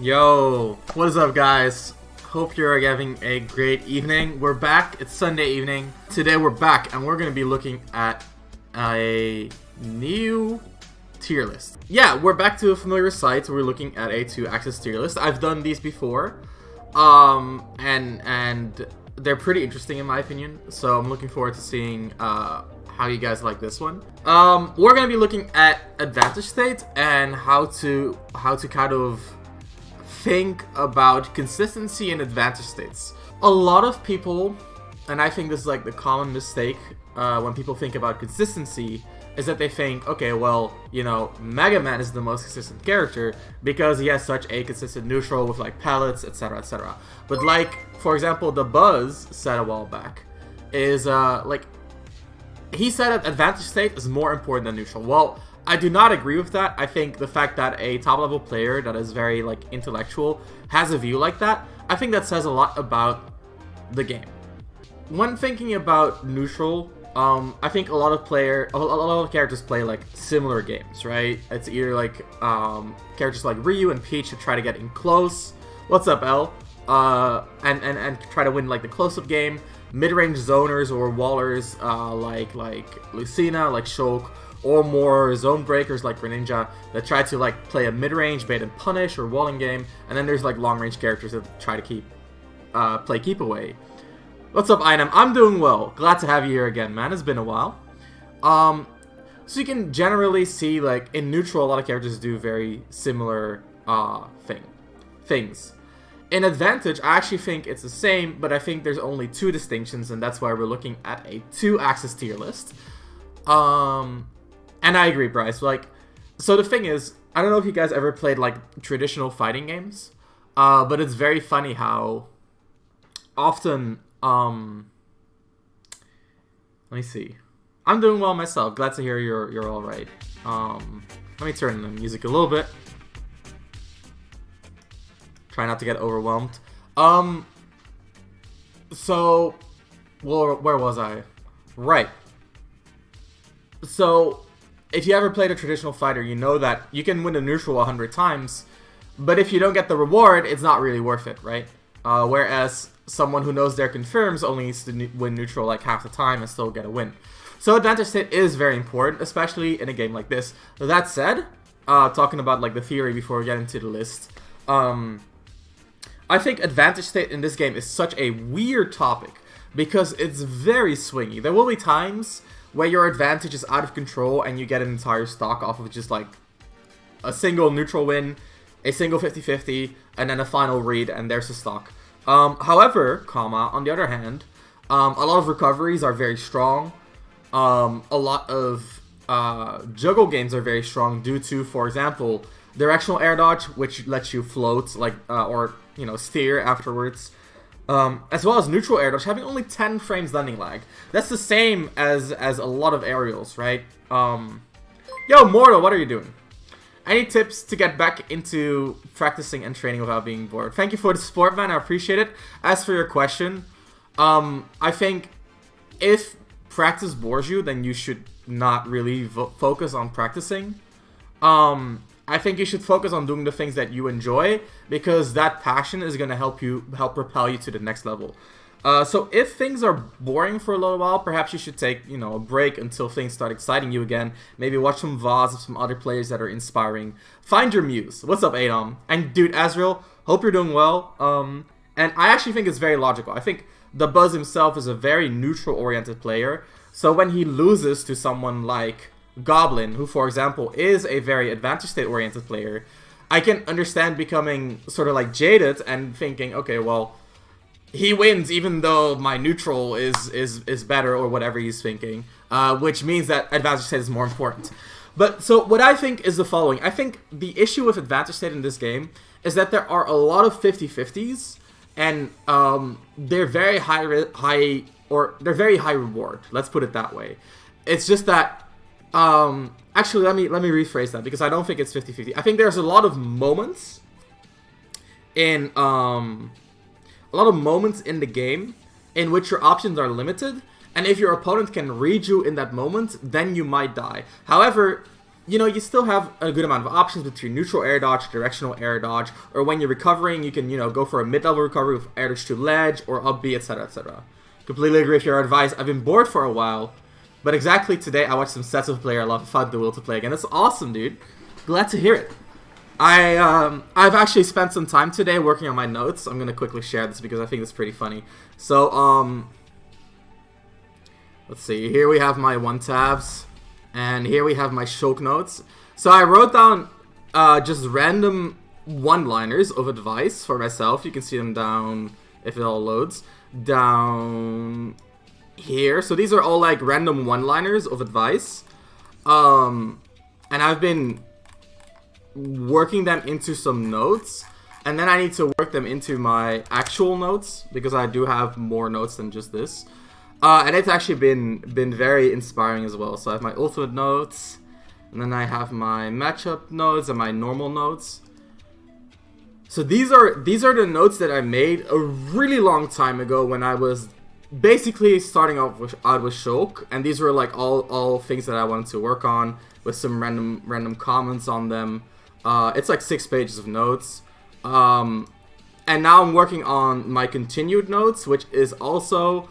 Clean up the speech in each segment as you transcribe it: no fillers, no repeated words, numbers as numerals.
Yo, what is up, guys? Hope you're having a great evening. We're back. It's Sunday evening. Today we're back and we're going to be looking at a new tier list. Yeah, we're back to a familiar site. We're looking at a 2-axis tier list. I've done these before. And they're pretty interesting in my opinion. So I'm looking forward to seeing how you guys like this one. We're going to be looking at advantage state and how to kind of think about consistency in advantage states. A lot of people, and I think this is like the common mistake when people think about consistency, is that they think, okay, well, you know, Mega Man is the most consistent character because he has such a consistent neutral with like pellets, etc, etc. But like, for example, the Buzz said a while back is like, he said that advantage state is more important than neutral. Well, I do not agree with that. I think the fact that a top level player that is very like intellectual has a view like that, I think that says a lot about the game. When thinking about neutral, I think a lot of characters play like similar games, right? It's either like characters like Ryu and Peach who try to get in close. What's up, L? And try to win like the close-up game. Mid-range zoners or wallers like Lucina, like Shulk, or more zone breakers like Greninja that try to like play a mid-range bait and punish or walling game, and then there's like long-range characters that try to play keep away. What's up, Einem? I'm doing well. Glad to have you here again, man. It's been a while. So you can generally see like in neutral, a lot of characters do very similar things. In advantage, I actually think it's the same, but I think there's only two distinctions, and that's why we're looking at a 2-axis tier list. And I agree, Bryce. Like, so the thing is, I don't know if you guys ever played like traditional fighting games, but it's very funny how often. Let me see. I'm doing well myself. Glad to hear you're all right. Let me turn the music a little bit. Try not to get overwhelmed. So, well, where was I? Right. So, if you ever played a traditional fighter, you know that you can win a neutral 100 times, but if you don't get the reward, it's not really worth it, right? Whereas someone who knows their confirms only needs to win neutral like half the time and still get a win. So advantage state is very important, especially in a game like this. That said, talking about like the theory before we get into the list, I think advantage state in this game is such a weird topic because it's very swingy. There will be times where your advantage is out of control and you get an entire stock off of just like a single neutral win, a single 50-50, and then a final read, and there's a stock. However, on the other hand, a lot of recoveries are very strong. A lot of juggle games are very strong due to, for example, directional air dodge, which lets you float, like or you know, steer afterwards. As well as neutral air dodge having only 10 frames landing lag. That's the same as a lot of aerials, right? Yo, Mortal, what are you doing? Any tips to get back into practicing and training without being bored? Thank you for the support, man. I appreciate it. As for your question, I think if practice bores you, then you should not really focus on practicing. I think you should focus on doing the things that you enjoy, because that passion is going to help propel you to the next level. So if things are boring for a little while, perhaps you should take, you know, a break until things start exciting you again. Maybe watch some VODs of some other players that are inspiring. Find your muse. What's up, Adam? And dude, Azrael, hope you're doing well. And I actually think it's very logical. I think the Buzz himself is a very neutral-oriented player. So when he loses to someone like Goblin, who, for example, is a very advantage state-oriented player, I can understand becoming sort of like jaded and thinking, okay, well, he wins even though my neutral is better, or whatever he's thinking, which means that advantage state is more important. But so what I think is the following. I think the issue with advantage state in this game is that there are a lot of 50-50s, and they're very high reward. Let's put it that way. It's just that actually let me rephrase that, because I don't think it's 50-50. I think there's a lot of moments in the game in which your options are limited, and if your opponent can read you in that moment, then you might die. However, you know, you still have a good amount of options between neutral air dodge, directional air dodge, or when you're recovering, you can, you know, go for a mid-level recovery with air dodge to ledge or up B, etc., etc. Completely agree with your advice. I've been bored for a while, but exactly today I watched some sets of player I love, found the will to play again. That's awesome, dude. Glad to hear it. I've actually spent some time today working on my notes. I'm gonna quickly share this because I think it's pretty funny. So, let's see. Here we have my 1-tabs. And here we have my Shulk notes. So I wrote down just random one-liners of advice for myself. You can see them down, if it all loads, down here. So these are all like random one-liners of advice. And I've been working them into some notes. And then I need to work them into my actual notes because I do have more notes than just this. And it's actually been very inspiring as well. So I have my ultimate notes, and then I have my matchup notes and my normal notes. So these are the notes that I made a really long time ago when I was basically starting out with Shulk, and these were like all things that I wanted to work on with some random comments on them. It's like 6 pages of notes. And now I'm working on my continued notes, which is also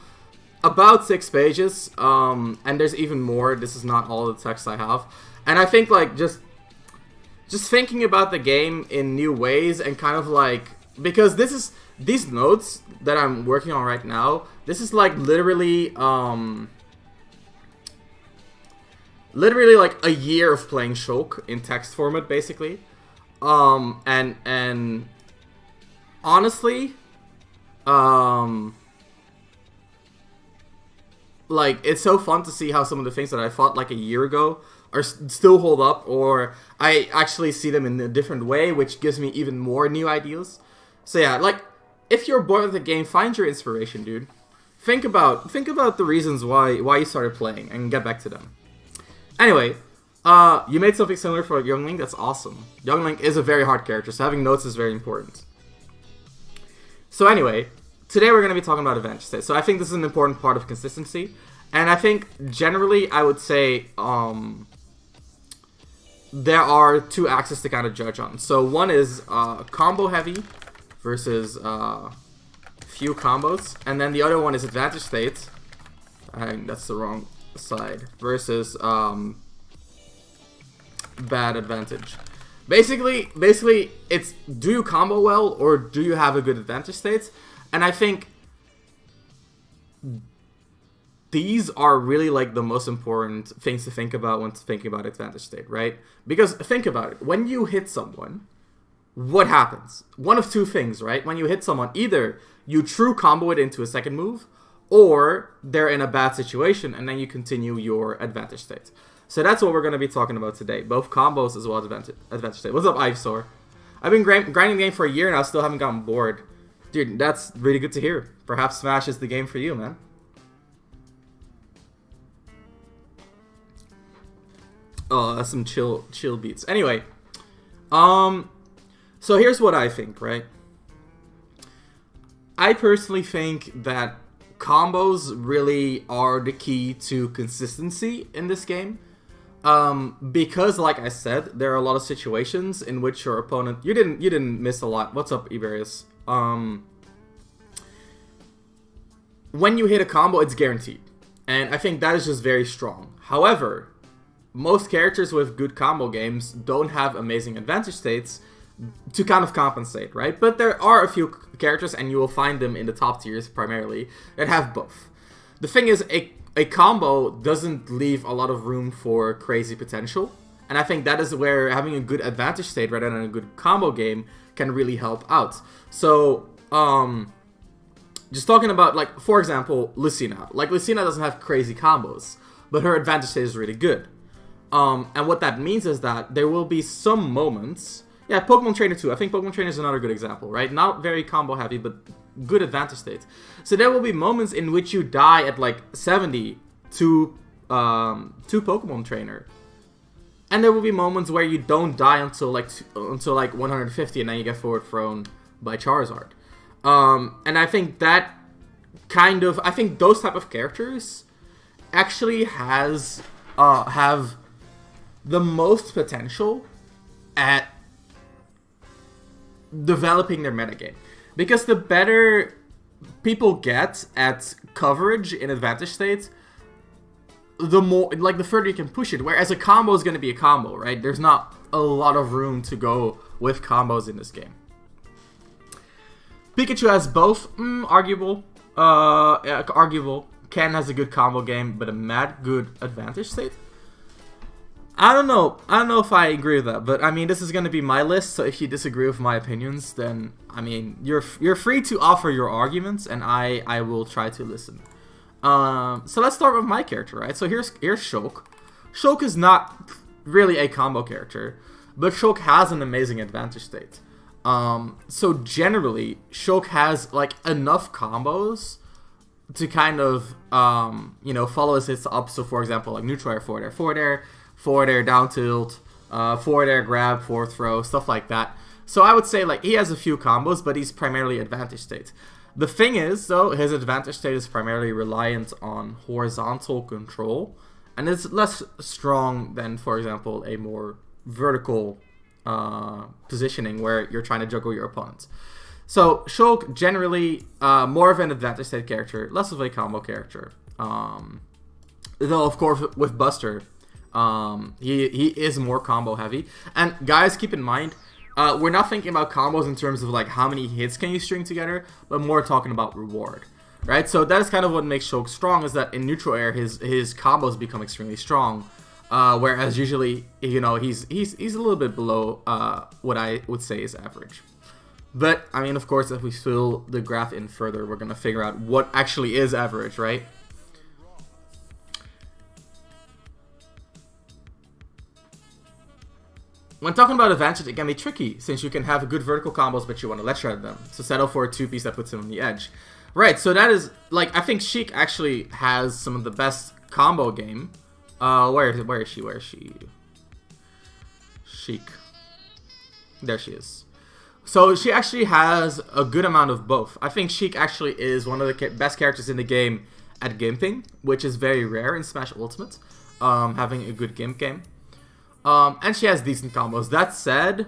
about 6 pages, and there's even more. This is not all the text I have, and I think like just thinking about the game in new ways and kind of like, because these notes that I'm working on right now, this is like literally like a year of playing Shulk in text format basically, and honestly, like, it's so fun to see how some of the things that I thought like a year ago are still hold up, or I actually see them in a different way, which gives me even more new ideas. So yeah, like, if you're bored with the game, find your inspiration, dude. Think about the reasons why you started playing and get back to them. Anyway, you made something similar for Youngling. That's awesome. Youngling is a very hard character, so having notes is very important. So anyway, today we're going to be talking about advantage state. So I think this is an important part of consistency. And I think generally I would say there are 2 axes to kind of judge on. So one is combo heavy versus few combos. And then the other one is advantage state. I think that's the wrong side. Versus bad advantage. Basically it's, do you combo well or do you have a good advantage state? And I think these are really like the most important things to think about when thinking about advantage state, right? Because think about it. When you hit someone, what happens? One of 2 things, right? When you hit someone, either you true combo it into a second move, or they're in a bad situation and then you continue your advantage state. So that's what we're going to be talking about today. Both combos as well as advantage state. What's up, Ivysaur? I've been grinding the game for a year and I still haven't gotten bored. Dude, that's really good to hear. Perhaps Smash is the game for you, man. Oh, that's some chill beats. Anyway, so here's what I think, right? I personally think that combos really are the key to consistency in this game. Because, like I said, there are a lot of situations in which your opponent... You didn't miss a lot. What's up, Iberius? When you hit a combo, it's guaranteed. And I think that is just very strong. However, most characters with good combo games don't have amazing advantage states to kind of compensate, right? But there are a few characters, and you will find them in the top tiers primarily, that have both. The thing is, a combo doesn't leave a lot of room for crazy potential. And I think that is where having a good advantage state rather than a good combo game can really help out. So, just talking about, like, for example, Lucina. Like, Lucina doesn't have crazy combos, but her advantage state is really good. And what that means is that there will be some moments... Yeah, Pokemon Trainer 2. I think Pokemon Trainer is another good example, right? Not very combo heavy, but good advantage state. So there will be moments in which you die at, like, 70 to Pokemon Trainer. And there will be moments where you don't die until like 150, and then you get forward thrown by Charizard. And I think that kind of... I think those type of characters actually have the most potential at developing their metagame. Because the better people get at coverage in advantage states, the more, like, the further you can push it. Whereas a combo is going to be a combo, right? There's not a lot of room to go with combos in this game. Pikachu has both, arguable. Yeah, arguable. Ken has a good combo game, but a mad good advantage state. I don't know if I agree with that, but I mean, this is going to be my list, so if you disagree with my opinions, then I mean, you're free to offer your arguments, and I will try to listen. So let's start with my character, right? So here's Shulk. Shulk is not really a combo character, but Shulk has an amazing advantage state. So generally, Shulk has like enough combos to kind of you know, follow his hits up. So for example, like neutral air, forward air, down tilt, forward air grab, forward throw, stuff like that. So I would say like he has a few combos, but he's primarily advantage state. The thing is, though, his advantage state is primarily reliant on horizontal control, and it's less strong than, for example, a more vertical positioning where you're trying to juggle your opponents. So Shulk, generally, more of an advantage state character, less of a combo character. Though, of course, with Buster, he is more combo heavy. And guys, keep in mind, we're not thinking about combos in terms of like how many hits can you string together, but more talking about reward, right? So that is kind of what makes Shulk strong, is that in neutral air his combos become extremely strong, whereas usually, you know, he's a little bit below what I would say is average. But I mean, of course, if we fill the graph in further, we're gonna figure out what actually is average, right? When talking about advantage, it can be tricky, since you can have good vertical combos, but you want to ledge shred them. So settle for a 2-piece that puts him on the edge. Right, so that is, like, I think Sheik actually has some of the best combo game. Where is she? Sheik. There she is. So she actually has a good amount of both. I think Sheik actually is one of the best characters in the game at gimping, which is very rare in Smash Ultimate, having a good gimp game. And she has decent combos. That said,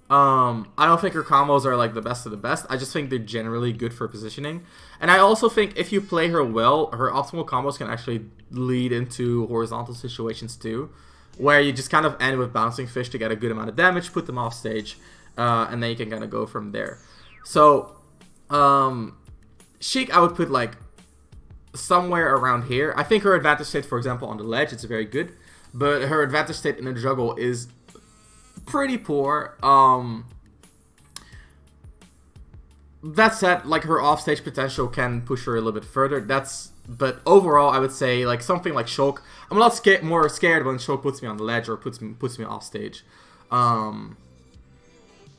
I don't think her combos are like the best of the best. I just think they're generally good for positioning. And I also think if you play her well, her optimal combos can actually lead into horizontal situations too, where you just kind of end with bouncing fish to get a good amount of damage, put them off stage, and then you can kind of go from there. So, Sheik I would put like somewhere around here. I think her advantage state, for example, on the ledge, it's very good. But her advantage state in the juggle is pretty poor. That said, like, her offstage potential can push her a little bit further. But overall, I would say like something like Shulk. I'm a lot more scared when Shulk puts me on the ledge or puts me off stage. I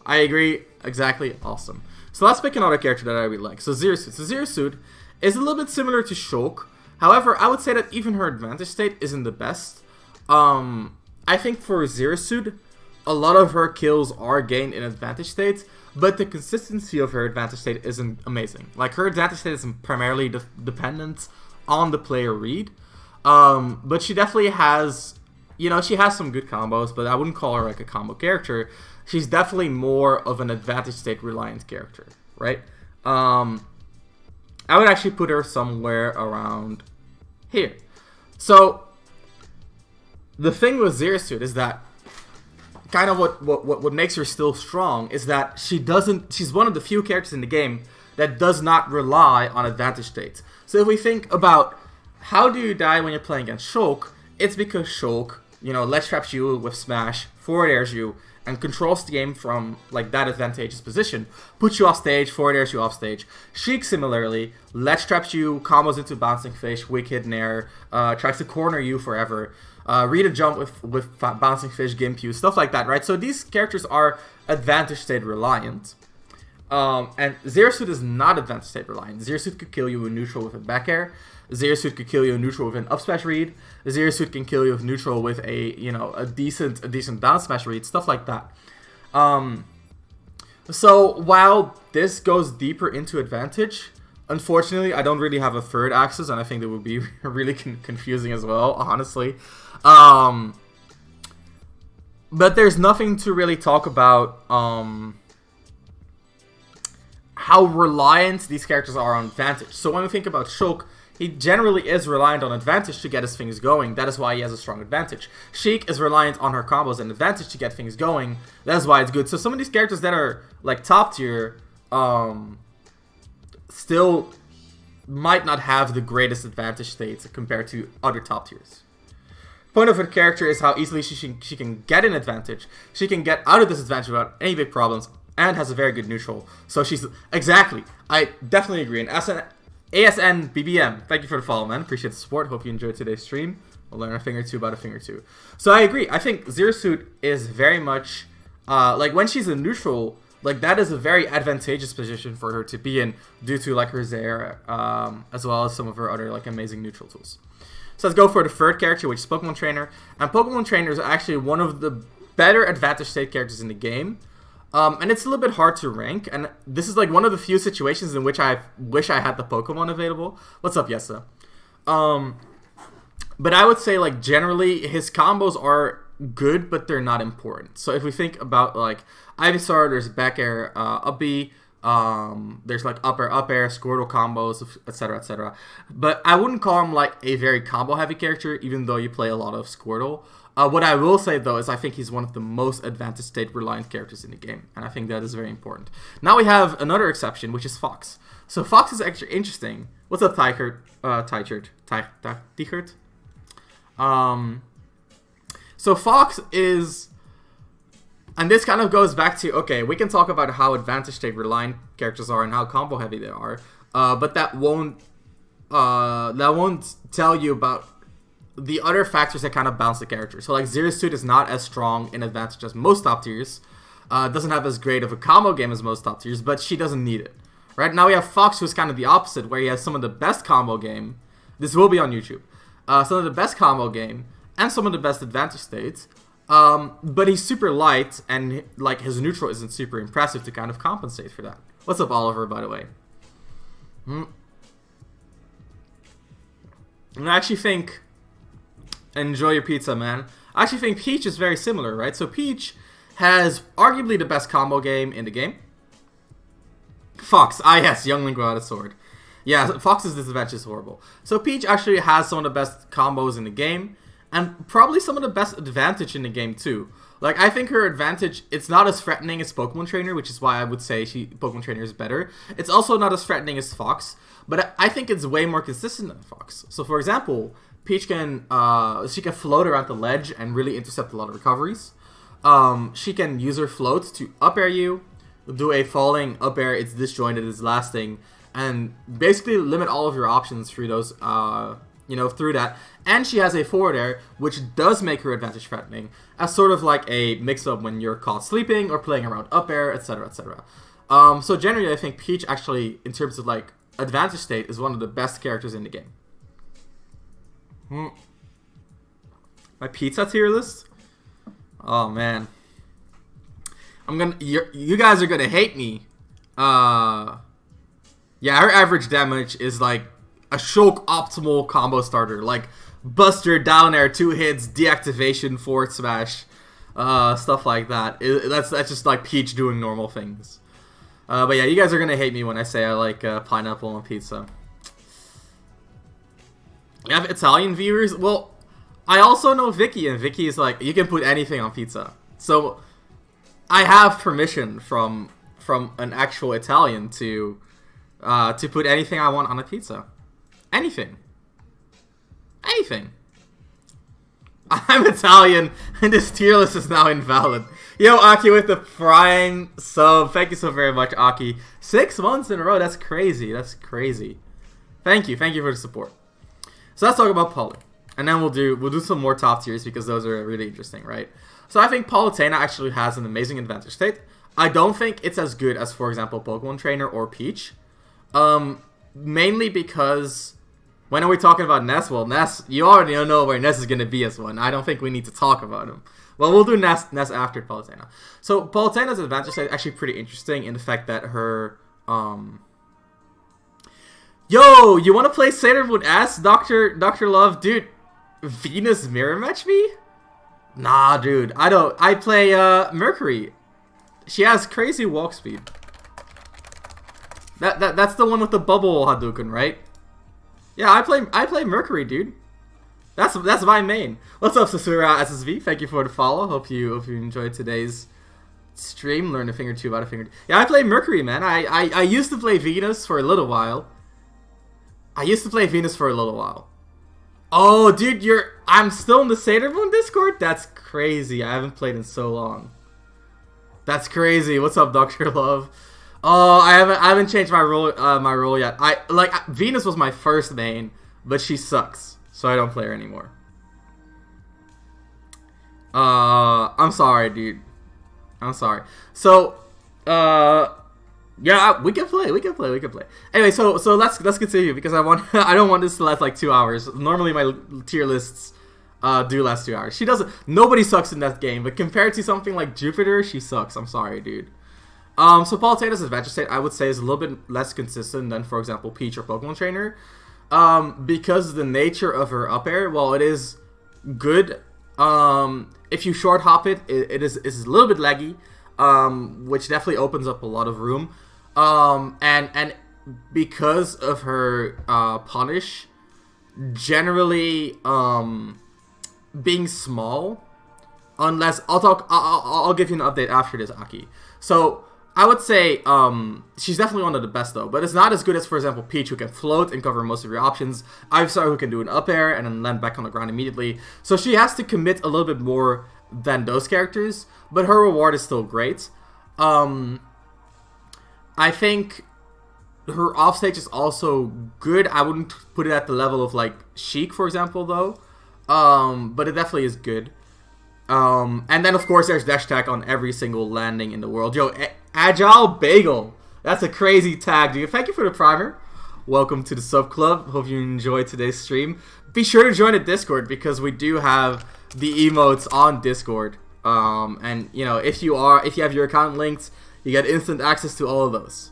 agree, exactly, awesome. So let's pick another character that I really like. So Zero Suit. So Zero Suit is a little bit similar to Shulk. However, I would say that even her advantage state isn't the best. I think for Zero Suit, a lot of her kills are gained in advantage states, but the consistency of her advantage state isn't amazing. Like, her advantage state is primarily dependent on the player read, but she definitely has, you know, she has some good combos, but I wouldn't call her like a combo character. She's definitely more of an advantage state reliant character, right? I would actually put her somewhere around here. So the thing with Zero Suit is that kind of what makes her still strong is that she's one of the few characters in the game that does not rely on advantage states. So if we think about how do you die when you're playing against Shulk, it's because Shulk, you know, ledge traps you with Smash, forward airs you, and controls the game from like that advantageous position. Puts you off stage, forward airs you off stage. Sheik similarly, ledge traps you, combos into bouncing fish, weak hit in air, tries to corner you forever. Read a jump with bouncing fish, gimp you, stuff like that, right? So these characters are advantage state reliant. And Zero Suit is not advantage state reliant. Zero Suit could kill you in neutral with a back air. Zero Suit could kill you in neutral with an up smash read. Zero Suit can kill you with neutral with a, you know, a decent down smash read, stuff like that. So while this goes deeper into advantage, unfortunately, I don't really have a third axis, and I think that would be really confusing as well, honestly. But there's nothing to really talk about how reliant these characters are on advantage. So when we think about Shulk, he generally is reliant on advantage to get his things going. That is why he has a strong advantage. Sheik is reliant on her combos and advantage to get things going. That is why it's good. So some of these characters that are like top tier still might not have the greatest advantage states compared to other top tiers. Point of her character is how easily she can get an advantage. She can get out of this advantage without any big problems and has a very good neutral. So she's... Exactly. I definitely agree. And ASN BBM, thank you for the follow, man. Appreciate the support. Hope you enjoyed today's stream. We'll learn a thing or two about a thing or two. So I agree. I think Zero Suit is very much... like, when she's a neutral... Like, that is a very advantageous position for her to be in due to, like, her Zaire, as well as some of her other, like, amazing neutral tools. So let's go for the third character, which is Pokemon Trainer. And Pokemon Trainer is actually one of the better advantage state characters in the game. And it's a little bit hard to rank. And this is, like, one of the few situations in which I wish I had the Pokemon available. What's up, Yessa? But I would say, like, generally, his combos are good, but they're not important. So if we think about, like, Ivysaur, there's back air, up B, there's like up air, Squirtle combos, etc, etc. But I wouldn't call him like a very combo heavy character, even though you play a lot of Squirtle. What I will say though is I think he's one of the most advantage state reliant characters in the game, and I think that is very important. Now we have another exception, which is Fox. So Fox is actually interesting. What's up, Tykert? Tykert? So Fox is... And this kind of goes back to, okay, we can talk about how advantage state reliant characters are and how combo heavy they are, but that won't tell you about the other factors that kind of balance the character. So like Zero Suit is not as strong in advantage as most top tiers, doesn't have as great of a combo game as most top tiers, but she doesn't need it. Right now we have Fox, who's kind of the opposite, where he has some of the best combo game. This will be on YouTube. Some of the best combo game and some of the best advantage states. But he's super light, and like his neutral isn't super impressive to kind of compensate for that. What's up, Oliver, by the way? And I actually think... Enjoy your pizza, man. I actually think Peach is very similar, right? So Peach has arguably the best combo game in the game. Fox. Ah, yes, Young Link without a sword. Yeah, Fox's disadvantage is horrible. So Peach actually has some of the best combos in the game. And probably some of the best advantage in the game too. Like, I think her advantage, it's not as threatening as Pokemon Trainer, which is why I would say Pokemon Trainer is better. It's also not as threatening as Fox, but I think it's way more consistent than Fox. So for example, Peach can, she can float around the ledge and really intercept a lot of recoveries. She can use her float to up air you, do a falling up air, it's disjointed, it's lasting, and basically limit all of your options through those, through that. And she has a forward air, which does make her advantage threatening, as sort of like a mix-up when you're caught sleeping or playing around up air, etc, etc. So generally, I think Peach actually, in terms of like advantage state, is one of the best characters in the game. My pizza tier list? Oh man, you guys are gonna hate me. Yeah, her average damage is like a Shulk optimal combo starter, like Buster, down air, 2 hits, deactivation, forward smash, stuff like that. That's just like Peach doing normal things. But yeah, you guys are gonna hate me when I say I like pineapple on pizza. You have Italian viewers? Well, I also know Vicky, and Vicky is like, you can put anything on pizza. So I have permission from an actual Italian to put anything I want on a pizza. Anything. Anything. I'm Italian, and this tier list is now invalid. Yo, Aki with the prime sub. Thank you so very much, Aki. 6 months in a row. That's crazy. That's crazy. Thank you. Thank you for the support. So let's talk about Poly. And then we'll do some more top tiers because those are really interesting, right? So I think Palutena actually has an amazing advantage state. I don't think it's as good as, for example, Pokemon Trainer or Peach. Mainly because... When are we talking about Ness? Well, Ness, you already know where Ness is going to be as one. I don't think we need to talk about him. Well, we'll do Ness after Palutena. So, Palutena's advantage is actually pretty interesting in the fact that her, Yo, you want to play Sailor Moon S, Dr. Love? Dude, Venus mirror match me? Nah, dude. I don't. I play Mercury. She has crazy walk speed. That's the one with the bubble Hadouken, right? Yeah, I play Mercury, dude. That's my main. What's up, Sasura SSV? Thank you for the follow. Hope you enjoyed today's stream. Learn a thing or two about a thing or two. Yeah, I play Mercury, man. I used to play Venus for a little while. Oh, dude, I'm still in the Sailor Moon Discord? That's crazy. I haven't played in so long. That's crazy. What's up, Dr. Love? Oh, I haven't changed my role yet. Venus was my first main, but she sucks, so I don't play her anymore. I'm sorry, dude. I'm sorry. So, yeah, we can play. Anyway, so let's continue because I don't want this to last like 2 hours. Normally my tier lists do last 2 hours. Nobody sucks in that game, but compared to something like Jupiter, she sucks. I'm sorry, dude. So Palutena's adventure state, I would say, is a little bit less consistent than, for example, Peach or Pokemon Trainer. Because the nature of her up air, while it is good, if you short hop it is a little bit laggy, which definitely opens up a lot of room. And because of her punish, generally being small, unless I'll give you an update after this, Aki. So I would say she's definitely one of the best though, but it's not as good as, for example, Peach, who can float and cover most of your options. Ivysaur, who can do an up air and then land back on the ground immediately. So she has to commit a little bit more than those characters, but her reward is still great. I think her offstage is also good. I wouldn't put it at the level of like Sheik, for example, though. But it definitely is good. And then of course there's dash attack on every single landing in the world. Yo, Agile Bagel. That's a crazy tag, dude. Thank you for the primer. Welcome to the sub club. Hope you enjoyed today's stream. Be sure to join the Discord because we do have the emotes on Discord. And you know, if you have your account linked, you get instant access to all of those.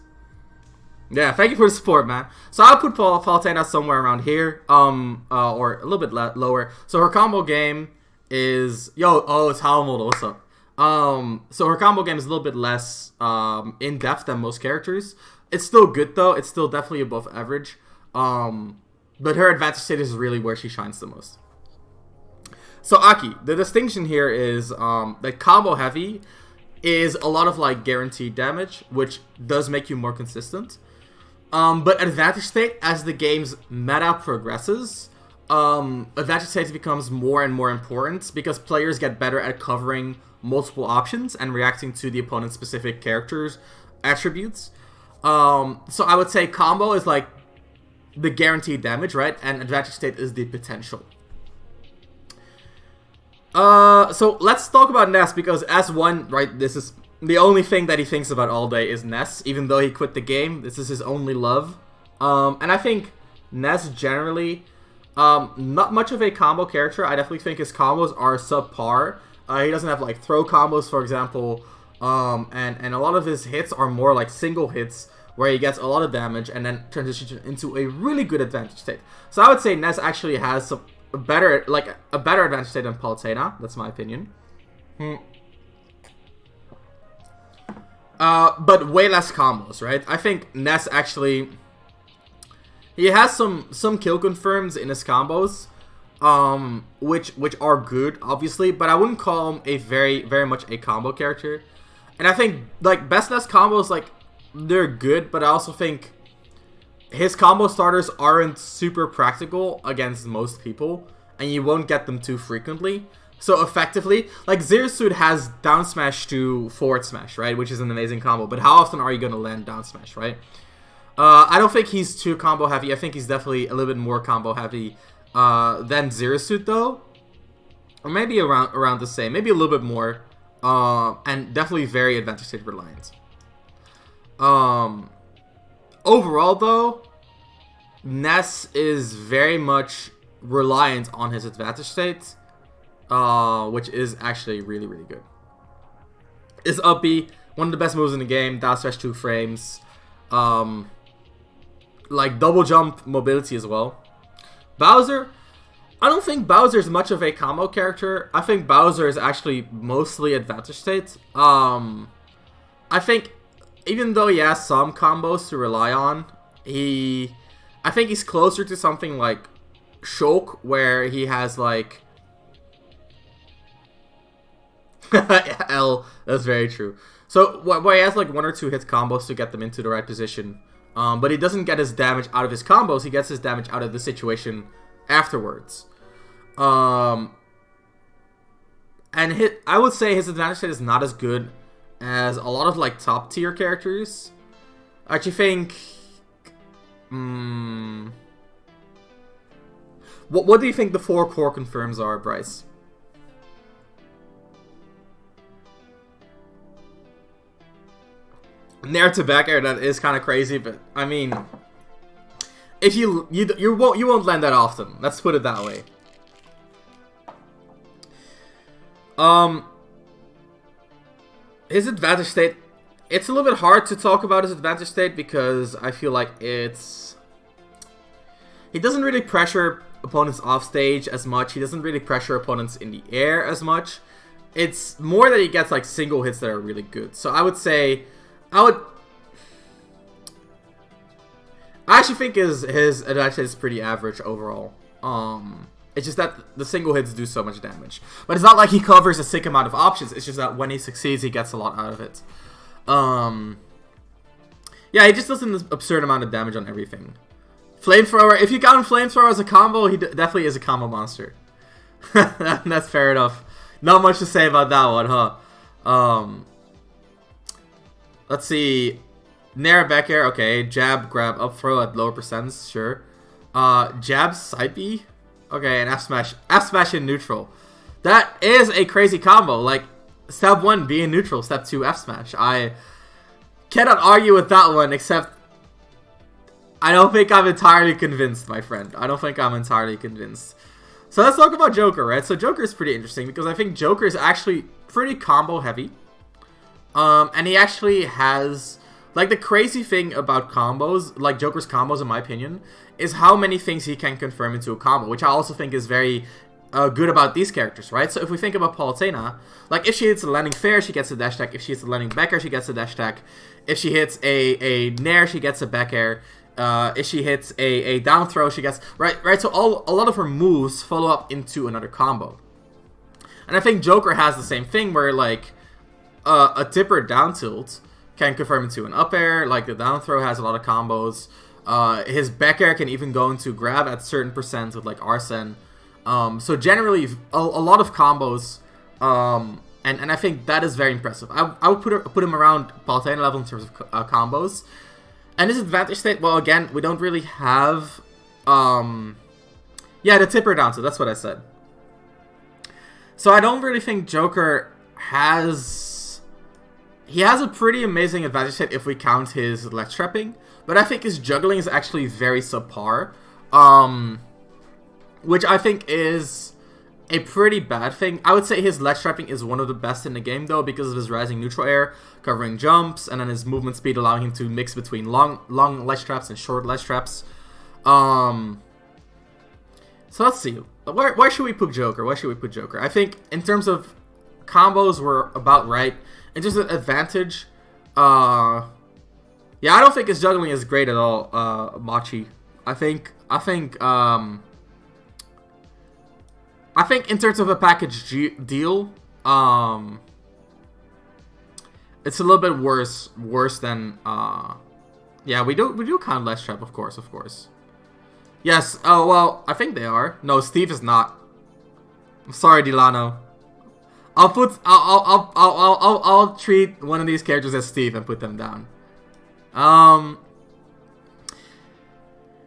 Yeah, thank you for the support, man. So I'll put Palutena somewhere around here, or a little bit lower. So her combo game is it's Halmodel. What's up? So her combo game is a little bit less in depth than most characters. It's still good though. It's still definitely above average. But her advantage state is really where she shines the most. So Aki, the distinction here is that combo heavy is a lot of like guaranteed damage, which does make you more consistent. But advantage state, as the game's meta progresses, advantage state becomes more and more important because players get better at covering multiple options and reacting to the opponent's specific character's attributes. So I would say combo is like the guaranteed damage, right? And advantage state is the potential. So let's talk about Ness, because as one, right, this is the only thing that he thinks about all day is Ness, even though he quit the game. This is his only love. And I think Ness generally, not much of a combo character. I definitely think his combos are subpar. He doesn't have like throw combos, for example, and a lot of his hits are more like single hits where he gets a lot of damage and then transitions into a really good advantage state. So I would say Ness actually has a better advantage state than Palutena. That's my opinion. But way less combos, right? I think Ness actually, he has some kill confirms in his combos, which are good, obviously, but I wouldn't call him a very much a combo character. And I think like best Ness combos, like, they're good, but I also think his combo starters aren't super practical against most people, and you won't get them too frequently. So effectively, like Zero Suit has down smash to forward smash, right? Which is an amazing combo, but how often are you going to land down smash, right? I don't think he's too combo heavy. I think he's definitely a little bit more combo heavy than Zero Suit though. Or maybe around the same, maybe a little bit more. And definitely very advantage state reliant. Overall though, Ness is very much reliant on his advantage state, which is actually really good. Is up B, one of the best moves in the game, down smash 2 frames, like double jump mobility as well. Bowser, I don't think Bowser is much of a combo character. I think Bowser is actually mostly advantage state. I think even though he has some combos to rely on, I think he's closer to something like Shulk, where he has like L. That's very true. So where he has like 1 or 2 hit combos to get them into the right position, but he doesn't get his damage out of his combos. He gets his damage out of the situation afterwards. And I would say his advantage state is not as good as a lot of like top tier characters. I actually think. What do you think the 4 core confirms are, Bryce? Nair to back air, that is kind of crazy, but I mean, if you won't land that often. Let's put it that way. His advantage state, it's a little bit hard to talk about his advantage state because I feel like he doesn't really pressure opponents off stage as much. He doesn't really pressure opponents in the air as much. It's more that he gets like single hits that are really good. So I would say, I actually think his advantage is pretty average overall. It's just that the single hits do so much damage. But it's not like he covers a sick amount of options. It's just that when he succeeds, he gets a lot out of it. Yeah, he just does an absurd amount of damage on everything. Flamethrower, if you count Flamethrower as a combo, he definitely is a combo monster. That's fair enough. Not much to say about that one, huh? Let's see. Nair back air, okay. Jab, grab, up throw at lower percents, sure. Jab, side B. Okay, and F smash in neutral. That is a crazy combo. Like, step 1, be in neutral. Step 2, F smash. I cannot argue with that one, except I don't think I'm entirely convinced, my friend. I don't think I'm entirely convinced. So let's talk about Joker, right? So Joker is pretty interesting because I think Joker is actually pretty combo heavy. And he actually has, like, the crazy thing about combos, like Joker's combos in my opinion, is how many things he can confirm into a combo, which I also think is very good about these characters, right? So if we think about Palutena, like if she hits a landing fair, she gets a dash attack. If she hits a landing back air, she gets a dash attack. If she hits a nair, she gets a back air. If she hits a down throw, she gets right. So a lot of her moves follow up into another combo, and I think Joker has the same thing where like a tipper down tilt can confirm into an up air. Like the down throw has a lot of combos. His back air can even go into grab at certain percent with like Arsene. So generally a lot of combos. And I think that is very impressive. I would put him around Palutena level in terms of combos. And his advantage state, well, again, we don't really have, yeah, the tipper down, so that's what I said. So I don't really think Joker has, he has a pretty amazing advantage state if we count his ledge trapping, but I think his juggling is actually very subpar, which I think is a pretty bad thing. I would say his ledge trapping is one of the best in the game though because of his rising neutral air, covering jumps, and then his movement speed allowing him to mix between long ledge traps and short ledge traps. So let's see. Where should we put Joker? Where should we put Joker? I think in terms of combos we're about right. In terms of advantage, yeah, I don't think his juggling is great at all, Machi. I think in terms of a package deal, it's a little bit worse than, yeah, we do count ledge trap, of course. Yes, oh, well, I think they are. No, Steve is not. I'm sorry, Delano. I'll treat one of these characters as Steve and put them down.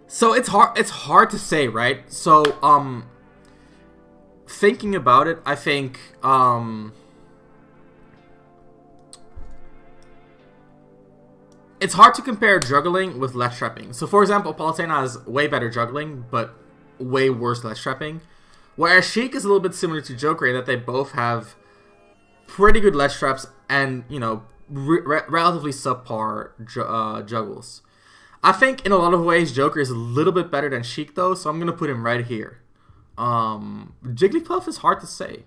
So it's hard to say, right? So, thinking about it, I think, it's hard to compare juggling with ledge trapping. So, for example, Palutena has way better juggling, but way worse ledge trapping. Whereas Sheik is a little bit similar to Joker in that they both have pretty good ledge traps and, you know, relatively subpar juggles. I think in a lot of ways Joker is a little bit better than Sheik though, so I'm going to put him right here. Jigglypuff is hard to say.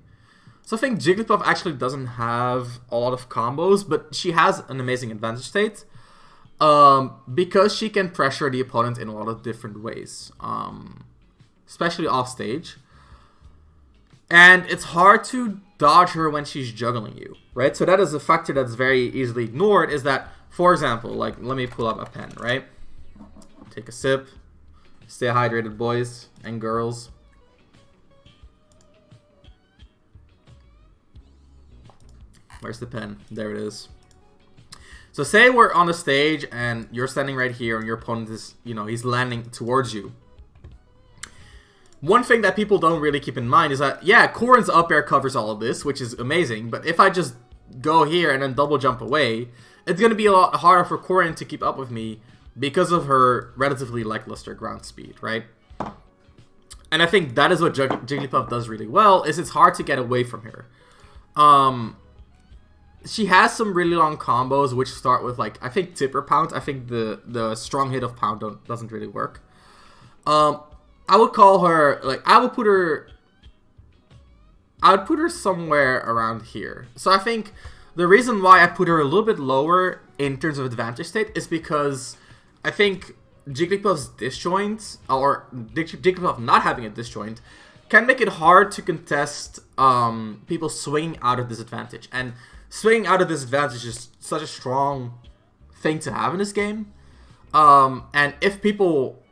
So I think Jigglypuff actually doesn't have a lot of combos, but she has an amazing advantage state. Because she can pressure the opponent in a lot of different ways. Especially off stage. And it's hard to dodge her when she's juggling you, right? So that is a factor that's very easily ignored, is that, for example, like, let me pull up a pen, right? Take a sip. Stay hydrated, boys and girls. Where's the pen? There it is. So say we're on the stage and you're standing right here and your opponent is, you know, he's landing towards you. One thing that people don't really keep in mind is that, yeah, Corrin's up air covers all of this, which is amazing. But if I just go here and then double jump away, it's going to be a lot harder for Corrin to keep up with me because of her relatively lackluster ground speed, right? And I think that is what Jigglypuff does really well, is it's hard to get away from her. She has some really long combos which start with, like, I think tip or pound. I think the strong hit of pound doesn't really work. I would call her, like, I would put her somewhere around here. So I think the reason why I put her a little bit lower in terms of advantage state is because I think Jigglypuff's disjoint, or Jigglypuff not having a disjoint, can make it hard to contest people swinging out of disadvantage. And swinging out of disadvantage is such a strong thing to have in this game. And if people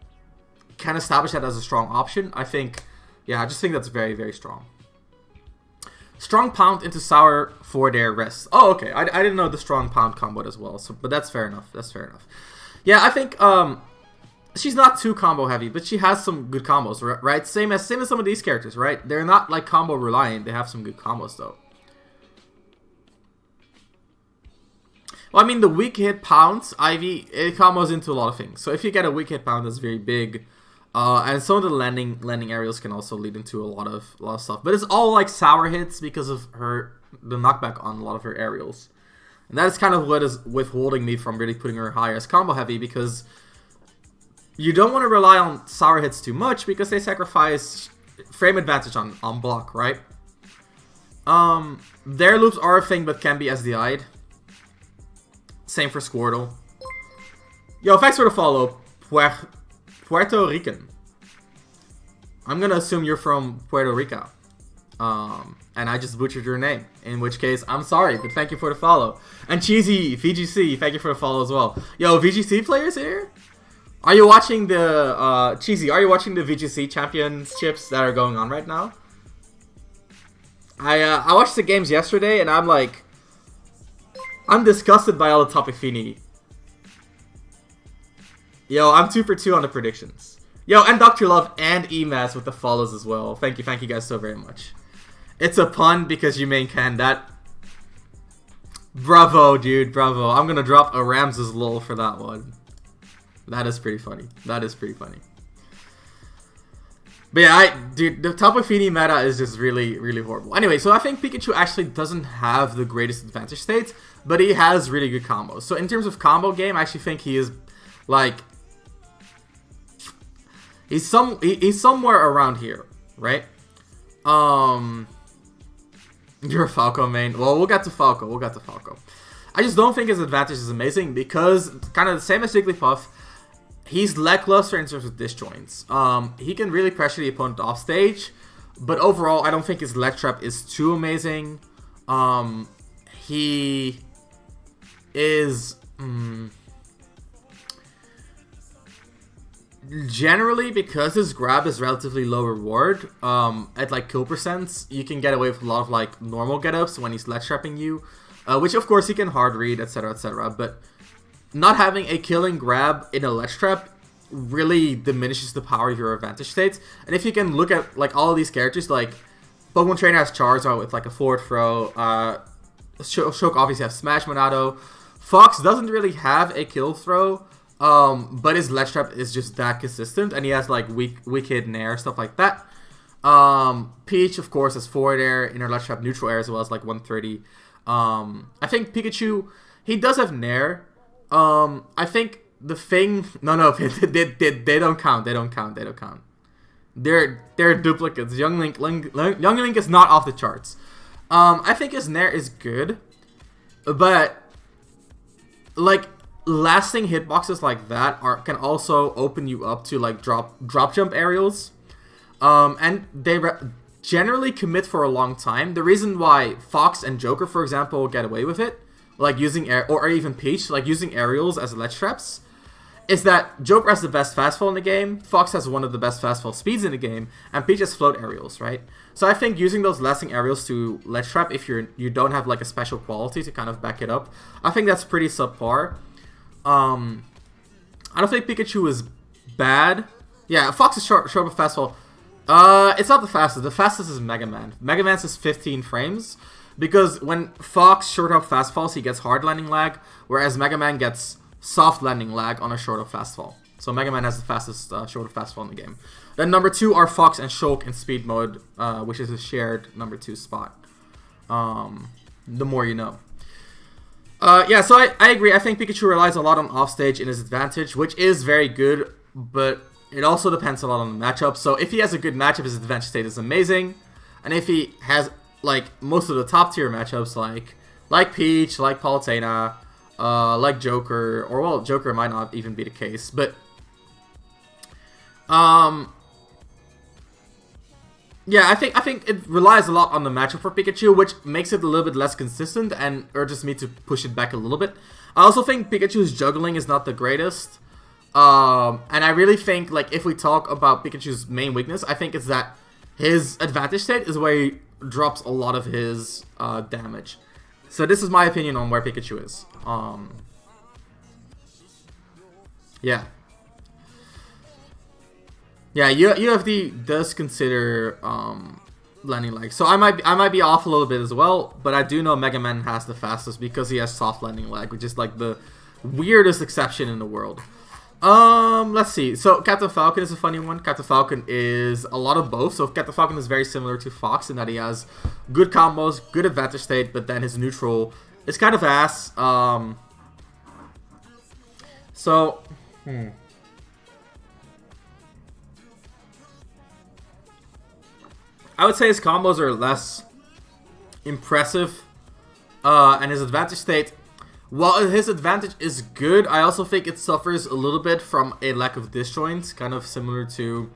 can establish that as a strong option, I think, yeah, I just think that's very, very strong. Strong pound into sour for their rest. Oh, okay. I didn't know the strong pound combo as well. So, but that's fair enough. That's fair enough. Yeah, I think she's not too combo heavy, but she has some good combos, right? Same as some of these characters, right? They're not like combo reliant. They have some good combos though. Well, I mean, the weak hit pounds, Ivy, it combos into a lot of things. So if you get a weak hit pound, that's very big. And some of the landing aerials can also lead into a lot of stuff. But it's all like sour hits because of the knockback on a lot of her aerials. And that is kind of what is withholding me from really putting her high as combo heavy, because you don't want to rely on sour hits too much because they sacrifice frame advantage on block, right? Their loops are a thing but can be SDI'd. Same for Squirtle. Yo, thanks for the follow, Puerto Rican. I'm gonna assume you're from Puerto Rico. And I just butchered your name. In which case, I'm sorry, but thank you for the follow. And Cheesy, VGC, thank you for the follow as well. Yo, VGC players here? Are you watching the, Cheesy, are you watching the VGC championships that are going on right now? I watched the games yesterday, and I'm like, I'm disgusted by all the Topic Fini. Yo, I'm 2 for 2 on the predictions. Yo, and Dr. Love and Emas with the follows as well. Thank you guys so very much. It's a pun because you main can that. Bravo, dude, bravo. I'm gonna drop a Ramses lol for that one. That is pretty funny. That is pretty funny. But yeah, dude, the Tapu Fini meta is just really, really horrible. Anyway, so I think Pikachu actually doesn't have the greatest advantage states, but he has really good combos. So in terms of combo game, I actually think he is, like, he's somewhere around here, right? You're a Falco main. Well, we'll get to Falco. I just don't think his advantage is amazing because, kind of the same as Jigglypuff, he's lackluster in terms of disjoints. He can really pressure the opponent off stage, but overall, I don't think his leg trap is too amazing. He is generally, because his grab is relatively low reward. At like kill percents, you can get away with a lot of like normal get-ups when he's leg trapping you, which of course he can hard read, etc., etc. But not having a killing grab in a ledge trap really diminishes the power of your advantage states. And if you can look at like all of these characters, like Pokemon Trainer has Charizard with like a forward throw, Shulk obviously has Smash Monado, Fox doesn't really have a kill throw, but his ledge trap is just that consistent, and he has like weak hit nair, stuff like that. Peach of course has forward air, inner ledge trap, neutral air as well as like 130. I think Pikachu, he does have nair. I think the thing... No, they don't count. They're duplicates. Young Link is not off the charts. I think his Nair is good, but like lasting hitboxes like that can also open you up to like drop jump aerials, and they generally commit for a long time. The reason why Fox and Joker, for example, get away with it, like using or even Peach, like using aerials as ledge traps, is that Joker has the best fastfall in the game, Fox has one of the best fastfall speeds in the game, and Peach has float aerials, right? So I think using those lasting aerials to ledge trap, if you don't have like a special quality to kind of back it up, I think that's pretty subpar. I don't think Pikachu is bad. Yeah, Fox is short of fastfall. It's not the fastest. The fastest is Mega Man. Mega Man's is 15 frames. Because when Fox short up fastfalls, he gets hard landing lag, whereas Mega Man gets soft landing lag on a short up fastfall. So Mega Man has the fastest short up fastfall in the game. Then number 2 are Fox and Shulk in speed mode, which is a shared number 2 spot. The more you know. Yeah, so I agree. I think Pikachu relies a lot on offstage in his advantage, which is very good, but it also depends a lot on the matchup. So if he has a good matchup, his advantage state is amazing. And if he has like most of the top tier matchups, like Peach, like Palutena, like Joker, or well, Joker might not even be the case, but yeah, I think it relies a lot on the matchup for Pikachu, which makes it a little bit less consistent and urges me to push it back a little bit. I also think Pikachu's juggling is not the greatest, and I really think like if we talk about Pikachu's main weakness, I think it's that his advantage state is where he drops a lot of his damage. So this is my opinion on where Pikachu is. Yeah. Yeah, UFD does consider landing lag. So I might be off a little bit as well, but I do know Mega Man has the fastest because he has soft landing lag, which is like the weirdest exception in the world. Let's see. So Captain Falcon is a funny one. Captain Falcon is a lot of both. So Captain Falcon is very similar to Fox in that he has good combos, good advantage state, but then his neutral is kind of ass. I would say his combos are less impressive, and his advantage state, while his advantage is good, I also think it suffers a little bit from a lack of disjoint, kind of similar to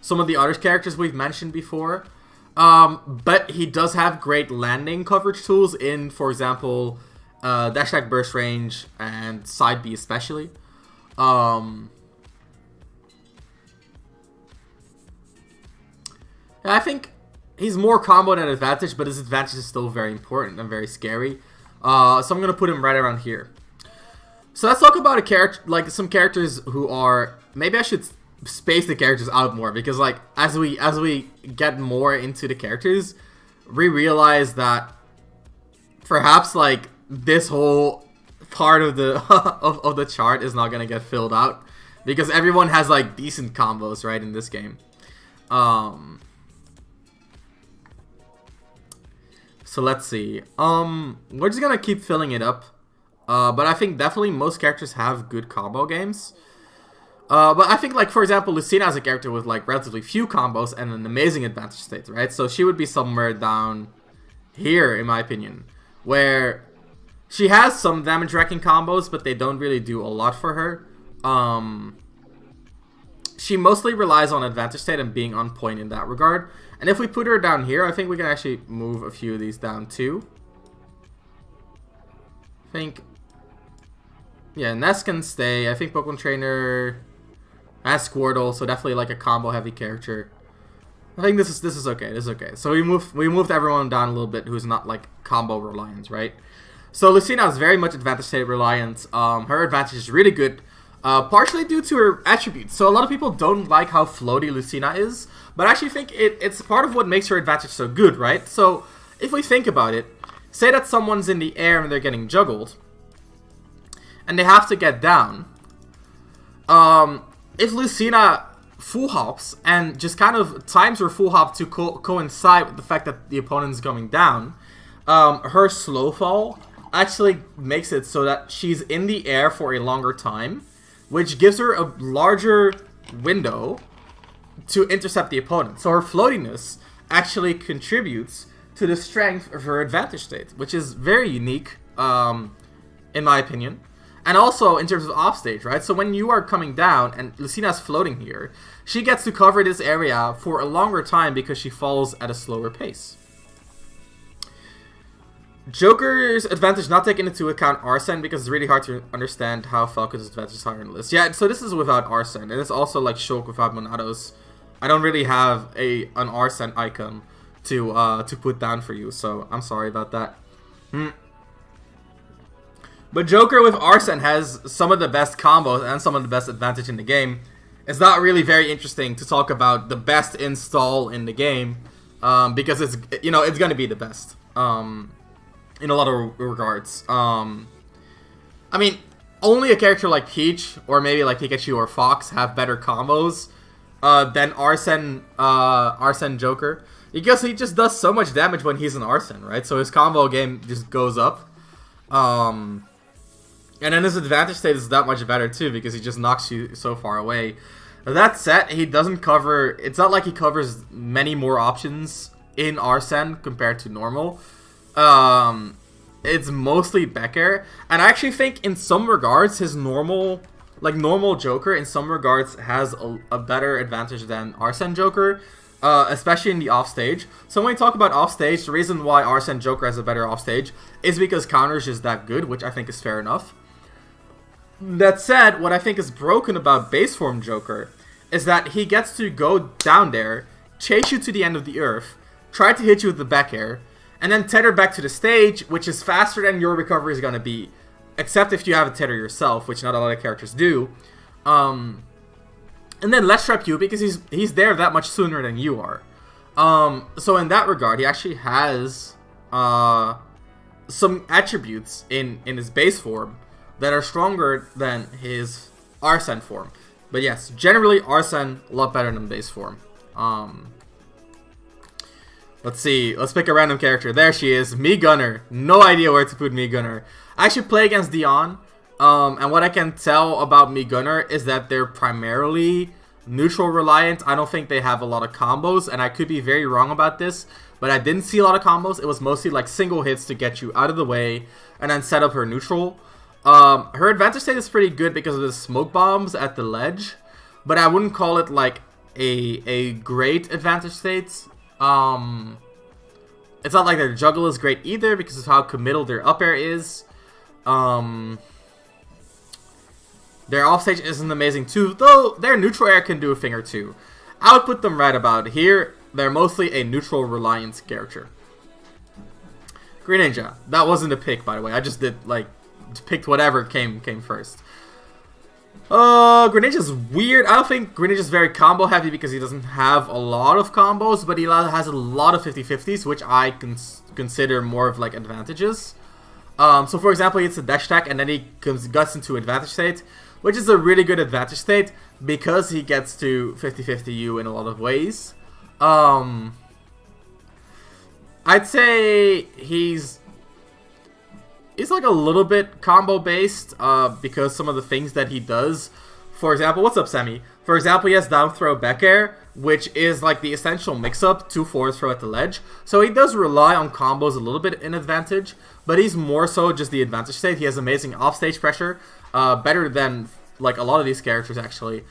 some of the other characters we've mentioned before. But he does have great landing coverage tools in, for example, dash attack, burst range, and side B especially. I think he's more combo than advantage, but his advantage is still very important and very scary. So I'm gonna put him right around here. So let's talk about a character, like some characters who are. Maybe I should space the characters out more because, like, as we get more into the characters, we realize that perhaps like this whole part of the of the chart is not gonna get filled out because everyone has like decent combos, right, in this game. So let's see. We're just gonna keep filling it up. But I think definitely most characters have good combo games. But I think, like, for example, Lucina is a character with like relatively few combos and an amazing advantage state, right? So she would be somewhere down here, in my opinion, where she has some damage wrecking combos, but they don't really do a lot for her. She mostly relies on advantage state and being on point in that regard. And if we put her down here, I think we can actually move a few of these down too. I think, yeah, Ness can stay. I think Pokemon Trainer has Squirtle, so definitely like a combo heavy character. I think this is okay. This is okay. So we moved everyone down a little bit who's not like combo reliant, right? So Lucina is very much advantage state reliant. Her advantage is really good. Partially due to her attributes. So a lot of people don't like how floaty Lucina is, but I actually think it's part of what makes her advantage so good, right? So if we think about it, say that someone's in the air and they're getting juggled, and they have to get down. If Lucina full hops and just kind of times her full hop to coincide with the fact that the opponent's going down, her slow fall actually makes it so that she's in the air for a longer time, which gives her a larger window to intercept the opponent. So her floatiness actually contributes to the strength of her advantage state, which is very unique, in my opinion. And also in terms of offstage, right? So when you are coming down and Lucina's floating here, she gets to cover this area for a longer time because she falls at a slower pace. Joker's advantage not taking into account Arsene because it's really hard to understand how Falcon's advantage is higher in the list. Yeah, so this is without Arsene, and it's also like Shulk without Monados. I don't really have an Arsene icon to put down for you, so I'm sorry about that. But Joker with Arsene has some of the best combos and some of the best advantage in the game. It's not really very interesting to talk about the best install in the game, because it's gonna be the best in a lot of regards. I mean, only a character like Peach or maybe like Pikachu or Fox have better combos than Arsene Joker, because he just does so much damage when he's an Arsene, right? So his combo game just goes up. And then his advantage state is that much better too, because he just knocks you so far away. That said, he doesn't cover... It's not like he covers many more options in Arsene compared to normal. It's mostly back air. And I actually think in some regards, his normal Joker in some regards has a better advantage than Arsene Joker. Especially in the offstage. So when we talk about offstage, the reason why Arsene Joker has a better offstage is because counters is that good, which I think is fair enough. That said, what I think is broken about base form Joker is that he gets to go down there, chase you to the end of the earth, try to hit you with the back air, and then tether back to the stage, which is faster than your recovery is going to be. Except if you have a tether yourself, which not a lot of characters do. And then let's trap you because he's there that much sooner than you are. So in that regard, he actually has some attributes in his base form that are stronger than his Arsene form. But yes, generally Arsene a lot better than base form. Let's see. Let's pick a random character. There she is, Me Gunner. No idea where to put Me Gunner. I actually play against Dion. And what I can tell about Me Gunner is that they're primarily neutral reliant. I don't think they have a lot of combos, and I could be very wrong about this, but I didn't see a lot of combos. It was mostly like single hits to get you out of the way and then set up her neutral. Her advantage state is pretty good because of the smoke bombs at the ledge, but I wouldn't call it like a great advantage state. It's not like their juggle is great either because of how committal their up air is. Their offstage isn't amazing too, though their neutral air can do a thing or two. I would put them right about here. They're mostly a neutral reliance character. Green Ninja. That wasn't a pick, by the way. I just picked whatever came first. Green Ninja's weird. I don't think Green Ninja's very combo heavy because he doesn't have a lot of combos, but he has a lot of 50-50s, which I consider more of like advantages. So for example, it's a dash attack and then he guts into advantage state, which is a really good advantage state because he gets to 50-50 you in a lot of ways. I'd say he's like a little bit combo based because some of the things that he does. For example, what's up, Sammy? For example, he has down throw back air, which is like the essential mix-up to forward throw at the ledge. So he does rely on combos a little bit in advantage, but he's more so just the advantage state. He has amazing offstage pressure, better than like a lot of these characters actually.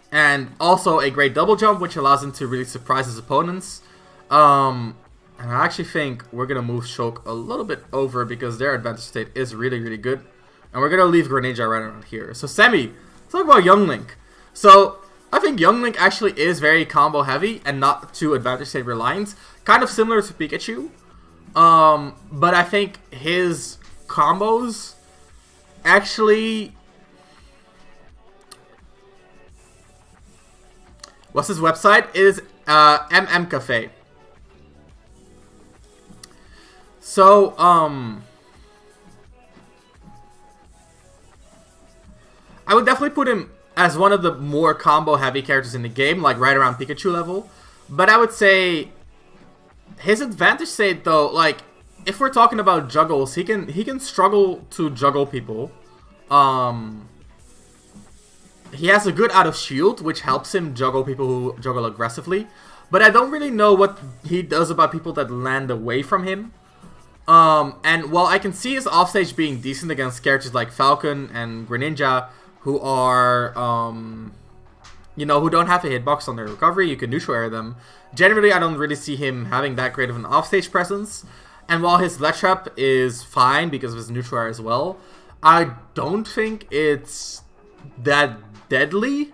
And also a great double jump, which allows him to really surprise his opponents. And I actually think we're going to move Shulk a little bit over because their advantage state is really, really good. And we're going to leave Greninja right around here. So Sammy, let's talk about Young Link. So I think Young Link actually is very combo heavy and not too advantage state reliant. Kind of similar to Pikachu. But I think his combos actually... What's his website? It is MM Cafe. So, I would definitely put him as one of the more combo-heavy characters in the game, like right around Pikachu level. But I would say his advantage state, though, like if we're talking about juggles, he can struggle to juggle people. And he has a good out of shield, which helps him juggle people who juggle aggressively. But I don't really know what he does about people that land away from him. And while I can see his offstage being decent against characters like Falcon and Greninja, who are, you know, who don't have a hitbox on their recovery, you can neutral air them. Generally, I don't really see him having that great of an offstage presence. And while his ledge trap is fine because of his neutral air as well, I don't think it's that deadly.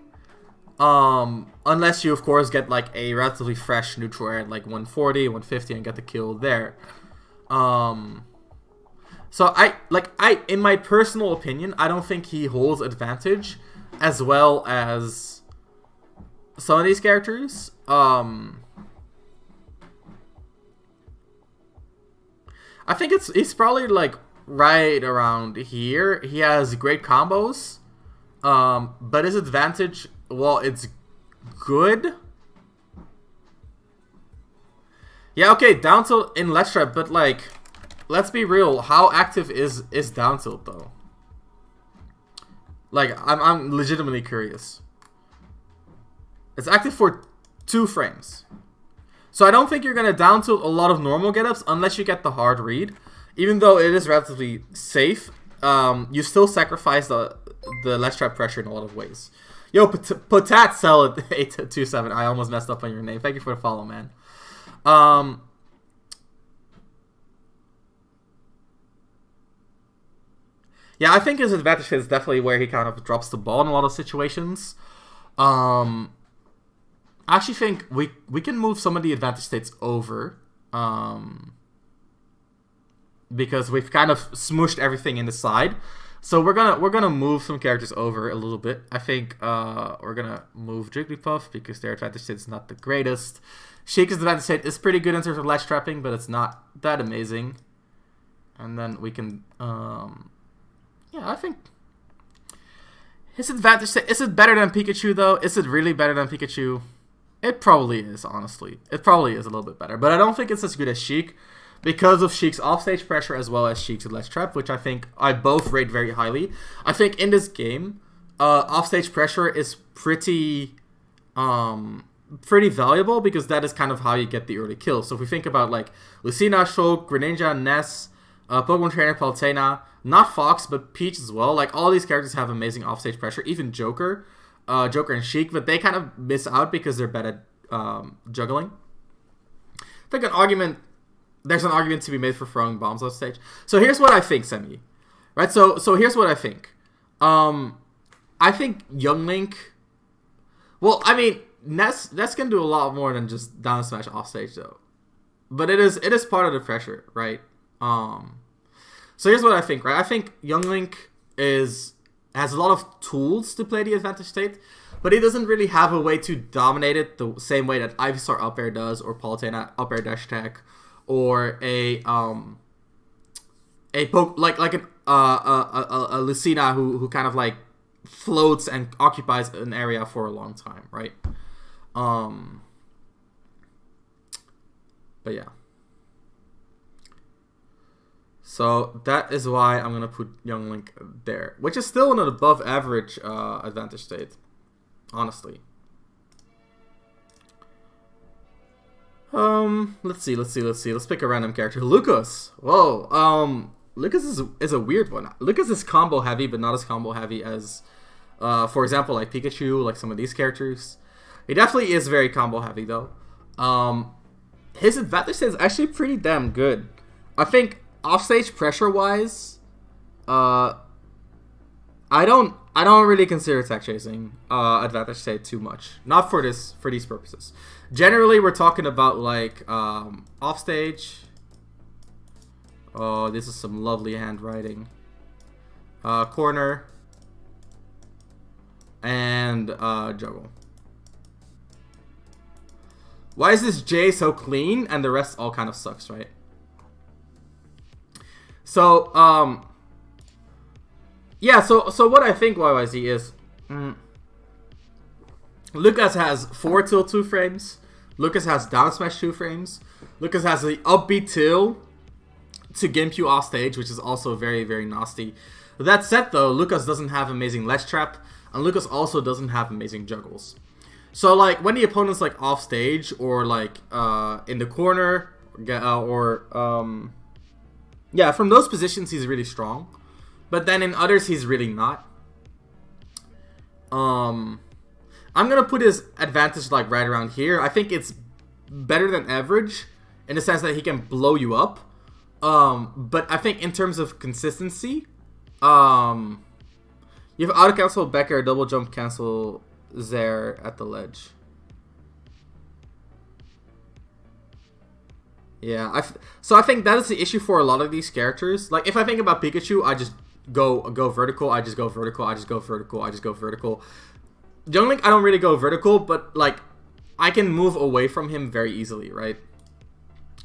Unless you, of course, get like a relatively fresh neutral air at like 140, 150 and get the kill there. So in my personal opinion, I don't think he holds advantage as well as some of these characters. I think he's probably like right around here. He has great combos, but his advantage, well, it's good. Yeah, okay, down tilt in ledge trap, but like, let's be real. How active is down tilt though? Like, I'm legitimately curious. It's active for 2 frames. So I don't think you're gonna down tilt a lot of normal getups unless you get the hard read. Even though it is relatively safe, you still sacrifice the ledge trap pressure in a lot of ways. Yo, Potat Cell at 827. I almost messed up on your name. Thank you for the follow, man. Yeah, I think his advantage is definitely where he kind of drops the ball in a lot of situations. I actually think we can move some of the advantage states over. Because we've kind of smooshed everything in the side. So we're gonna move some characters over a little bit. I think we're gonna move Jigglypuff because their advantage state is not the greatest. Sheik's advantage state is pretty good in terms of ledge trapping, but it's not that amazing. And then we can, yeah, I think his advantage state, is it better than Pikachu though? Is it really better than Pikachu? It probably is, honestly. It probably is a little bit better, but I don't think it's as good as Sheik because of Sheik's offstage pressure as well as Sheik's ledge trap, which I think I both rate very highly. I think in this game, offstage pressure is pretty valuable because that is kind of how you get the early kills. So if we think about like Lucina, Shulk, Greninja, Ness, Pokemon Trainer, Palutena, not Fox, but Peach as well. Like all these characters have amazing offstage pressure. Even Joker and Sheik, but they kind of miss out because they're bad at juggling. I think there's an argument to be made for throwing bombs off stage. So here's what I think, Semi. Right? So here's what I think. I think Young Link. Well, I mean, Ness can do a lot more than just down smash off stage though. But it is part of the pressure, right? So here's what I think, right? I think Young Link has a lot of tools to play the advantage state, but he doesn't really have a way to dominate it the same way that Ivysaur up air does, or Palutena up air dash attack, or a Lucina who kind of like floats and occupies an area for a long time, right? But yeah. So that is why I'm gonna put Young Link there, which is still an above average advantage state, honestly. Let's see. Let's pick a random character. Lucas. Whoa. Lucas is a weird one. Lucas is combo heavy, but not as combo heavy as, for example, like Pikachu, like some of these characters. He definitely is very combo heavy though. His advantage state is actually pretty damn good. I think offstage pressure wise, I don't really consider tech chasing advantage state too much. Not for these purposes. Generally, we're talking about like offstage. Oh, this is some lovely handwriting. Corner and juggle. Why is this J so clean and the rest all kind of sucks, right? So, yeah, so what I think YYZ is, Lucas has 4 till 2 frames, Lucas has down smash 2 frames, Lucas has the upbeat till to gimp you off stage, which is also very, very nasty. That said though, Lucas doesn't have amazing ledge trap. and Lucas also doesn't have amazing juggles. So like when the opponent's like off stage or like in the corner yeah, from those positions he's really strong, but then in others he's really not. I'm gonna put his advantage like right around here. I think it's better than average in the sense that he can blow you up. But I think in terms of consistency, you have auto cancel Becker, double jump cancel there at the ledge. Yeah, so I think that is the issue for a lot of these characters. Like if I think about Pikachu, I just go vertical, I just go vertical, I just go vertical, I just go vertical. Young Link, I don't really go vertical, but like I can move away from him very easily, right?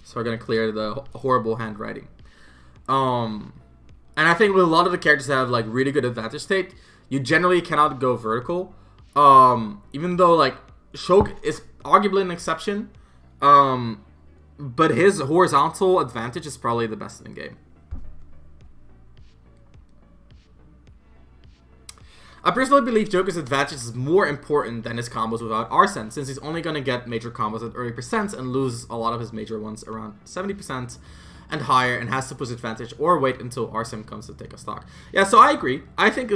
So we're gonna clear the horrible handwriting. And I think with a lot of the characters that have like really good advantage state, you generally cannot go vertical. Even though like Shulk is arguably an exception, but his horizontal advantage is probably the best in the game. I personally believe Joker's advantage is more important than his combos without Arsene, since he's only going to get major combos at early percents and lose a lot of his major ones around 70% and higher, and has to push advantage or wait until Arsene comes to take a stock. Yeah, so I agree. I think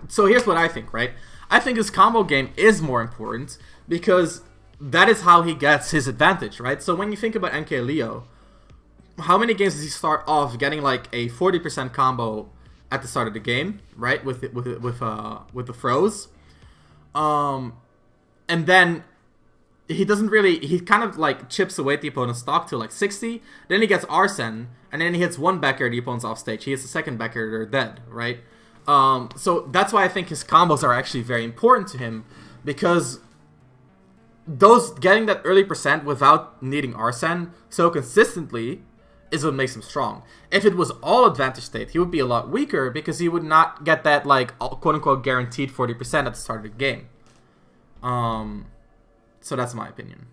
so here's what I think, right? I think his combo game is more important because that is how he gets his advantage, right? So when you think about NK Leo, how many games does he start off getting like a 40% combo at the start of the game, right? With the froze, and then he kind of like chips away at the opponent's stock to like 60. Then he gets Arsene, and then he hits one Becker, the opponent's off stage. He hits the second Becker, they're dead, right? So that's why I think his combos are actually very important to him, because those getting that early percent without needing Arsene so consistently is what makes him strong. If it was all advantage state, he would be a lot weaker because he would not get that like quote-unquote guaranteed 40% at the start of the game. So that's my opinion.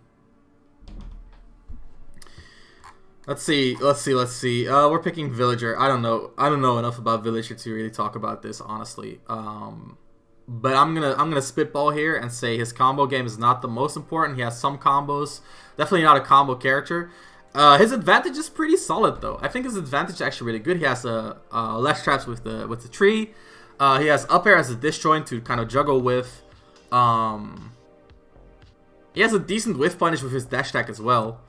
Let's see. We're picking Villager. I don't know enough about Villager to really talk about this, honestly. But I'm gonna spitball here and say his combo game is not the most important. He has some combos, definitely not a combo character. His advantage is pretty solid though. I think his advantage is actually really good. He has less traps with the tree. He has up air as a disjoint to kind of juggle with. He has a decent whiff punish with his dash attack as well.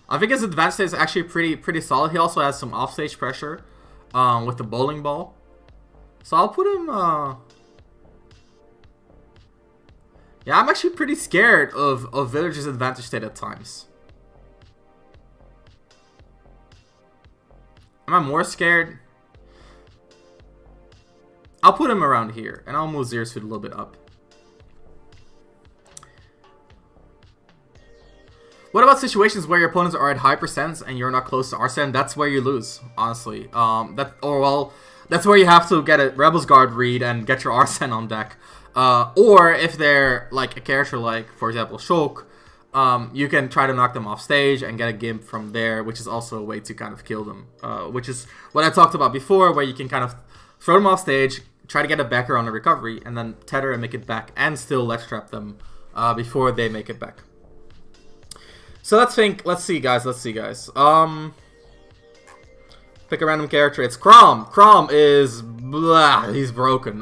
I think his advantage is actually pretty solid. He also has some offstage pressure with the bowling ball. So I'll put him. Yeah, I'm actually pretty scared of Villager's advantage state at times. Am I more scared? I'll put him around here, and I'll move Xero's Food a little bit up. What about situations where your opponents are at high percents and you're not close to Arsene? That's where you lose, honestly. That's where you have to get a Rebel's Guard read and get your Arsene on deck. Or if they're like a character like, for example, Shulk, you can try to knock them off stage and get a gimp from there, which is also a way to kind of kill them. Which is what I talked about before, where you can kind of throw them off stage, try to get a backer on the recovery, and then tether and make it back, and still let's trap them before they make it back. So let's see guys. Pick a random character. It's Chrom. Chrom is blah, he's broken.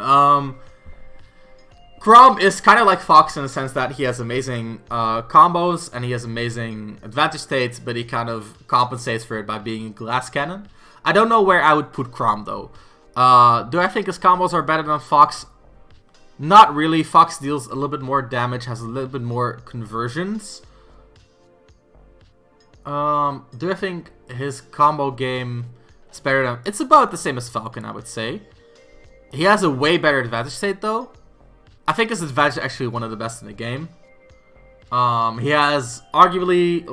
Chrom is kind of like Fox in the sense that he has amazing combos and he has amazing advantage states, but he kind of compensates for it by being a glass cannon. I don't know where I would put Chrom though. Do I think his combos are better than Fox? Not really. Fox deals a little bit more damage, has a little bit more conversions. Do I think his combo game is better than... It's about the same as Falcon, I would say. He has a way better advantage state though. I think his advantage is actually one of the best in the game. He has arguably,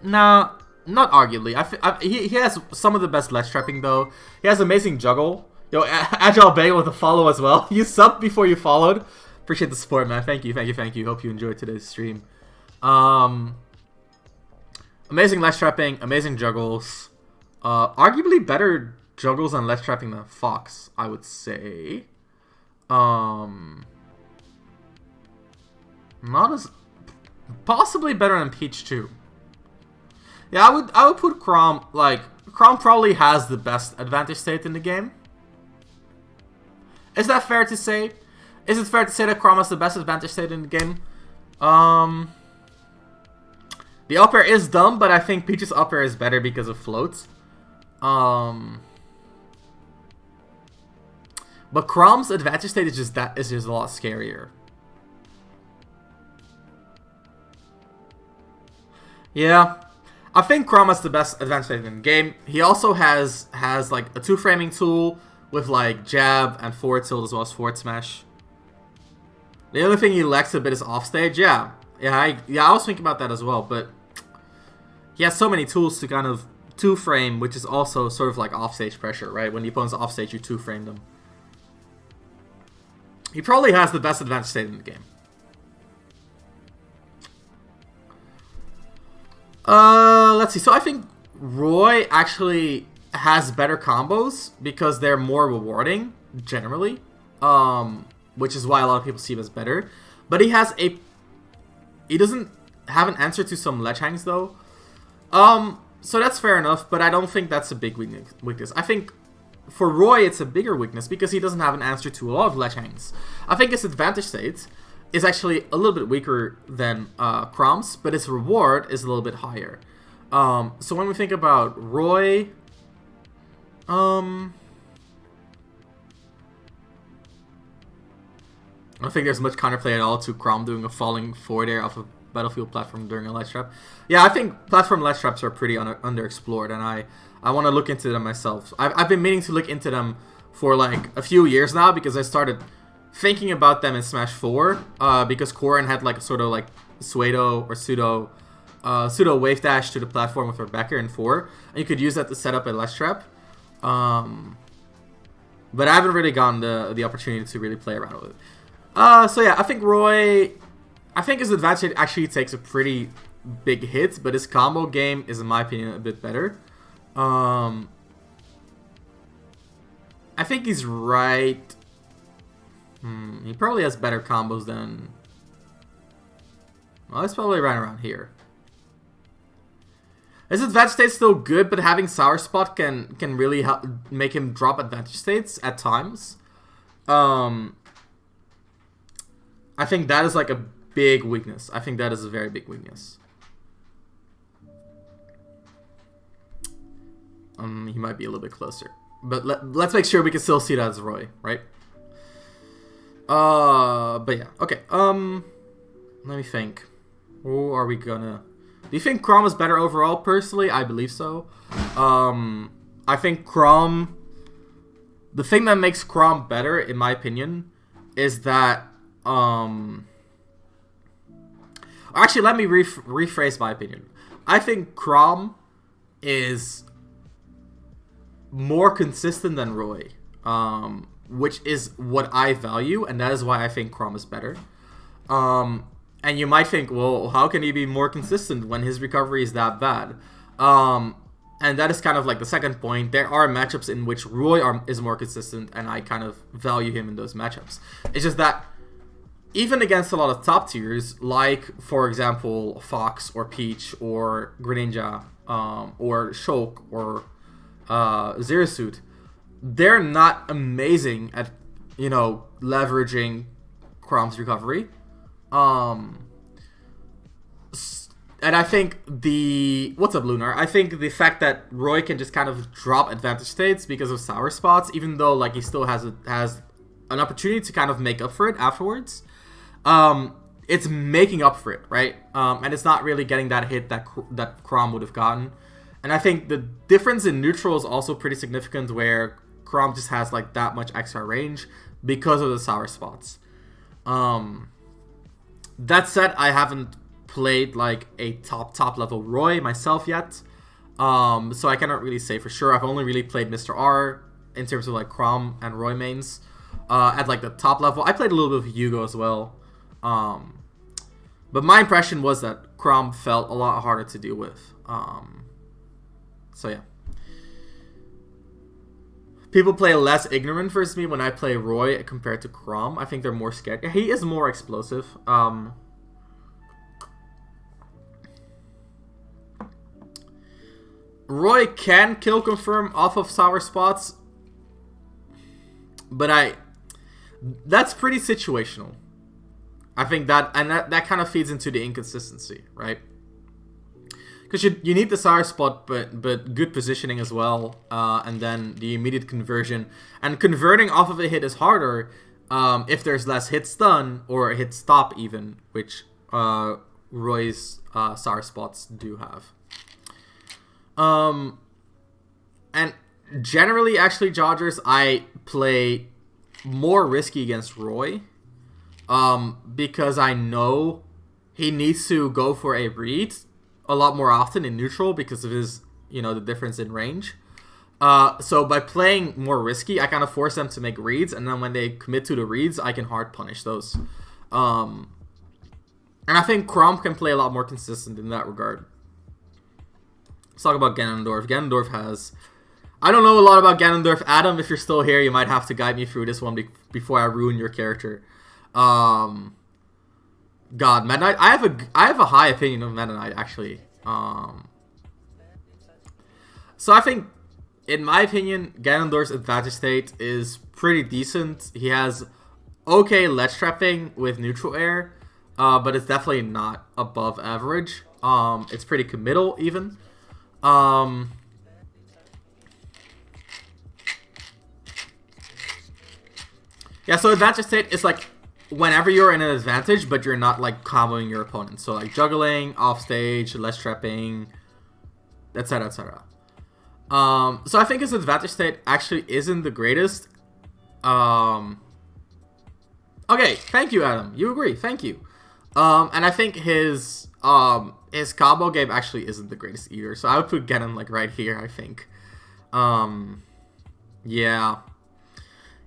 not arguably. He has some of the best ledge trapping though. He has amazing juggle. Yo, Agile Bay with a follow as well. You subbed before you followed. Appreciate the support, man. Thank you. Hope you enjoyed today's stream. Amazing ledge trapping, amazing juggles. Arguably better juggles and ledge trapping than Fox, I would say. Not as... Possibly better than Peach too. Yeah, I would put Chrom, like, Chrom probably has the best advantage state in the game. Is that fair to say? Is it fair to say that Chrom has the best advantage state in the game? The up air is dumb, but I think Peach's up air is better because of floats. But Chrom's advantage state is just a lot scarier. Yeah, I think Chrom has the best advantage state in the game. He also has like a 2-framing tool with like jab and forward tilt as well as forward smash. The only thing he lacks a bit is offstage. Yeah, I was thinking about that as well, but he has so many tools to kind of 2-frame, which is also sort of like offstage pressure, right? When the opponent's offstage, you 2-frame them. He probably has the best advantage state in the game. Let's see. So I think Roy actually has better combos because they're more rewarding, generally. Which is why a lot of people see him as better. But he doesn't have an answer to some ledge hangs, though. So that's fair enough, but I don't think that's a big weakness. I think for Roy, it's a bigger weakness because he doesn't have an answer to a lot of ledge hangs. I think his advantage state is actually a little bit weaker than Chrom's, but his reward is a little bit higher. So when we think about Roy, I don't think there's much counterplay at all to Chrom doing a falling forward air off a battlefield platform during a ledge trap. Yeah, I think platform ledge traps are pretty underexplored, and I want to look into them myself. I've been meaning to look into them for like a few years now because I started thinking about them in Smash 4 because Corrin had like a sort of like pseudo wave dash to the platform with Rebecca in 4, and you could use that to set up a ledge trap. But I haven't really gotten the opportunity to really play around with it. So yeah, I think Roy, I think his advantage actually takes a pretty big hit, but his combo game is, in my opinion, a bit better. I think he's right. He probably has better combos than... Well, it's probably right around here. His advantage state's still good, but having Sour Spot can really help make him drop advantage states at times. I think that is like a big weakness. I think that is a very big weakness. He might be a little bit closer. But let's make sure we can still see that as Roy, right? But yeah, okay. Let me think. Who are we gonna... Do you think Chrom is better overall? Personally, I believe so. I think Chrom... The thing that makes Chrom better, in my opinion, is that... Actually, let me rephrase my opinion. I think Chrom is more consistent than Roy, which is what I value, and that is why I think Chrom is better. And you might think, well, how can he be more consistent when his recovery is that bad? And that is kind of like the second point. There are matchups in which Roy is more consistent, and I kind of value him in those matchups. It's just that even against a lot of top tiers, like, for example, Fox or Peach or Greninja or Shulk or Zero Suit, they're not amazing at, you know, leveraging Chrom's recovery. And I think what's up, Lunar? I think the fact that Roy can just kind of drop advantage states because of sour spots, even though like he still has an opportunity to kind of make up for it afterwards. It's making up for it, right? And it's not really getting that hit that Chrom would have gotten. And I think the difference in neutral is also pretty significant, where Chrom just has like that much extra range because of the sour spots. That said, I haven't played like a top level Roy myself yet, so I cannot really say for sure. I've only really played Mr. R in terms of like Chrom and Roy mains at like the top level. I played a little bit of Yugo as well, but my impression was that Chrom felt a lot harder to deal with. So yeah. People play less ignorant versus me when I play Roy compared to Chrom. I think they're more scared. He is more explosive. Roy can kill confirm off of sour spots, but that's pretty situational. I think that kind of feeds into the inconsistency, right? Because you need the sour spot, but good positioning as well, and then the immediate conversion. And converting off of a hit is harder if there's less hit stun or a hit stop even, which Roy's sour spots do have. And generally, actually, Dodgers, I play more risky against Roy, because I know he needs to go for a read a lot more often in neutral because of his, the difference in range. So by playing more risky, I kind of force them to make reads, and then when they commit to the reads, I can hard punish those. And I think Chrom can play a lot more consistent in that regard. Let's talk about Ganondorf. Ganondorf has... I don't know a lot about Ganondorf. Adam, if you're still here, you might have to guide me through this one before I ruin your character. God, Meta Knight. I have a high opinion of Meta Knight, actually. So I think, in my opinion, Ganondorf's advantage state is pretty decent. He has okay ledge trapping with neutral air, but it's definitely not above average. It's pretty committal even. Yeah, so advantage state is like whenever you're in an advantage, but you're not like comboing your opponent. So like juggling, off stage, ledge trapping, etc., etc. So I think his advantage state actually isn't the greatest. Okay, thank you, Adam. You agree? Thank you. And I think his combo game actually isn't the greatest either. So I would put Ganon like right here, I think. Yeah.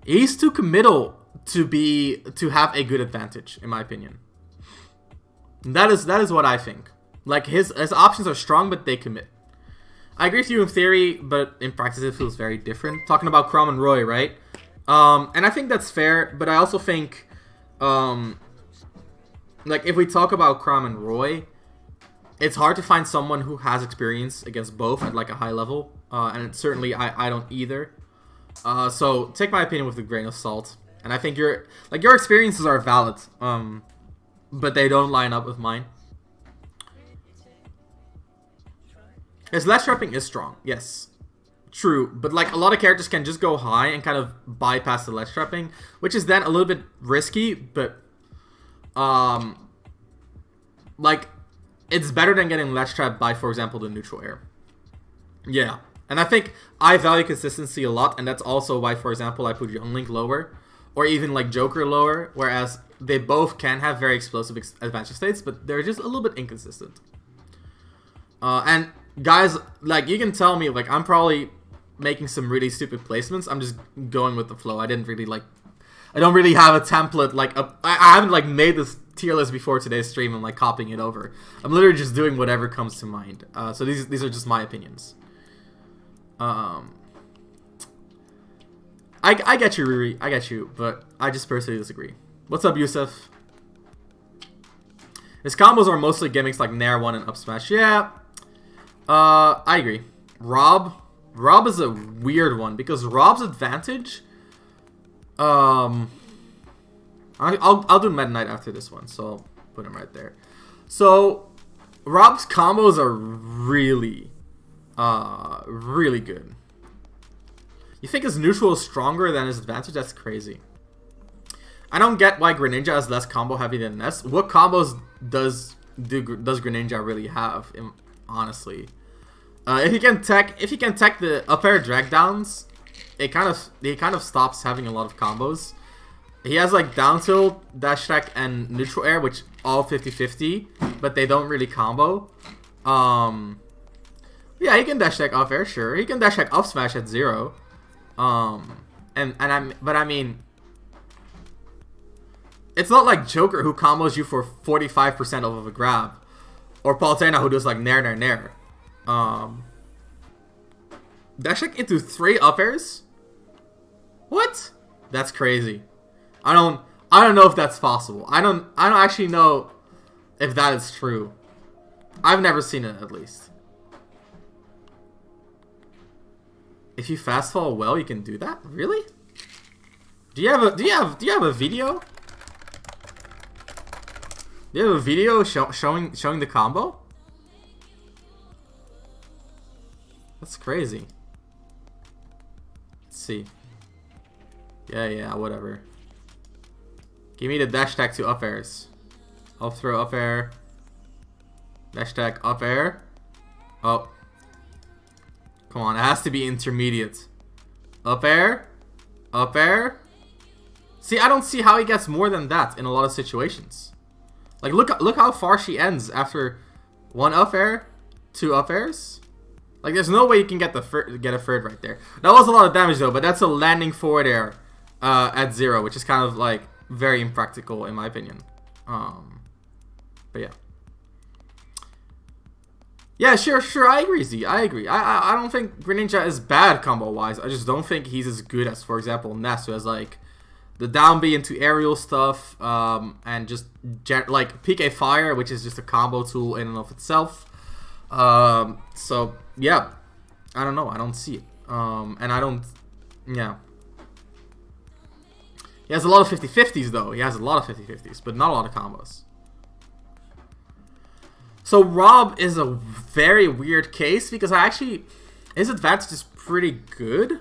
He's too committal to have a good advantage, in my opinion. That is what I think. Like his options are strong, but they commit. I agree with you in theory, but in practice it feels very different. Talking about Chrom and Roy, right? And I think that's fair, but I also think, like if we talk about Chrom and Roy, it's hard to find someone who has experience against both at like a high level, and certainly I don't either. So take my opinion with a grain of salt, and I think your experiences are valid, but they don't line up with mine. His ledge trapping is strong, yes, true, but like a lot of characters can just go high and kind of bypass the ledge trapping, which is then a little bit risky, but like it's better than getting ledge trapped by, for example, the neutral air. Yeah. And I think I value consistency a lot, and that's also why, for example, I put Young Link lower, or even like Joker lower, whereas they both can have very explosive advantage states, but they're just a little bit inconsistent. And guys, like you can tell me, like I'm probably making some really stupid placements. I'm just going with the flow. I don't really have a template. Like I haven't like made this tier list before today's stream and like copying it over. I'm literally just doing whatever comes to mind. So these are just my opinions. I get you, Riri. I get you, but I just personally disagree. What's up, Yusuf? His combos are mostly gimmicks like Nair 1 and up smash. Yeah. I agree. Rob is a weird one because Rob's advantage. I'll do Meta Knight after this one, so I'll put him right there. So Rob's combos are really good. You think his neutral is stronger than his advantage? That's crazy. I don't get why Greninja is less combo heavy than Ness. What combos does Greninja really have? Honestly, if he can tech the up air drag downs, he kind of stops having a lot of combos. He has like down tilt, dash attack, and neutral air, which all 50-50, but they don't really combo. Yeah, he can dash attack off air, sure. He can dash attack up smash at 0. But I mean, it's not like Joker who combos you for 45% off of a grab, or Palutena who does like nair. Dash attack into 3 up airs. What? That's crazy. I don't know if that's possible. I don't actually know if that is true. I've never seen it, at least. If you fast fall well, you can do that? Really? Do you have a video? Do you have a video showing the combo? That's crazy. Let's see. Yeah, whatever. Give me the dash attack to up airs. Up throw, up air. Dash attack, up air. Oh. Come on, it has to be intermediate. Up air. Up air. See, I don't see how he gets more than that in a lot of situations. Like, look how far she ends after one up air, two up airs. Like, there's no way you can get a third right there. That was a lot of damage though, but that's a landing forward air at 0, which is kind of like very impractical in my opinion. But yeah. Yeah, sure, I agree, Z. I agree. I don't think Greninja is bad combo-wise. I just don't think he's as good as, for example, Ness, who has, like, the down B into aerial stuff, and just, like, PK Fire, which is just a combo tool in and of itself. So, yeah. I don't know. I don't see it. And I don't... Yeah. He has a lot of 50-50s, though. He has a lot of 50-50s, but not a lot of combos. So Rob is a very weird case because his advantage is pretty good,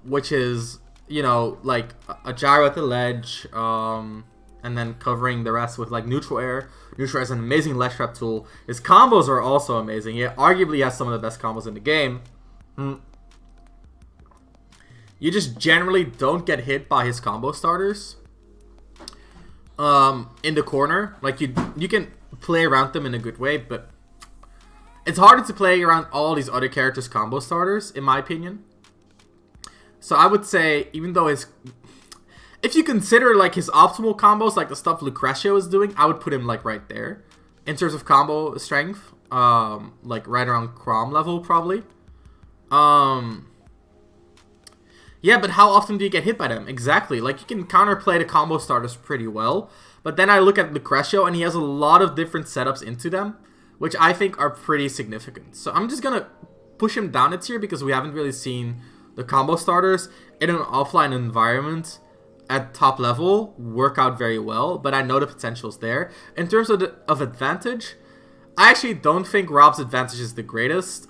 which is, you know, like a gyro at the ledge, and then covering the rest with like neutral air. Neutral air is an amazing ledge trap tool. His combos are also amazing. He arguably has some of the best combos in the game. You just generally don't get hit by his combo starters. In the corner, like you can play around them in a good way, but it's harder to play around all these other characters' combo starters, in my opinion. So I would say, even though if you consider like his optimal combos, like the stuff Lucrecio is doing, I would put him like right there in terms of combo strength, like right around Chrom level probably. Yeah, but how often do you get hit by them? Exactly. Like, you can counterplay the combo starters pretty well. But then I look at Lucrecio, and he has a lot of different setups into them, which I think are pretty significant. So I'm just going to push him down a tier because we haven't really seen the combo starters in an offline environment at top level work out very well. But I know the potential's there. In terms of advantage, I actually don't think Rob's advantage is the greatest.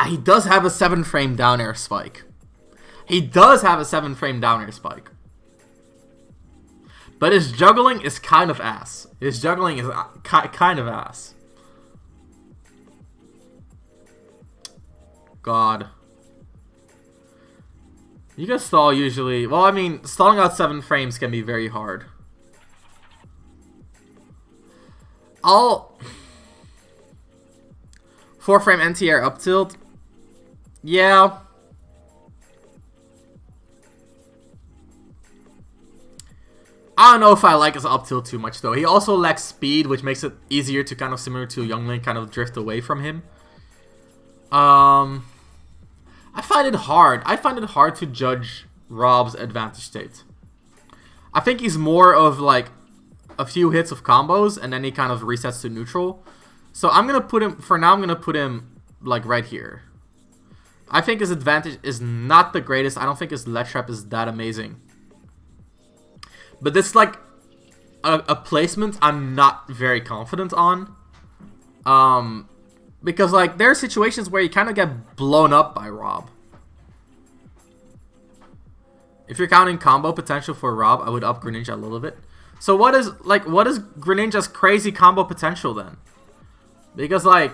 He does have a 7-frame down air spike. He does have a 7-frame down air spike. But his juggling is kind of ass. His juggling is kind of ass. God. You can stall usually. Well, I mean, stalling out 7 frames can be very hard. 4-frame anti-air up tilt. Yeah. I don't know if I like his up tilt too much though. He also lacks speed, which makes it easier to kind of similar to Youngling kind of drift away from him. I find it hard. I find it hard to judge Rob's advantage state. I think he's more of like a few hits of combos and then he kind of resets to neutral. So I'm going to put him, for now I'm going to put him like right here. I think his advantage is not the greatest. I don't think his ledge trap is that amazing. But this is like a placement I'm not very confident on. Because like there are situations where you kind of get blown up by Rob. If you're counting combo potential for Rob, I would up Greninja a little bit. So what is Greninja's crazy combo potential then? Because like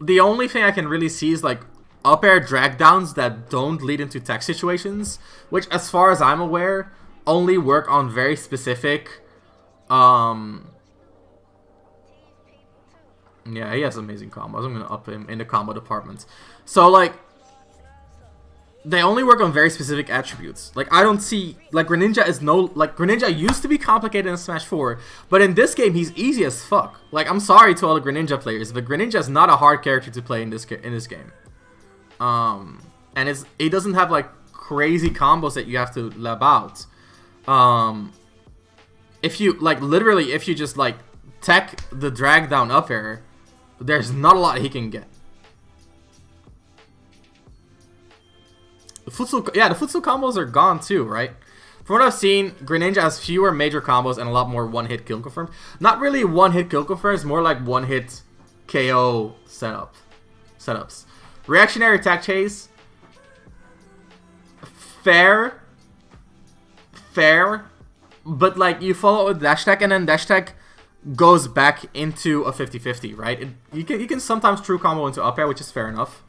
the only thing I can really see is like up air drag downs that don't lead into tech situations, which as far as I'm aware only work on very specific yeah, he has amazing combos. I'm gonna up him in the combo department. So like they only work on very specific attributes. Like, I don't see... Like, Greninja is no... Like, Greninja used to be complicated in Smash 4, but in this game, he's easy as fuck. Like, I'm sorry to all the Greninja players, but Greninja is not a hard character to play in this game. And he doesn't have, like, crazy combos that you have to lab out. If you, like, literally, if you just, like, tech the drag down up air, there's not a lot he can get. The Futsu combos are gone too, right? From what I've seen, Greninja has fewer major combos and a lot more one-hit kill confirms. Not really one-hit kill confirms, more like one-hit KO setups. Reactionary attack chase. Fair. But like you follow it with dash tech and then dash tech goes back into a 50-50, right? You can sometimes true combo into up air, which is fair enough.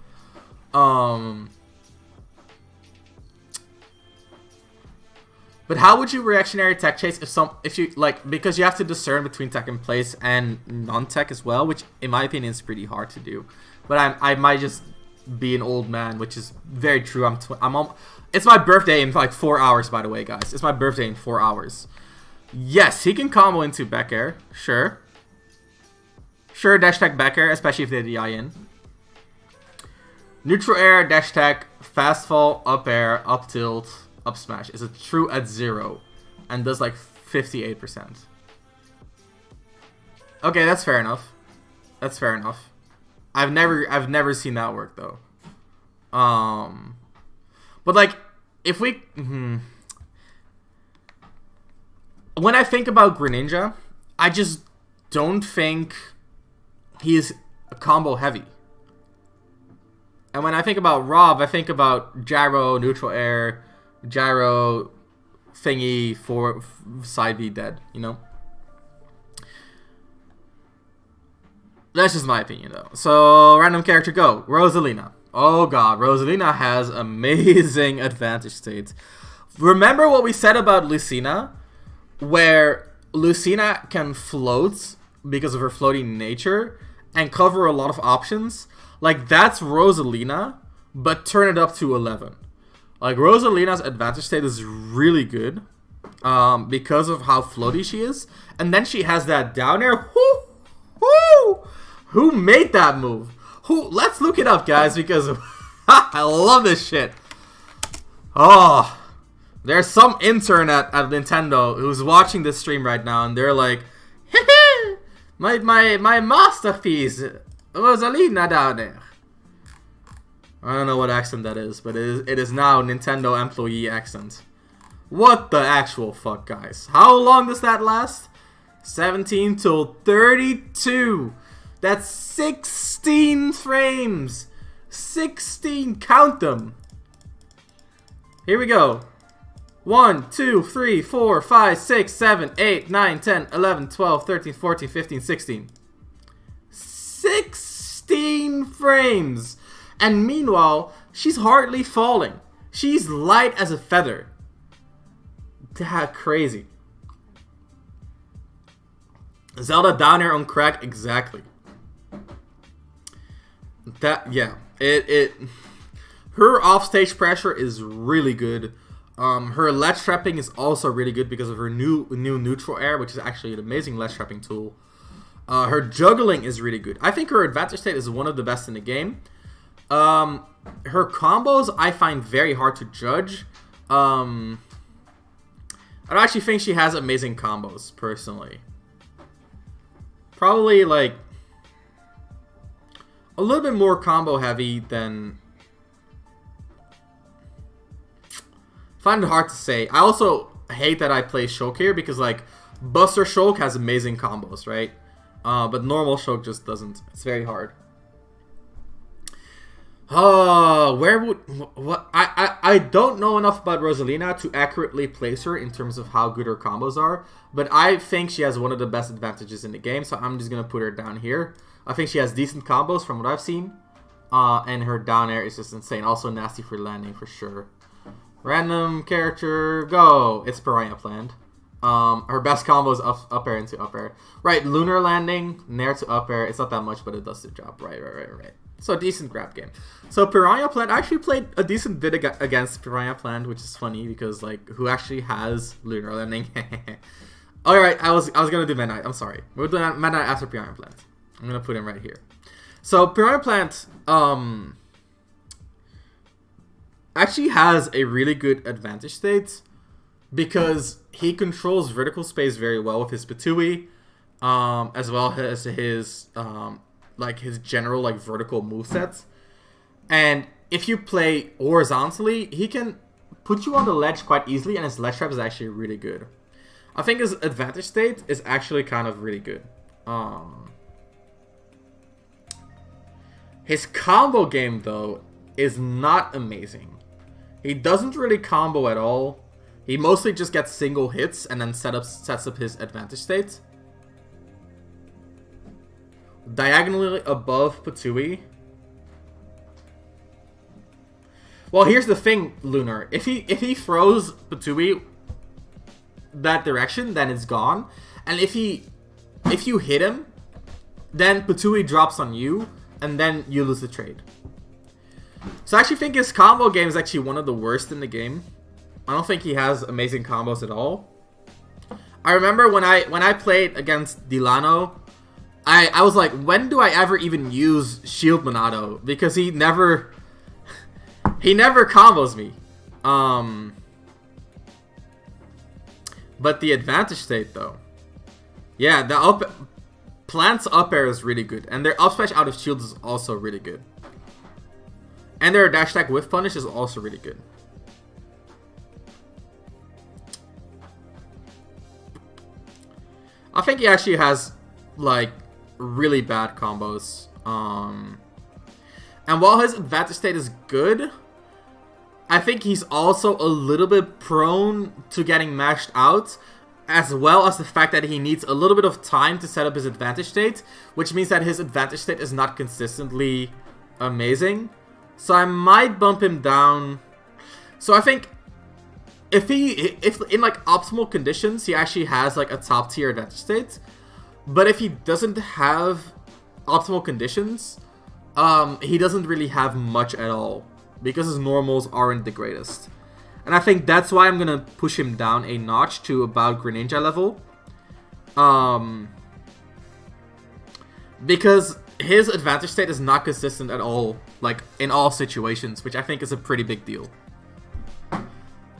But how would you reactionary tech chase if you like, because you have to discern between tech in place and non-tech as well, which in my opinion is pretty hard to do. But I might just be an old man, which is very true. It's my birthday in like 4 hours, by the way, guys. It's my birthday in 4 hours. Yes, he can combo into back air. Sure, dash tech back air, especially if they DI in. Neutral air, dash tech, fast fall, up air, up tilt, up smash is a true at 0 and does like 58%. Okay, that's fair enough. I've never seen that work though. But like if we when I think about Greninja, I just don't think he's combo heavy. And when I think about Rob, I think about gyro, neutral air, gyro thingy for side B dead, you know? That's just my opinion though. So random character go. Rosalina. Oh god, Rosalina has amazing advantage states. Remember what we said about Lucina? Where Lucina can float because of her floating nature and cover a lot of options? Like that's Rosalina, but turn it up to 11. Like, Rosalina's advantage state is really good because of how floaty she is. And then she has that down air. Who made that move? Let's look it up, guys, because I love this shit. Oh, there's some intern at Nintendo who's watching this stream right now, and they're like, my masterpiece, Rosalina down there. I don't know what accent that is, but it is now Nintendo employee accent. What the actual fuck, guys? How long does that last? 17 till 32. That's 16 frames. 16. Count them. Here we go. 1, 2, 3, 4, 5, 6, 7, 8, 9, 10, 11, 12, 13, 14, 15, 16. 16 frames. And meanwhile, she's hardly falling. She's light as a feather. That crazy. Zelda down air on crack, exactly. That, yeah. Her offstage pressure is really good. Her ledge trapping is also really good because of her new neutral air, which is actually an amazing ledge trapping tool. Her juggling is really good. I think her advantage state is one of the best in the game. Her combos I find very hard to judge. I don't actually think she has amazing combos, personally. Probably, like, a little bit more combo heavy than... Find it hard to say. I also hate that I play Shulk here because, like, Buster Shulk has amazing combos, right? But normal Shulk just doesn't. It's very hard. Where would... What? I don't know enough about Rosalina to accurately place her in terms of how good her combos are. But I think she has one of the best advantages in the game, so I'm just going to put her down here. I think she has decent combos from what I've seen. And her down air is just insane. Also nasty for landing for sure. Random character, go! It's Piranha Plant. Her best combo is up air into up air. Right, lunar landing, nair to up air. It's not that much, but it does the job. Right. So decent grab game. So Piranha Plant, I actually played a decent bit against Piranha Plant, which is funny because like who actually has Lunar Landing? Alright, I was gonna do Meta Knight. I'm sorry. We're doing Meta Knight after Piranha Plant. I'm gonna put him right here. So Piranha Plant actually has a really good advantage state because he controls vertical space very well with his Patui, as well as his like his general like vertical movesets. And if you play horizontally, he can put you on the ledge quite easily, and his ledge trap is actually really good. I think his advantage state is actually kind of really good. His combo game though is not amazing. He doesn't really combo at all. He mostly just gets single hits and then sets up his advantage state. Diagonally above Patui. Well, here's the thing, Lunar. If he throws Patui that direction, then it's gone. And if you hit him, then Patui drops on you, and then you lose the trade. So I actually think his combo game is actually one of the worst in the game. I don't think he has amazing combos at all. I remember when I played against Delano, I was like, when do I ever even use Shield Monado? Because he never combos me. But the advantage state though. Yeah, the Plant's up air is really good. And their up smash out of shields is also really good. And their dash attack with punish is also really good. I think he actually has like really bad combos. And while his advantage state is good, I think he's also a little bit prone to getting mashed out, as well as the fact that he needs a little bit of time to set up his advantage state, which means that his advantage state is not consistently amazing. So I might bump him down. So I think if in like optimal conditions, he actually has like a top tier advantage state. But if he doesn't have optimal conditions, he doesn't really have much at all, because his normals aren't the greatest. And I think that's why I'm gonna push him down a notch to about Greninja level. Because his advantage state is not consistent at all, like in all situations, which I think is a pretty big deal.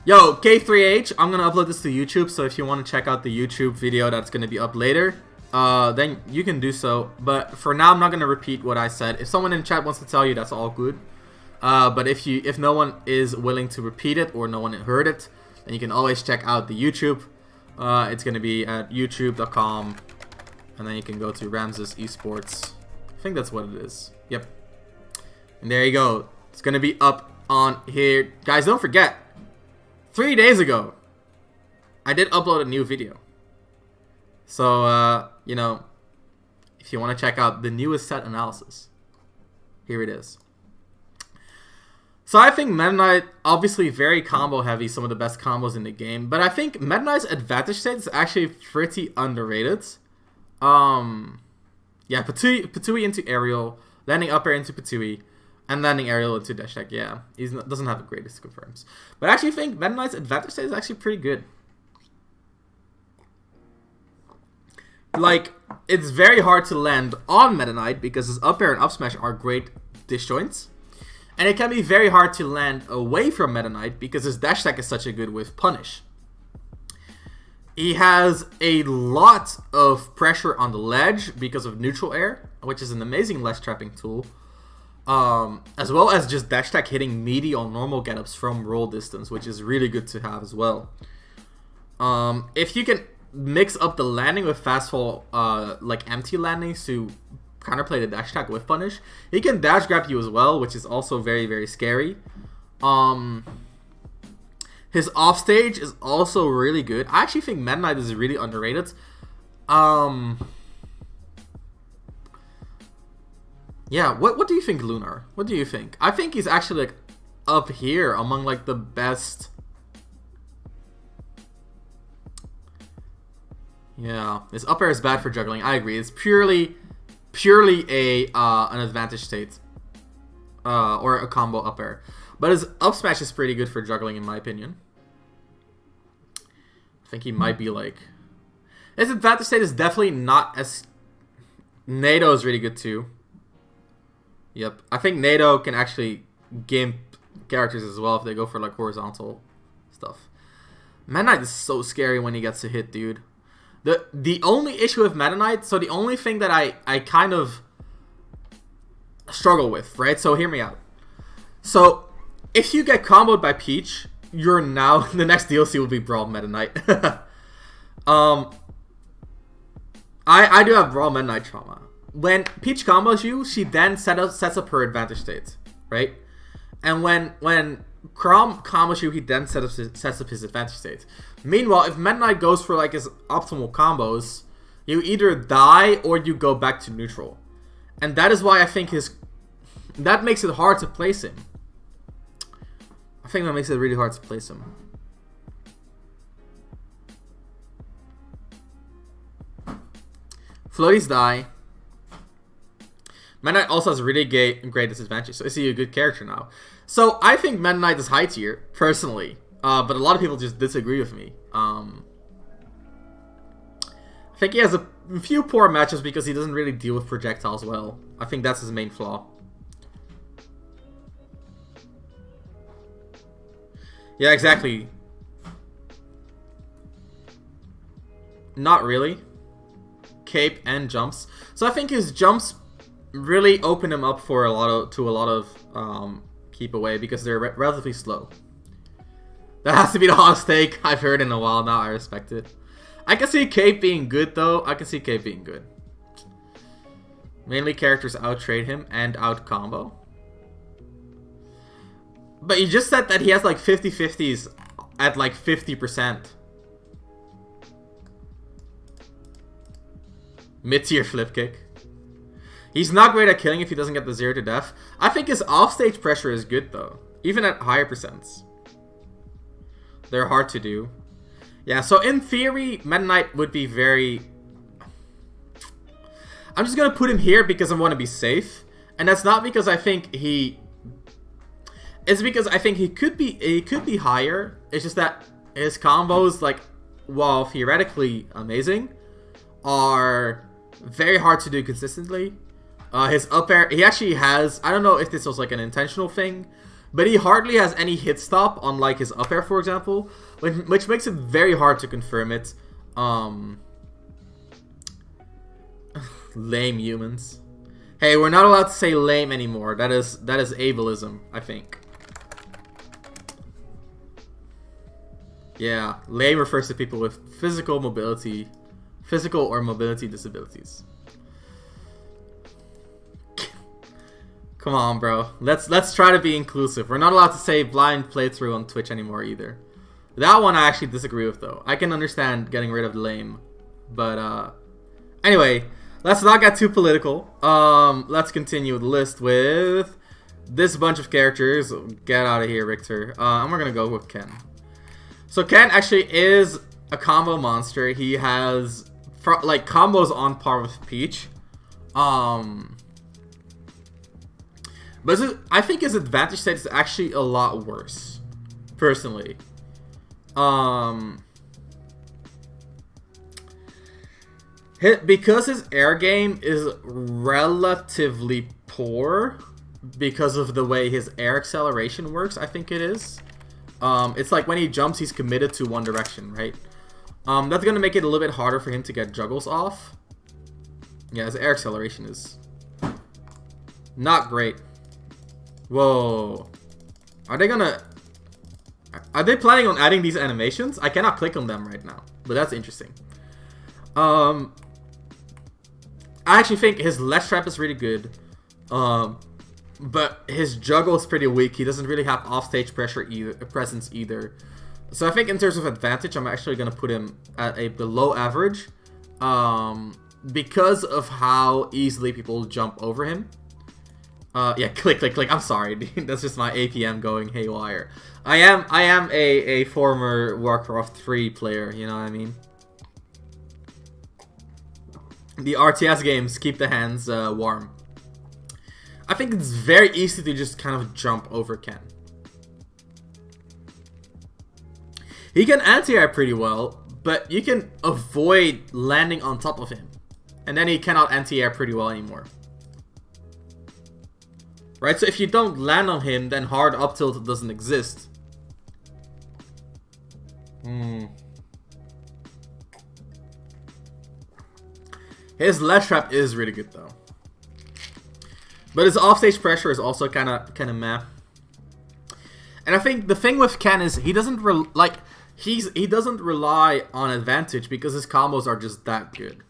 Yo, K3H, I'm gonna upload this to YouTube, so if you want to check out the YouTube video that's gonna be up later, then you can do so. But for now, I'm not gonna repeat what I said. If someone in chat wants to tell you, that's all good. But if no one is willing to repeat it or no one heard it, then you can always check out the YouTube. It's gonna be at youtube.com, and then you can go to Ramses Esports. I think that's what it is. Yep. And there you go. It's gonna be up on here. Guys, don't forget, 3 days ago, I did upload a new video. So, you know, if you want to check out the newest set analysis, here it is. So I think Meta Knight, obviously very combo heavy, some of the best combos in the game. But I think Meta Knight's advantage state is actually pretty underrated. Yeah, Patui into aerial, landing up air into Patui, and landing aerial into dash attack. Yeah, he doesn't have the greatest confirms. But I actually think Meta Knight's advantage state is actually pretty good. Like, it's very hard to land on Meta Knight because his up air and up smash are great disjoints. And it can be very hard to land away from Meta Knight because his dash attack is such a good with punish. He has a lot of pressure on the ledge because of neutral air, which is an amazing ledge trapping tool. As well as just dash attack hitting meaty on normal getups from roll distance, which is really good to have as well. If you can mix up the landing with fast fall, like empty landings to counterplay the dash attack with punish, he can dash grab you as well, which is also very, very scary. His offstage is also really good. I actually think Meta Knight is really underrated. Yeah, what do you think, Lunar? What do you think? I think he's actually like up here among like the best. Yeah, his up air is bad for juggling. I agree. It's purely a an advantage state. or a combo up air. But his up smash is pretty good for juggling, in my opinion. I think he might be like... His advantage state is definitely not as... NATO is really good too. Yep. I think NATO can actually gimp characters as well if they go for like horizontal stuff. Meta Knight is so scary when he gets to hit, dude. The only issue with Meta Knight, so the only thing that I kind of struggle with, right? So hear me out. So if you get comboed by Peach, you're now... The next DLC will be Brawl Meta Knight. I do have Brawl Meta Knight trauma. When Peach combos you, she then sets up her advantage state, right? And when Chrom combos you, he then sets up his advantage state. Meanwhile, if Meta Knight goes for like his optimal combos, you either die or you go back to neutral. And that is why I think that makes it hard to place him. I think that makes it really hard to place him. Floaties die. Meta Knight also has a really great disadvantage, so is he a good character now? So I think Meta Knight is high tier, personally. But a lot of people just disagree with me. I think he has a few poor matches because he doesn't really deal with projectiles well. I think that's his main flaw. Yeah, exactly. Not really. Cape and jumps. So I think his jumps really open him up for a lot of keep away because they're relatively slow. That has to be the hottest take I've heard in a while now. I respect it. I can see Cape being good though. I can see Cape being good. Mainly characters out trade him and out combo. But you just said that he has like 50-50s at like 50%. Mid-tier flip kick. He's not great at killing if he doesn't get the 0 to death. I think his offstage pressure is good though. Even at higher percents. They're hard to do. Yeah, so in theory, Meta Knight would be very... I'm just going to put him here because I want to be safe. And that's not because I think he... It's because I think he could be higher. It's just that his combos, like, while theoretically amazing, are very hard to do consistently. His up air, he actually has, I don't know if this was like an intentional thing, but he hardly has any hit stop on like his up air, for example, which makes it very hard to confirm it. Lame humans. Hey, we're not allowed to say lame anymore. That is ableism, I think. Yeah, lame refers to people with physical or mobility disabilities. Come on, bro. Let's try to be inclusive. We're not allowed to say blind playthrough on Twitch anymore either. That one I actually disagree with though. I can understand getting rid of lame, but anyway, let's not get too political. Let's continue the list with this bunch of characters. Get out of here, Richter. And we're gonna go with Ken. So Ken actually is a combo monster. He has like combos on par with Peach. But I think his advantage state is actually a lot worse, personally. Because his air game is relatively poor because of the way his air acceleration works, I think it is. It's like when he jumps, he's committed to one direction, right? That's going to make it a little bit harder for him to get juggles off. Yeah, his air acceleration is not great. Whoa. Are they planning on adding these animations? I cannot click on them right now, but that's interesting. I actually think his ledge trap is really good. But his juggle is pretty weak. He doesn't really have offstage presence either. So I think in terms of advantage, I'm actually going to put him at a below average. Because of how easily people jump over him. Yeah, click. I'm sorry, dude. That's just my APM going haywire. I am a former Warcraft 3 player, you know what I mean? The RTS games keep the hands warm. I think it's very easy to just kind of jump over Ken. He can anti-air pretty well, but you can avoid landing on top of him. And then he cannot anti-air pretty well anymore. Right, so if you don't land on him, then hard up tilt doesn't exist. His ledge trap is really good though. But his offstage pressure is also kind of meh. And I think the thing with Ken is he doesn't he doesn't rely on advantage because his combos are just that good.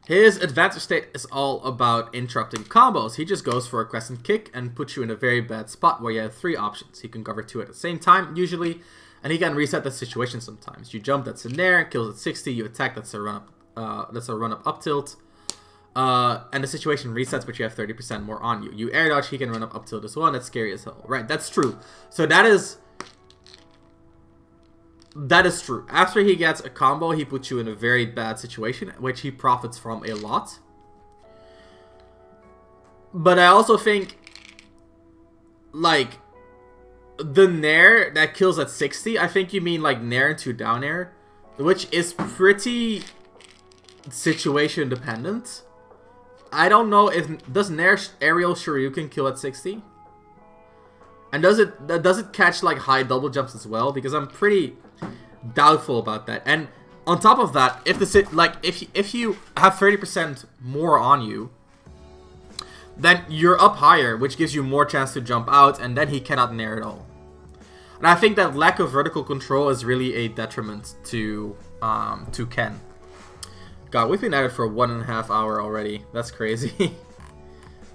His advantage state is all about interrupting combos. He just goes for a crescent kick and puts you in a very bad spot where you have 3 options. He can cover 2 at the same time, usually, and he can reset the situation sometimes. You jump, that's in there, kills at 60, you attack, that's a run up tilt. And the situation resets, but you have 30% more on you. You air dodge, he can run up tilt as well, and that's scary as hell. Right, that's true. So that is true. After he gets a combo, he puts you in a very bad situation, which he profits from a lot. But I also think, like, the Nair that kills at 60, I think you mean, like, Nair into down air, which is pretty situation dependent. I don't know if, does Nair aerial Shoryuken kill at 60? And does it catch, like, high double jumps as well? Because I'm pretty doubtful about that. And on top of that, if you have 30% more on you, then you're up higher, which gives you more chance to jump out, and then he cannot nair at all. And I think that lack of vertical control is really a detriment to Ken. God, we've been at it for 1.5 hours already. That's crazy.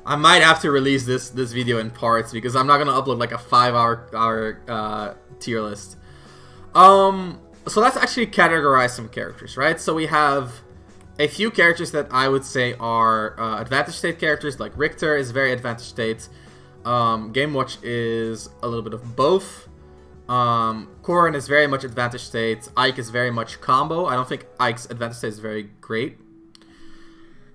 I might have to release this video in parts because I'm not gonna upload like a 5-hour tier list. So let's actually categorize some characters, right? So we have a few characters that I would say are advantage state characters, like Richter is very advantage state. Game Watch is a little bit of both. Corrin is very much advantage state. Ike is very much combo. I don't think Ike's advantage state is very great.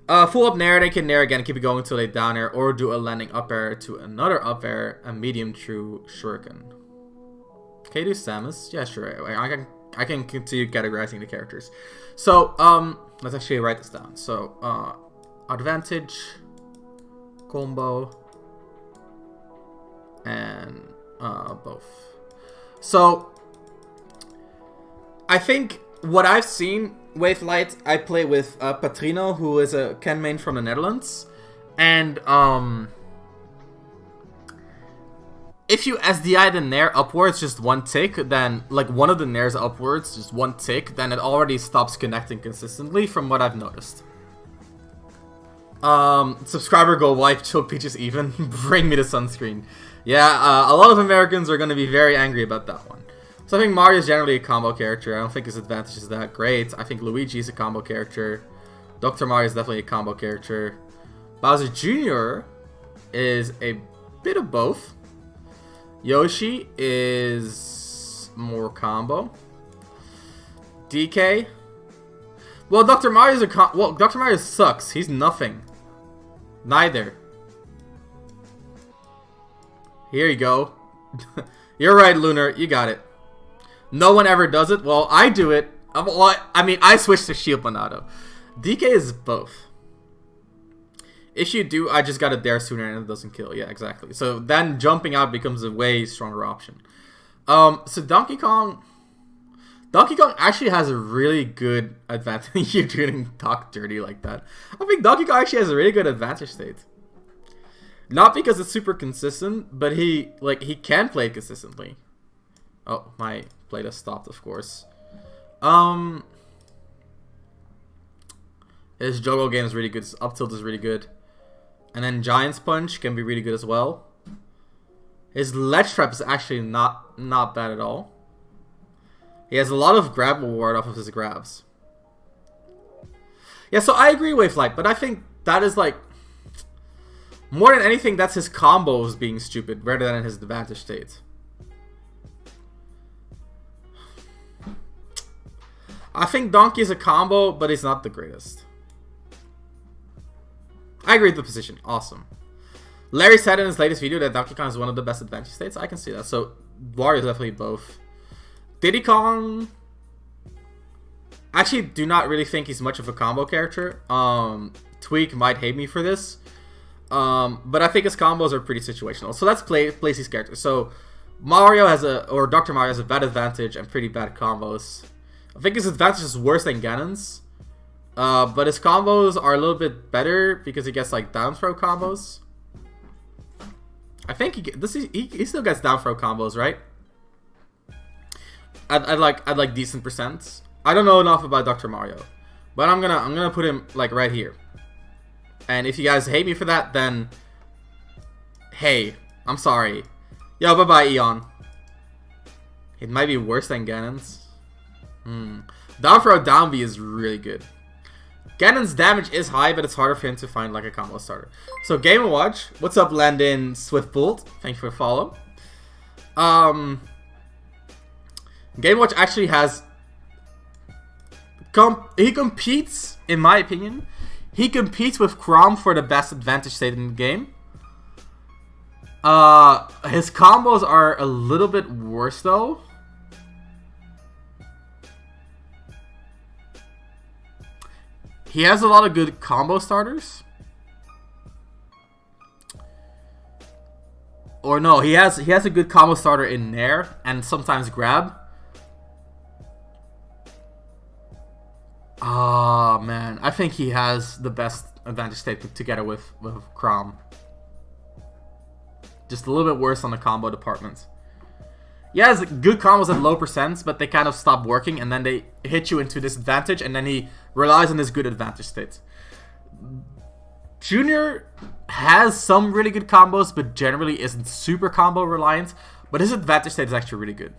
Full up nair, they can nair again, keep it going until they down air, or do a landing up air to another up air, a medium true shuriken. Can you do Samus? Yeah, sure. I can continue categorizing the characters. So, let's actually write this down. So, advantage, combo, and both. So, I think what I've seen, Wavelight, I play with Patrino, who is a Ken main from the Netherlands, and if you SDI the nair upwards just one tick, then like one of the nairs upwards just one tick, then it already stops connecting consistently from what I've noticed. Subscriber go wipe choke peaches even. Bring me the sunscreen. Yeah, a lot of Americans are going to be very angry about that one. So I think Mario is generally a combo character. I don't think his advantage is that great. I think Luigi is a combo character. Dr. Mario is definitely a combo character. Bowser Jr. is a bit of both. Yoshi is more combo. DK. Well, Dr. Mario's a Dr. Mario sucks. He's nothing. Neither. Here you go. You're right, Lunar. You got it. No one ever does it. Well, I do it. I mean, I switched to Shield Monado. DK is both. If you do, I just gotta dare sooner and it doesn't kill. Yeah, exactly. So then jumping out becomes a way stronger option. So Donkey Kong actually has a really good advantage. You're doing talk dirty like that. I think Donkey Kong actually has a really good advantage state. Not because it's super consistent, but he can play it consistently. Oh, my play just stopped, of course. His juggle game is really good. His up tilt is really good. And then Giant's Punch can be really good as well. His ledge trap is actually not bad at all. He has a lot of grab reward off of his grabs. Yeah, so I agree with Wavelight, but I think that is like more than anything, that's his combos being stupid rather than his advantage state. I think Donkey is a combo, but he's not the greatest. I agree with the position. Awesome. Larry said in his latest video that Donkey Kong is one of the best advantage states. I can see that. So Wario is definitely both. Diddy Kong, actually do not really think he's much of a combo character. Tweak might hate me for this. But I think his combos are pretty situational. So let's place these characters. So Mario has Dr. Mario has a bad advantage and pretty bad combos. I think his advantage is worse than Ganon's. But his combos are a little bit better because he gets like down throw combos. I think he still gets down throw combos, right? I'd like decent percents. I don't know enough about Dr. Mario, but I'm gonna put him like right here. And if you guys hate me for that, then hey, I'm sorry. Yo, bye bye, Eon. It might be worse than Ganon's. Down throw down B is really good. Ganon's damage is high, but it's harder for him to find like a combo starter. So Game & Watch, what's up, Landon Swiftbolt? Thank you for the follow. Game & Watch actually has he competes, in my opinion. He competes with Chrom for the best advantage state in the game. His combos are a little bit worse though. He has a lot of good combo starters. Or no, he has a good combo starter in Nair and sometimes grab. Ah, man. I think he has the best advantage state together with Chrom. Just a little bit worse on the combo department. He has good combos at low percents, but they kind of stop working, and then they hit you into disadvantage, and then he relies on his good advantage state. Junior has some really good combos, but generally isn't super combo reliant, but his advantage state is actually really good.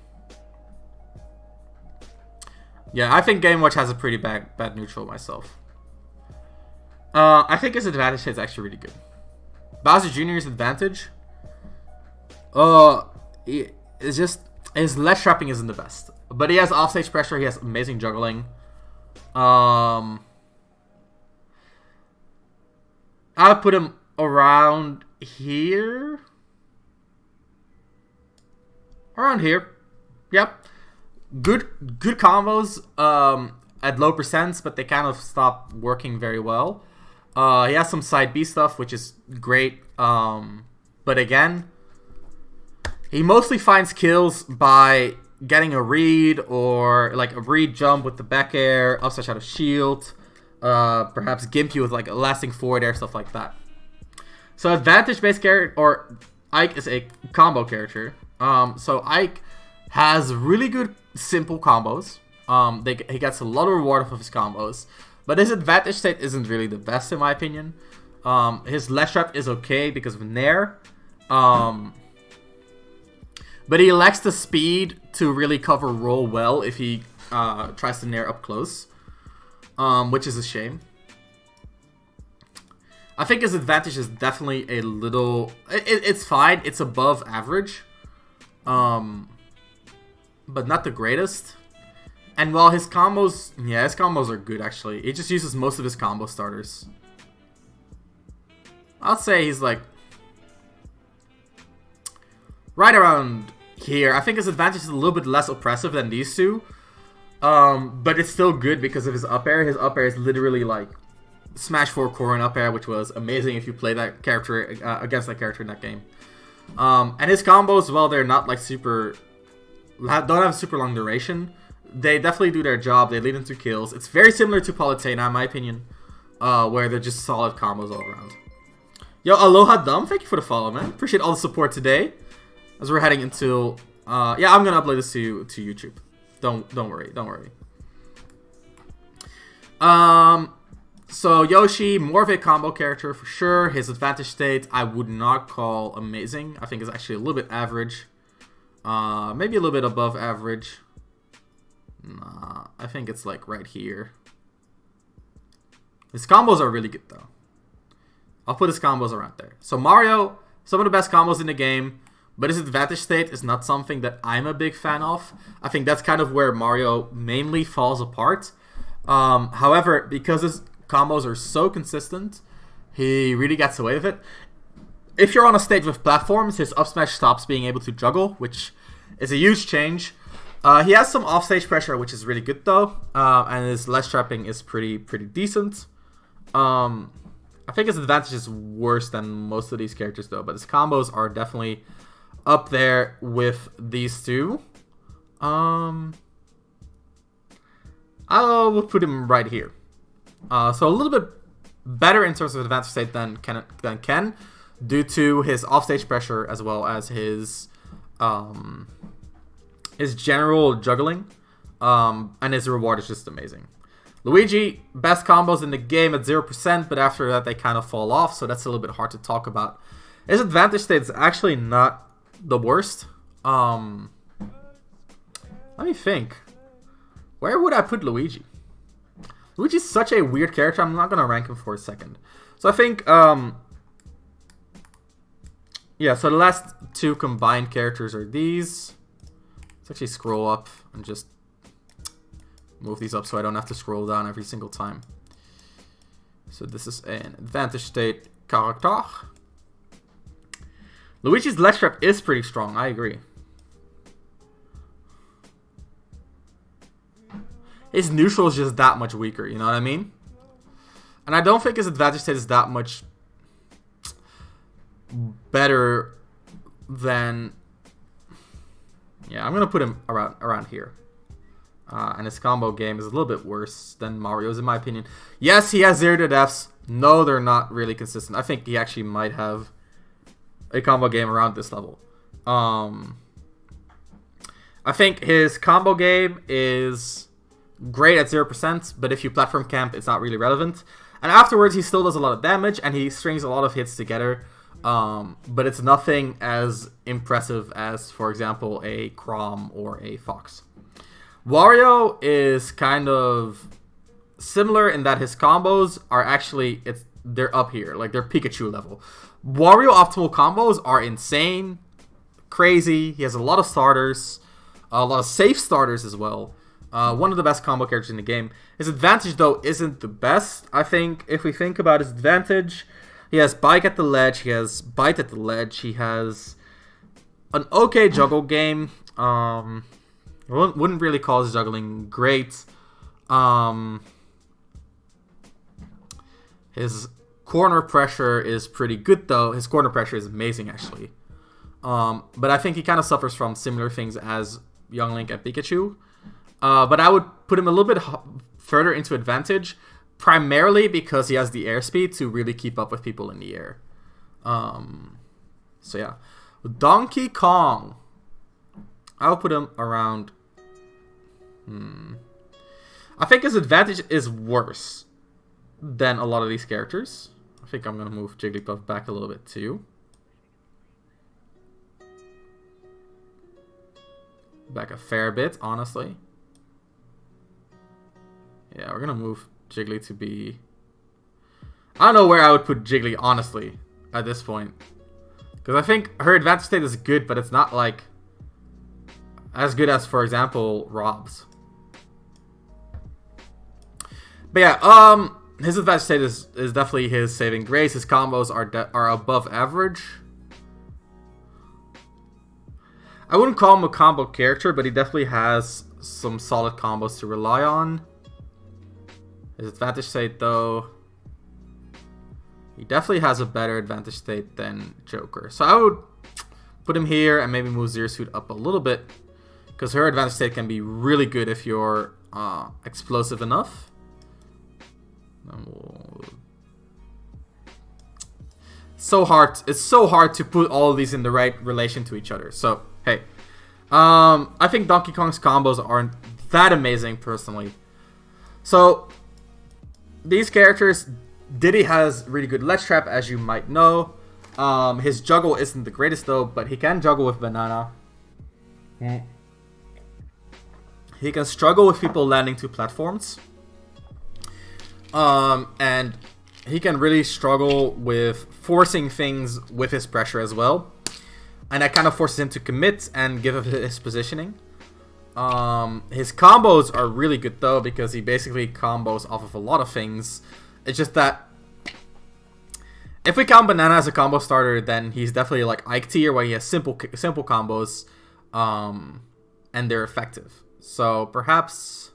Yeah, I think Game Watch has a pretty bad neutral myself. I think his advantage state is actually really good. Bowser Jr.'s advantage? It's just his ledge trapping isn't the best, but he has offstage pressure. He has amazing juggling. I would put him around here. Around here. Yep. Good combos at low percents, but they kind of stop working very well. He has some side B stuff, which is great. But again, he mostly finds kills by getting a read or like a read jump with the back air, upside shadow shield, perhaps gimp you with like a lasting forward air, stuff like that. So advantage based character, or Ike is a combo character. So Ike has really good simple combos. He gets a lot of reward off of his combos, but his advantage state isn't really the best in my opinion. His ledge trap is okay because of Nair. But he lacks the speed to really cover roll well if he tries to Nair up close, which is a shame. I think his advantage is definitely a little... It's fine. It's above average. But not the greatest. And while his combos... Yeah, his combos are good, actually. He just uses most of his combo starters. I'll say he's like... right around here. I think his advantage is a little bit less oppressive than these two. But it's still good because of his up air. His up air is literally like Smash 4 Corrin up air, which was amazing if you play that character against that character in that game. And his combos, well, they're not like super... don't have super long duration. They definitely do their job. They lead into kills. It's very similar to Palutena, in my opinion, where they're just solid combos all around. Yo, Aloha Dumb, thank you for the follow, man. Appreciate all the support today. As we're heading into... yeah, I'm going to upload this to YouTube. Don't worry, don't worry. So Yoshi, more of a combo character for sure. His advantage state, I would not call amazing. I think it's actually a little bit average. Maybe a little bit above average. Nah, I think it's like right here. His combos are really good though. I'll put his combos around there. So Mario, some of the best combos in the game, but his advantage state is not something that I'm a big fan of. I think that's kind of where Mario mainly falls apart. However, because his combos are so consistent, He really gets away with it. If you're on a stage with platforms, his up smash stops being able to juggle, which is a huge change. He has some offstage pressure, which is really good though, and his ledge trapping is pretty decent. I think his advantage is worse than most of these characters though, but his combos are definitely up there with these two. I will put him right here. So a little bit better in terms of advantage state than Ken, due to his offstage pressure as well as his general juggling, and his reward is just amazing. Luigi, best combos in the game at 0%, but after that they kind of fall off, so that's a little bit hard to talk about. His advantage state is actually not the worst. Let me think. Where would I put Luigi? Luigi's such a weird character, I'm not going to rank him for a second. So I think, yeah, so the last two combined characters are these. Let's actually scroll up and just move these up so I don't have to scroll down every single time. So this is an advantage state character. Luigi's ledge trap is pretty strong, I agree. His neutral is just that much weaker, you know what I mean? And I don't think his advantage state is that much better than... Yeah, I'm going to put him around here. And his combo game is a little bit worse than Mario's, in my opinion. Yes, he has 0 to deaths. No, they're not really consistent. I think he actually might have a combo game around this level. I think his combo game is great at 0%, but if you platform camp, it's not really relevant. And afterwards, he still does a lot of damage, and he strings a lot of hits together. But it's nothing as impressive as, for example, a Chrom or a Fox. Wario is kind of similar in that his combos are actually, they're up here, like they're Pikachu level. Wario optimal combos are insane, crazy. He has a lot of starters, a lot of safe starters as well. One of the best combo characters in the game. His advantage though isn't the best. I think if we think about his advantage, he has Bike at the ledge, he has Bite at the ledge, he has an okay juggle game. Wouldn't really call his juggling great. His corner pressure is pretty good though. His corner pressure is amazing actually. But I think he kind of suffers from similar things as Young Link and Pikachu. But I would put him a little bit further into advantage, primarily because he has the airspeed to really keep up with people in the air. So yeah. Donkey Kong. I'll put him around... I think his advantage is worse than a lot of these characters. I think I'm going to move Jigglypuff back a little bit too. Back a fair bit, honestly. Yeah, we're going to move Jiggly to be... I don't know where I would put Jiggly, honestly, at this point. Because I think her advantage state is good, but it's not like as good as, for example, Rob's. But yeah, his advantage state is definitely his saving grace. His combos are above average. I wouldn't call him a combo character, but he definitely has some solid combos to rely on. His advantage state, though, he definitely has a better advantage state than Joker. So I would put him here and maybe move Zero Suit up a little bit, because her advantage state can be really good if you're explosive enough. So hard. It's so hard to put all of these in the right relation to each other. So hey, I think Donkey Kong's combos aren't that amazing personally. So these characters, Diddy has really good ledge trap, as you might know. His juggle isn't the greatest though, but he can juggle with banana. He can struggle with people landing to platforms. And he can really struggle with forcing things with his pressure as well. And that kind of forces him to commit and give up his positioning. His combos are really good though, because he basically combos off of a lot of things. It's just that If we count Banana as a combo starter, then he's definitely like Ike tier, where he has simple combos, and they're effective. So perhaps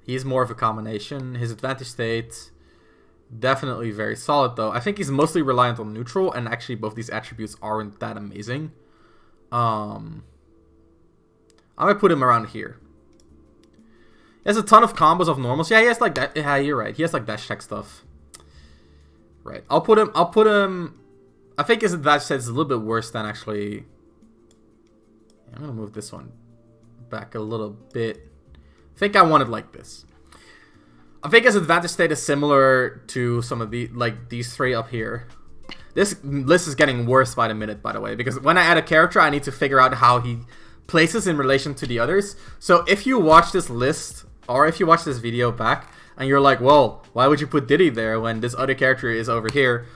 he's more of a combination. His advantage state, definitely very solid though. I think he's mostly reliant on neutral, and actually both these attributes aren't that amazing. I'm gonna put him around here. He has a ton of combos of normals. Yeah, he has like that. Yeah, you're right. He has like dash tech stuff. Right. I'll put him. I think his advantage set is a little bit worse than actually. I'm gonna move this one back a little bit. I think I want it like this. I think his advantage state is similar to some of the these three up here. This list is getting worse by the minute, by the way, because when I add a character, I need to figure out how he places in relation to the others. So if you watch this list, or if you watch this video back, and you're like, well, why would you put Diddy there when this other character is over here?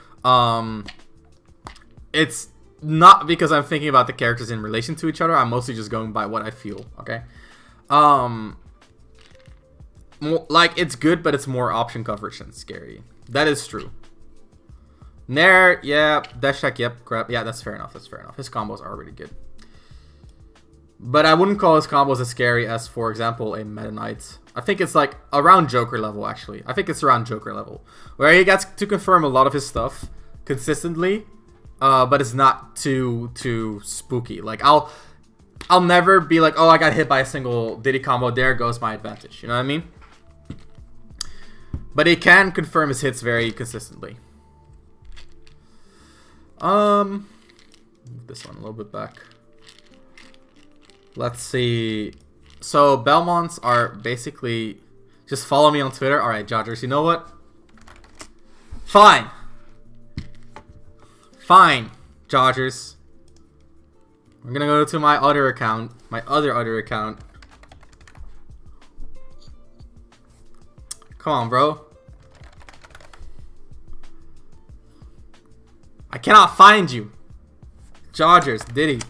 It's not because I'm thinking about the characters in relation to each other. I'm mostly just going by what I feel, okay? Like, it's good, but it's more option coverage than scary. That is true. Nair, yeah. Dash tech, yep. Grab, yeah, that's fair enough. That's fair enough. His combos are really good. But I wouldn't call his combos as scary as, for example, a Meta Knight. I think it's like around Joker level, actually. I think it's around Joker level, where he gets to confirm a lot of his stuff consistently, but it's not too spooky. Like, I'll never be like, oh, I got hit by a single Diddy combo. There goes my advantage. You know what I mean? But he can confirm his hits very consistently. Move this one a little bit back. Let's see. So Belmonts are basically just follow me on Twitter. All right, Dodgers. You know what? Fine, Dodgers. I'm gonna go to my other account, my other account. Come on, bro. I cannot find you. Dodgers, Diddy.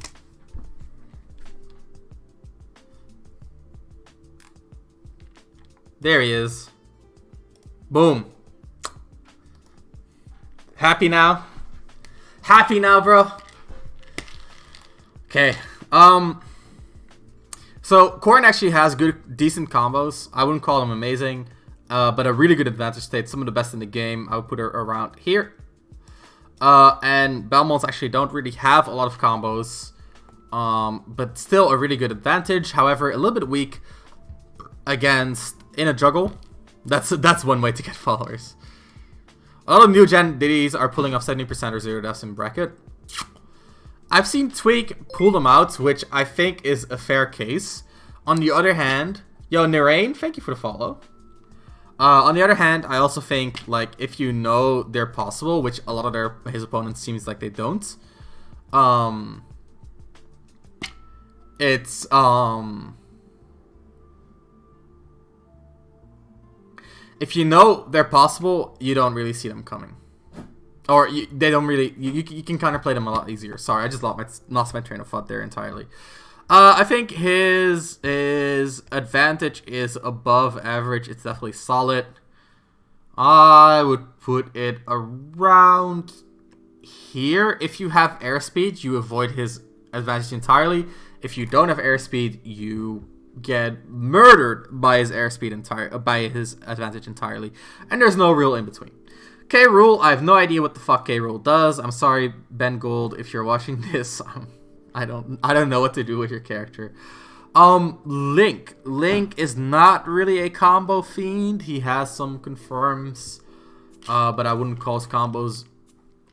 There he is. Boom. Happy now? Happy now, bro? Okay. So Corrin actually has decent combos. I wouldn't call them amazing, but a really good advantage state. Some of the best in the game. I would put her around here. And Belmonts actually don't really have a lot of combos, but still a really good advantage. However, a little bit weak against in a juggle. That's one way to get followers. A lot of new gen Diddies are pulling off 70% or 0 deaths in bracket. I've seen Tweak pull them out, which I think is a fair case. On the other hand, yo, Narain, thank you for the follow. On the other hand, I also think, like, if you know they're possible, which a lot of his opponents seems like they don't, it's, if you know they're possible, you don't really see them coming. Or they don't really, you can counterplay them a lot easier. Sorry, I just lost my train of thought there entirely. I think his advantage is above average. It's definitely solid. I would put it around here. If you have airspeed, you avoid his advantage entirely. If you don't have airspeed, you get murdered by his his advantage entirely. And there's no real in between. K. Rool, I have no idea what the fuck K. Rool does. I'm sorry, Ben Gold, if you're watching this. I don't know what to do with your character. Link is not really a combo fiend. He has some confirms, but I wouldn't call his combos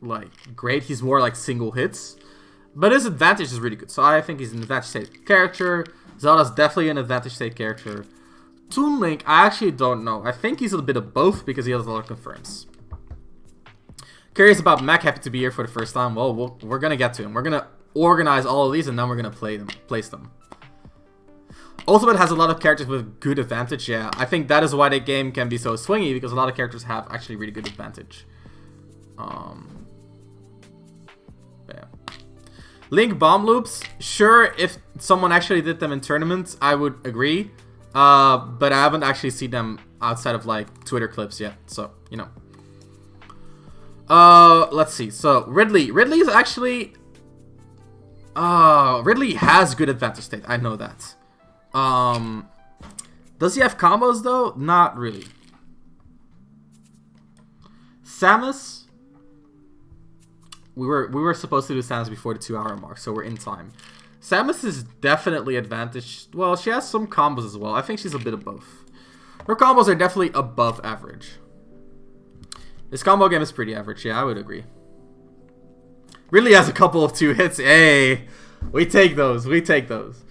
like great. He's more like single hits, but his advantage is really good. So I think he's an advantage state character. Zelda's definitely an advantage state character. Toon Link, I actually don't know. I think he's a bit of both because he has a lot of confirms. Curious about Mac, happy to be here for the first time. Well, we're gonna get to him. We're gonna organize all of these and then we're gonna place them. Ultimate has a lot of characters with good advantage. Yeah, I think that is why the game can be so swingy, because a lot of characters have actually really good advantage. Yeah. Link bomb loops, sure, if someone actually did them in tournaments, I would agree. But I haven't actually seen them outside of like Twitter clips yet, so you know. Let's see. So Ridley is actually Ridley has good advantage state. I know that. Does he have combos though? Not really. Samus. We were supposed to do Samus before the 2-hour mark, so we're in time. Samus is definitely advantaged. Well, she has some combos as well. I think she's a bit of both. Her combos are definitely above average. This combo game is pretty average. Yeah, I would agree. Really has a couple of 2 hits. Hey, we take those. We take those.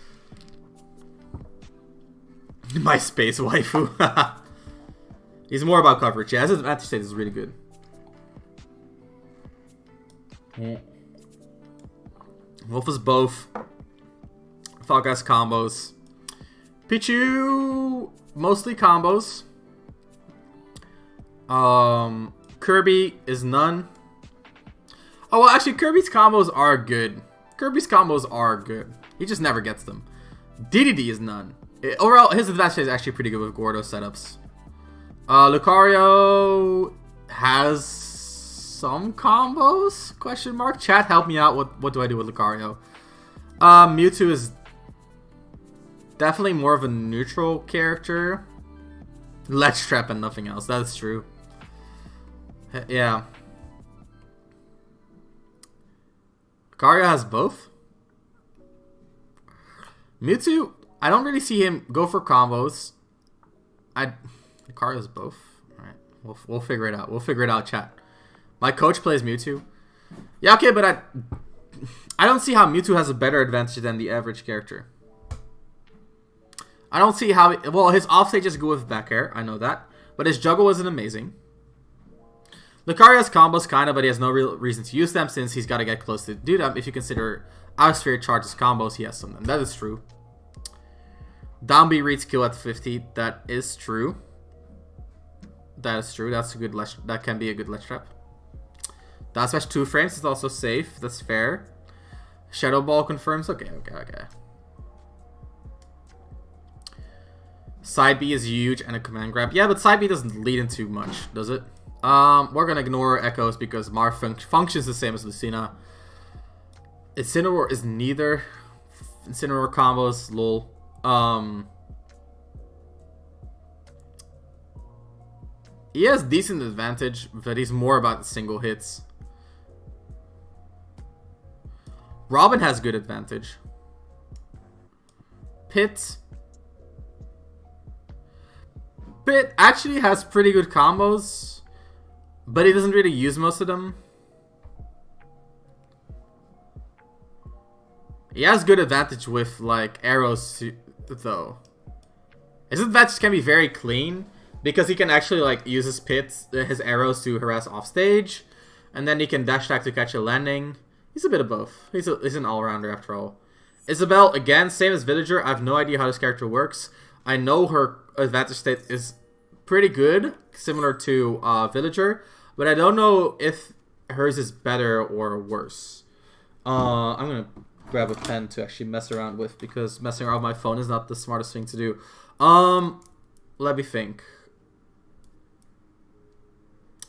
My space waifu. He's more about coverage. Yeah, his advantage state is really good. Wolf is both. Falcon has combos. Pichu mostly combos. Kirby is none. Oh well, actually Kirby's combos are good. Kirby's combos are good. He just never gets them. DDD is none. Overall, his advantage is actually pretty good with Gordo setups. Lucario has some combos? Question mark. Chat, help me out. What do I do with Lucario? Mewtwo is definitely more of a neutral character. Ledge Trap and nothing else. That is true. Yeah. Lucario has both. Mewtwo, I don't really see him go for combos. Lucario has both. Alright. We'll figure it out. We'll figure it out, chat. My coach plays Mewtwo. Yeah, okay, but I don't see how Mewtwo has a better advantage than the average character. I don't see how... Well, his offstage is good with back air. I know that. But his juggle isn't amazing. Lucario has combos, kind of, but he has no real reason to use them since he's got to get close to do them. If you consider Outsphere charges combos, he has some of them. That is true. Down B reads kill at 50. That is true. That is true. That's a good ledge. That can be a good ledge trap. Down smash 2 frames is also safe. That's fair. Shadow Ball confirms. Okay. Side B is huge and a command grab. Yeah, but side B doesn't lead into much, does it? We're gonna ignore Echoes because Mar functions the same as Lucina. Incineroar is neither. Incineroar combos, lol. He has decent advantage, but he's more about the single hits. Robin has good advantage. Pit actually has pretty good combos, but he doesn't really use most of them. He has good advantage with like arrows though. His advantage can be very clean because he can actually like use his arrows to harass offstage, and then he can dash attack to catch a landing. He's a bit of both. He's an all-rounder after all. Isabelle, again, same as Villager. I have no idea how this character works. I know her advantage state is pretty good, similar to Villager, but I don't know if hers is better or worse. I'm going to grab a pen to actually mess around with, because messing around with my phone is not the smartest thing to do. Let me think.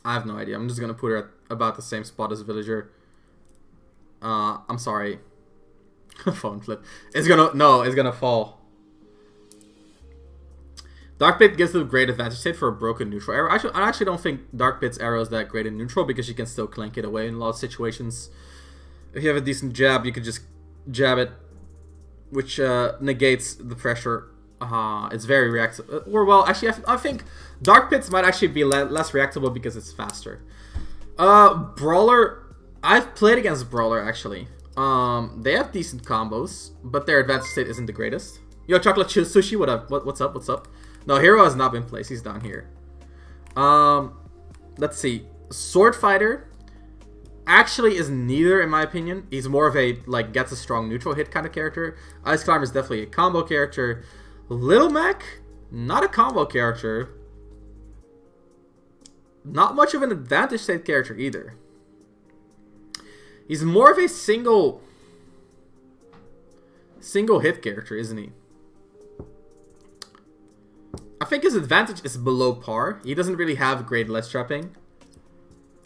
I have no idea. I'm just going to put her at about the same spot as Villager. I'm sorry. Phone flip. It's gonna fall. Dark Pit gives them great advantage state for a broken neutral arrow. I actually don't think Dark Pit's arrow is that great in neutral because you can still clank it away in a lot of situations. If you have a decent jab, you can just jab it, which negates the pressure. It's very reactive. Or well, actually, I think Dark Pits might actually be less reactable because it's faster. Brawler. I've played against Brawler, actually. They have decent combos, but their advantage state isn't the greatest. Yo, Chocolate Sushi, what up? What's up? What's up? No, Hero has not been placed. He's down here. Let's see. Sword Fighter actually is neither, in my opinion. He's more of a, like, gets a strong neutral hit kind of character. Ice Climber is definitely a combo character. Little Mac, not a combo character. Not much of an advantage state character either. He's more of a single hit character, isn't he? I think his advantage is below par. He doesn't really have great ledge trapping.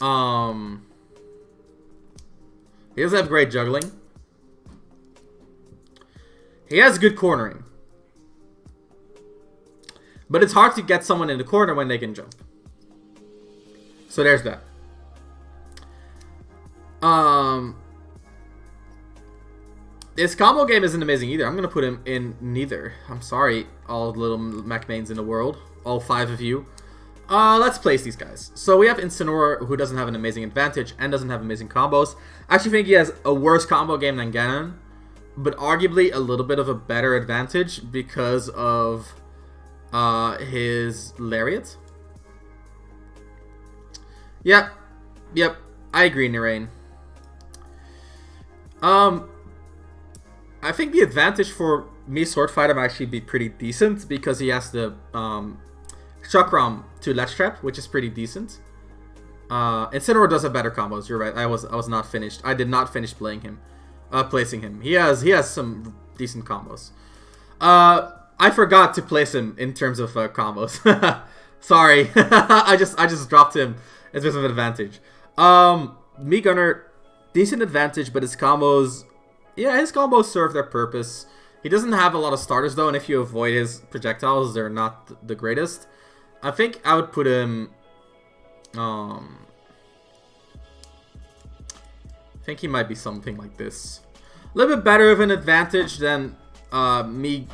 He doesn't have great juggling. He has good cornering. But it's hard to get someone in the corner when they can jump. So there's that. His combo game isn't amazing either. I'm going to put him in neither. I'm sorry, all the little mech mains in the world. All 5 of you. Let's place these guys. So we have Incineroar, who doesn't have an amazing advantage and doesn't have amazing combos. I actually think he has a worse combo game than Ganon, but arguably a little bit of a better advantage because of his Lariat. Yep. I agree, Narain. I think the advantage for me Sword Fighter might actually be pretty decent because he has the Chakram to Ledge Trap, which is pretty decent. Incineroar does have better combos. You're right. I was not finished. I did not finish playing him, placing him. He has some decent combos. I forgot to place him in terms of combos. Sorry, I just dropped him as a bit of an advantage. Me Gunner, decent advantage, but his combos, yeah, his combos serve their purpose. He doesn't have a lot of starters though, and if you avoid his projectiles, they're not the greatest. I think I would put him. I think he might be something like this. A little bit better of an advantage than me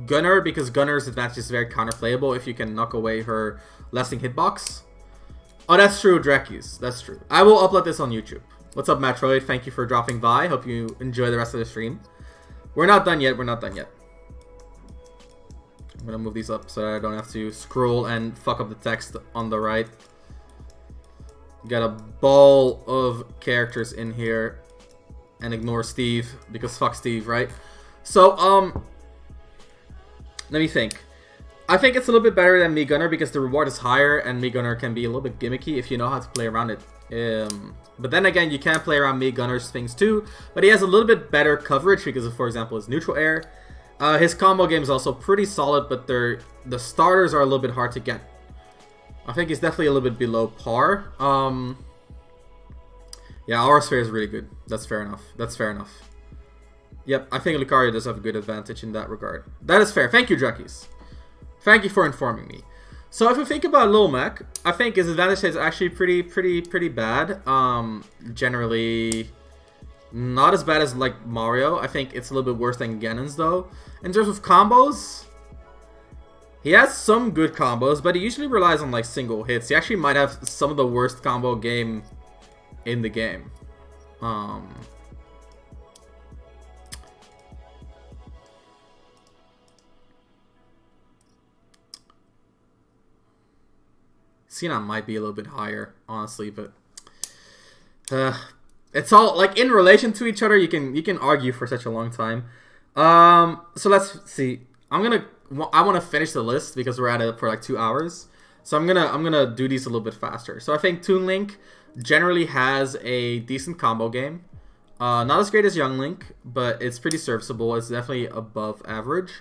Gunner, because Gunner's advantage is very counterplayable if you can knock away her lasting hitbox. Oh, that's true, Drekkies. That's true. I will upload this on YouTube. What's up, Metroid? Thank you for dropping by. Hope you enjoy the rest of the stream. We're not done yet. I'm gonna move these up so I don't have to scroll and fuck up the text on the right. Got a ball of characters in here. And ignore Steve, because fuck Steve, right? So, let me think. I think it's a little bit better than Me Gunner because the reward is higher and Me Gunner can be a little bit gimmicky if you know how to play around it. But then again, you can play around Me Gunner's things too. But he has a little bit better coverage because of, for example, his neutral air. His combo game is also pretty solid, but the starters are a little bit hard to get. I think he's definitely a little bit below par. Yeah, Aura Sphere is really good. That's fair enough. Yep, I think Lucario does have a good advantage in that regard. That is fair. Thank you, Drekkies. Thank you for informing me. So if we think about Lil Mac, I think his advantage is actually pretty bad. Generally, not as bad as like Mario. I think it's a little bit worse than Ganon's though. In terms of combos, he has some good combos, but he usually relies on like single hits. He actually might have some of the worst combo game in the game. Xenon might be a little bit higher, honestly, but it's all like in relation to each other. You can argue for such a long time. So let's see. I want to finish the list because we're at it for like 2 hours. So I'm gonna do these a little bit faster. So I think Toon Link generally has a decent combo game. Not as great as Young Link, but it's pretty serviceable. It's definitely above average.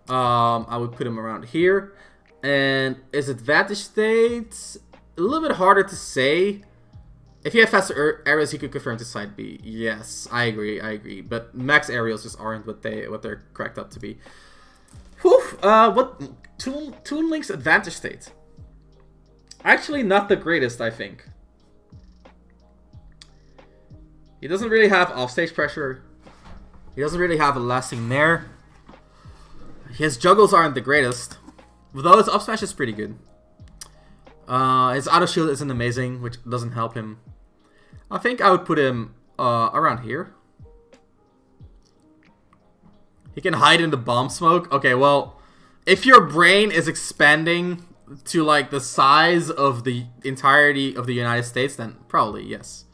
I would put him around here. And his advantage states a little bit harder to say. If he had faster aerials, he could confirm to side B. Yes, I agree. But max aerials just aren't what they're cracked up to be. Whew, what Toon Link's advantage state? Actually, not the greatest, I think. He doesn't really have offstage pressure. He doesn't really have a lasting nair. His juggles aren't the greatest. Though his up smash is pretty good. His auto shield isn't amazing, which doesn't help him. I think I would put him around here. He can hide in the bomb smoke. Okay, well, if your brain is expanding to like the size of the entirety of the United States, then probably yes.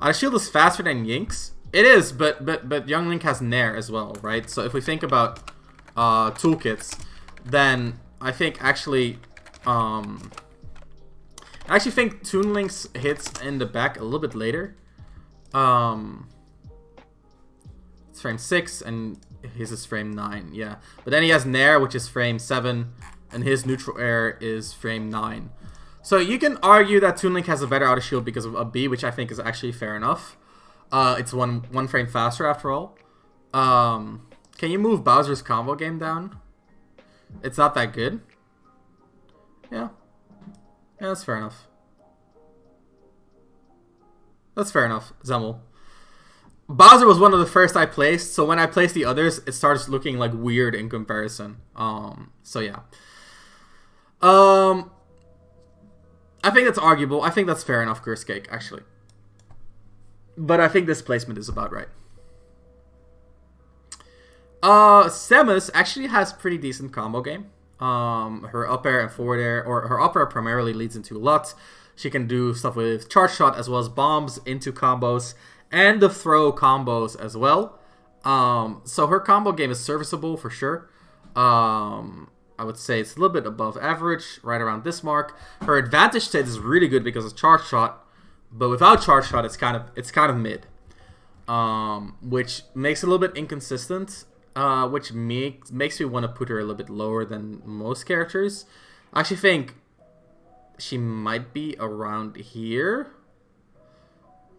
Auto shield is faster than Yink's. It is, but Young Link has Nair as well, right? So if we think about toolkits, then I think actually I actually think Toon Link's hits in the back a little bit later. It's frame 6 and his is frame 9, yeah. But then he has Nair, which is frame 7, and his neutral air is frame 9. So you can argue that Toon Link has a better auto shield because of a B, which I think is actually fair enough. It's one frame faster after all. Can you move Bowser's combo game down? It's not that good. Yeah. Yeah, that's fair enough. That's fair enough, Zemel. Bowser was one of the first I placed, so when I placed the others, it starts looking like weird in comparison. So yeah. I think that's arguable. I think that's fair enough, Curse Cake, actually. But I think this placement is about right. Samus actually has pretty decent combo game. Her up air and forward air, or her up air primarily leads into a lot. She can do stuff with charge shot as well as bombs into combos and the throw combos as well. So her combo game is serviceable for sure. I would say it's a little bit above average, right around this mark. Her advantage state is really good because of charge shot, but without charge shot, it's kind of mid, which makes it a little bit inconsistent. Which makes me want to put her a little bit lower than most characters. I actually think she might be around here.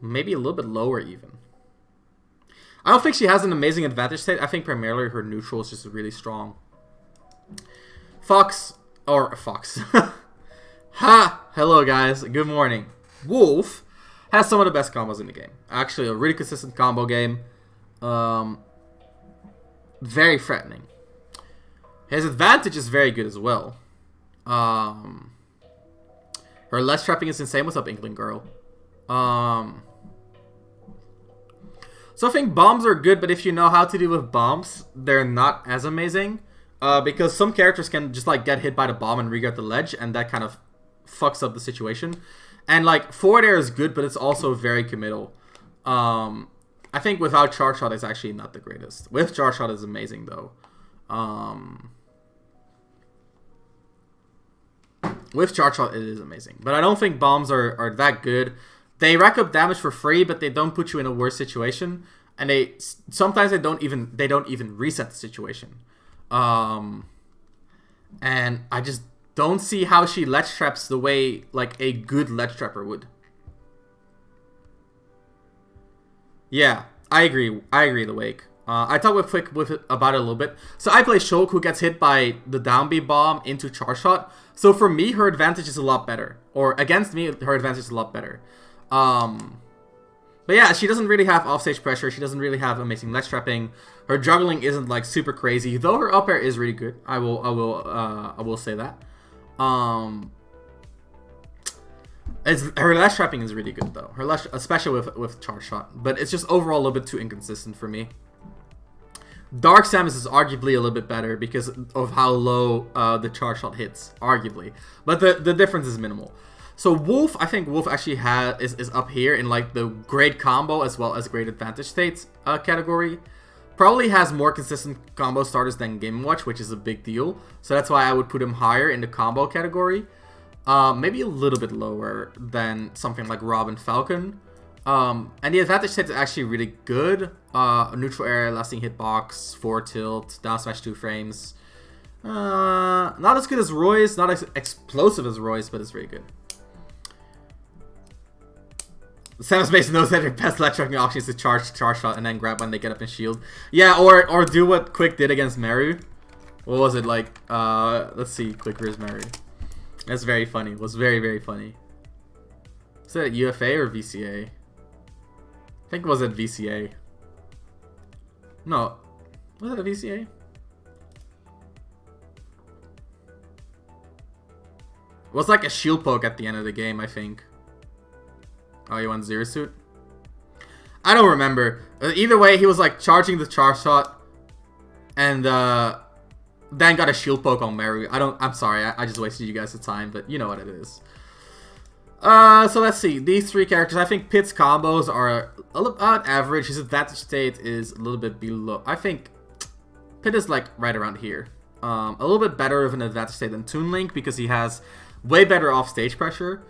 Maybe a little bit lower even. I don't think she has an amazing advantage state. I think primarily her neutral is just really strong. Fox. Ha! Hello guys, good morning. Wolf has some of the best combos in the game. Actually, a really consistent combo game. Very threatening. His advantage is very good as well. Her less trapping is insane. What's up, Inkling Girl? So I think bombs are good, but if you know how to deal with bombs, they're not as amazing. Because some characters can just like get hit by the bomb and re-get the ledge, and that kind of fucks up the situation. And like forward air is good, but it's also very committal. I think without charge shot it's actually not the greatest. With charge shot is amazing though. With charge shot it is amazing, but I don't think bombs are that good. They rack up damage for free, but they don't put you in a worse situation, and sometimes they don't even reset the situation. And I just don't see how she ledge traps the way like a good ledge trapper would. Yeah, I agree. The Wake. I talked with Quick about it a little bit. So I play Shulk, who gets hit by the down B bomb into charge shot. So for me, her advantage is a lot better. Or against me, her advantage is a lot better. But yeah, she doesn't really have offstage pressure. She doesn't really have amazing ledge trapping. Her juggling isn't like super crazy, though her up air is really good. I will say that. Her ledge trapping is really good though. Her ledge, especially with charge shot, but it's just overall a little bit too inconsistent for me. Dark Samus is arguably a little bit better because of how low the charge shot hits, arguably, but the difference is minimal. So Wolf, I think Wolf actually is up here in like the great combo as well as great advantage states category. Probably has more consistent combo starters than Game & Watch, which is a big deal. So that's why I would put him higher in the combo category. Maybe a little bit lower than something like Rob and Falcon. And the advantage state is actually really good. Neutral air, lasting hitbox, 4 tilt, down smash 2 frames. Not as good as Roy's, not as explosive as Roy's, but it's really good. Samus Base knows that her best ledge tracking option is to charge shot and then grab when they get up and shield. Yeah, or do what Quick did against Meru. What was it like? Let's see, Quick versus Meru. That's very funny. It was very, very funny. Was that UFA or VCA? I think it was at VCA. No. Was it a VCA? It was like a shield poke at the end of the game, I think. Oh, you want Zero Suit? I don't remember. Either way, he was like charging the charge shot and then got a shield poke on Meru. I'm sorry, I just wasted you guys the time, but you know what it is. So let's see. These three characters, I think Pit's combos are about average. His advantage state is a little bit below. I think Pit is like right around here. A little bit better of an advantage state than Toon Link because he has way better off stage pressure.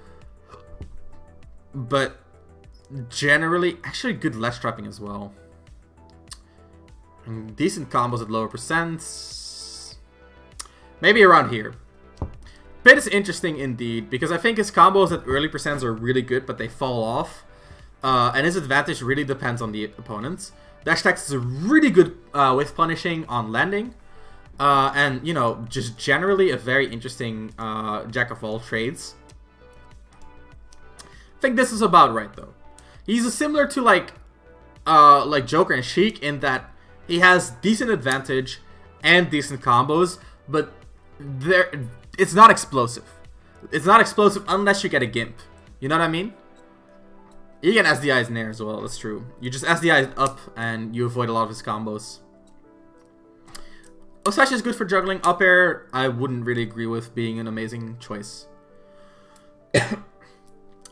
But generally, actually good ledge trapping as well. And decent combos at lower percents. Maybe around here. Pit is interesting indeed, because I think his combos at early percents are really good, but they fall off. And his advantage really depends on the opponents. Dash attacks is really good with punishing on landing. And, you know, just generally a very interesting jack of all trades. I think this is about right, though. He's similar to, like Joker and Sheik in that he has decent advantage and decent combos, but it's not explosive. It's not explosive unless you get a Gimp. You know what I mean? You can SDIs in air as well, that's true. You just SDI up and you avoid a lot of his combos. Osashi is good for juggling. Up air, I wouldn't really agree with being an amazing choice.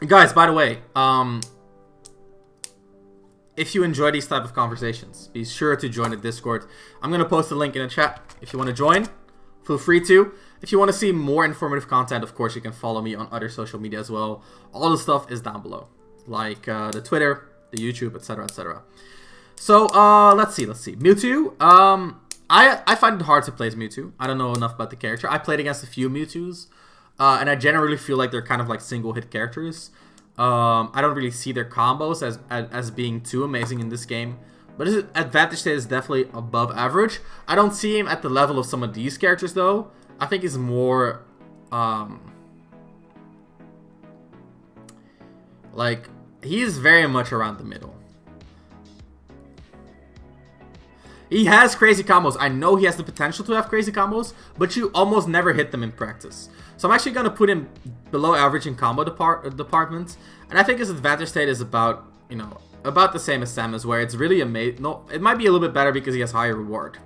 Guys, by the way, if you enjoy these type of conversations, be sure to join the Discord. I'm going to post a link in the chat. If you want to join, feel free to. If you want to see more informative content, of course, you can follow me on other social media as well. All the stuff is down below, like the Twitter, the YouTube, etc., etc. So, let's see. Mewtwo. I find it hard to play as Mewtwo. I don't know enough about the character. I played against a few Mewtwo's, and I generally feel like they're kind of like single-hit characters. I don't really see their combos as being too amazing in this game. But his advantage state is definitely above average. I don't see him at the level of some of these characters, though. I think he's more, like, he's very much around the middle. He has crazy combos. I know he has the potential to have crazy combos, but you almost never hit them in practice. So I'm actually going to put him below average in combo department. And I think his advantage state is about, you know, about the same as Samus, where it's really amazing. No, it might be a little bit better because he has higher reward.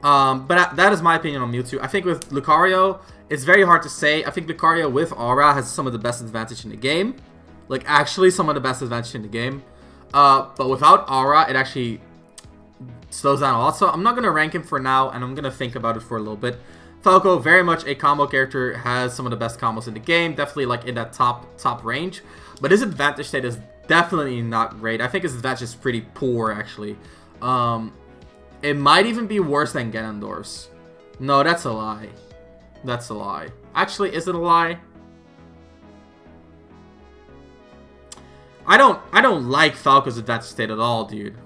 But that is my opinion on Mewtwo. I think with Lucario, it's very hard to say. I think Lucario with Aura has some of the best advantage in the game. Like, actually some of the best advantage in the game. But without Aura, it actually slows down a lot. So I'm not going to rank him for now, and I'm going to think about it for a little bit. Falco, very much a combo character, has some of the best combos in the game. Definitely like in that top range. But his advantage state is definitely not great. I think his advantage is pretty poor, actually. It might even be worse than Ganondorf's. No, that's a lie. That's a lie. Actually, is it a lie? I don't like Falco's advantage state at all, dude.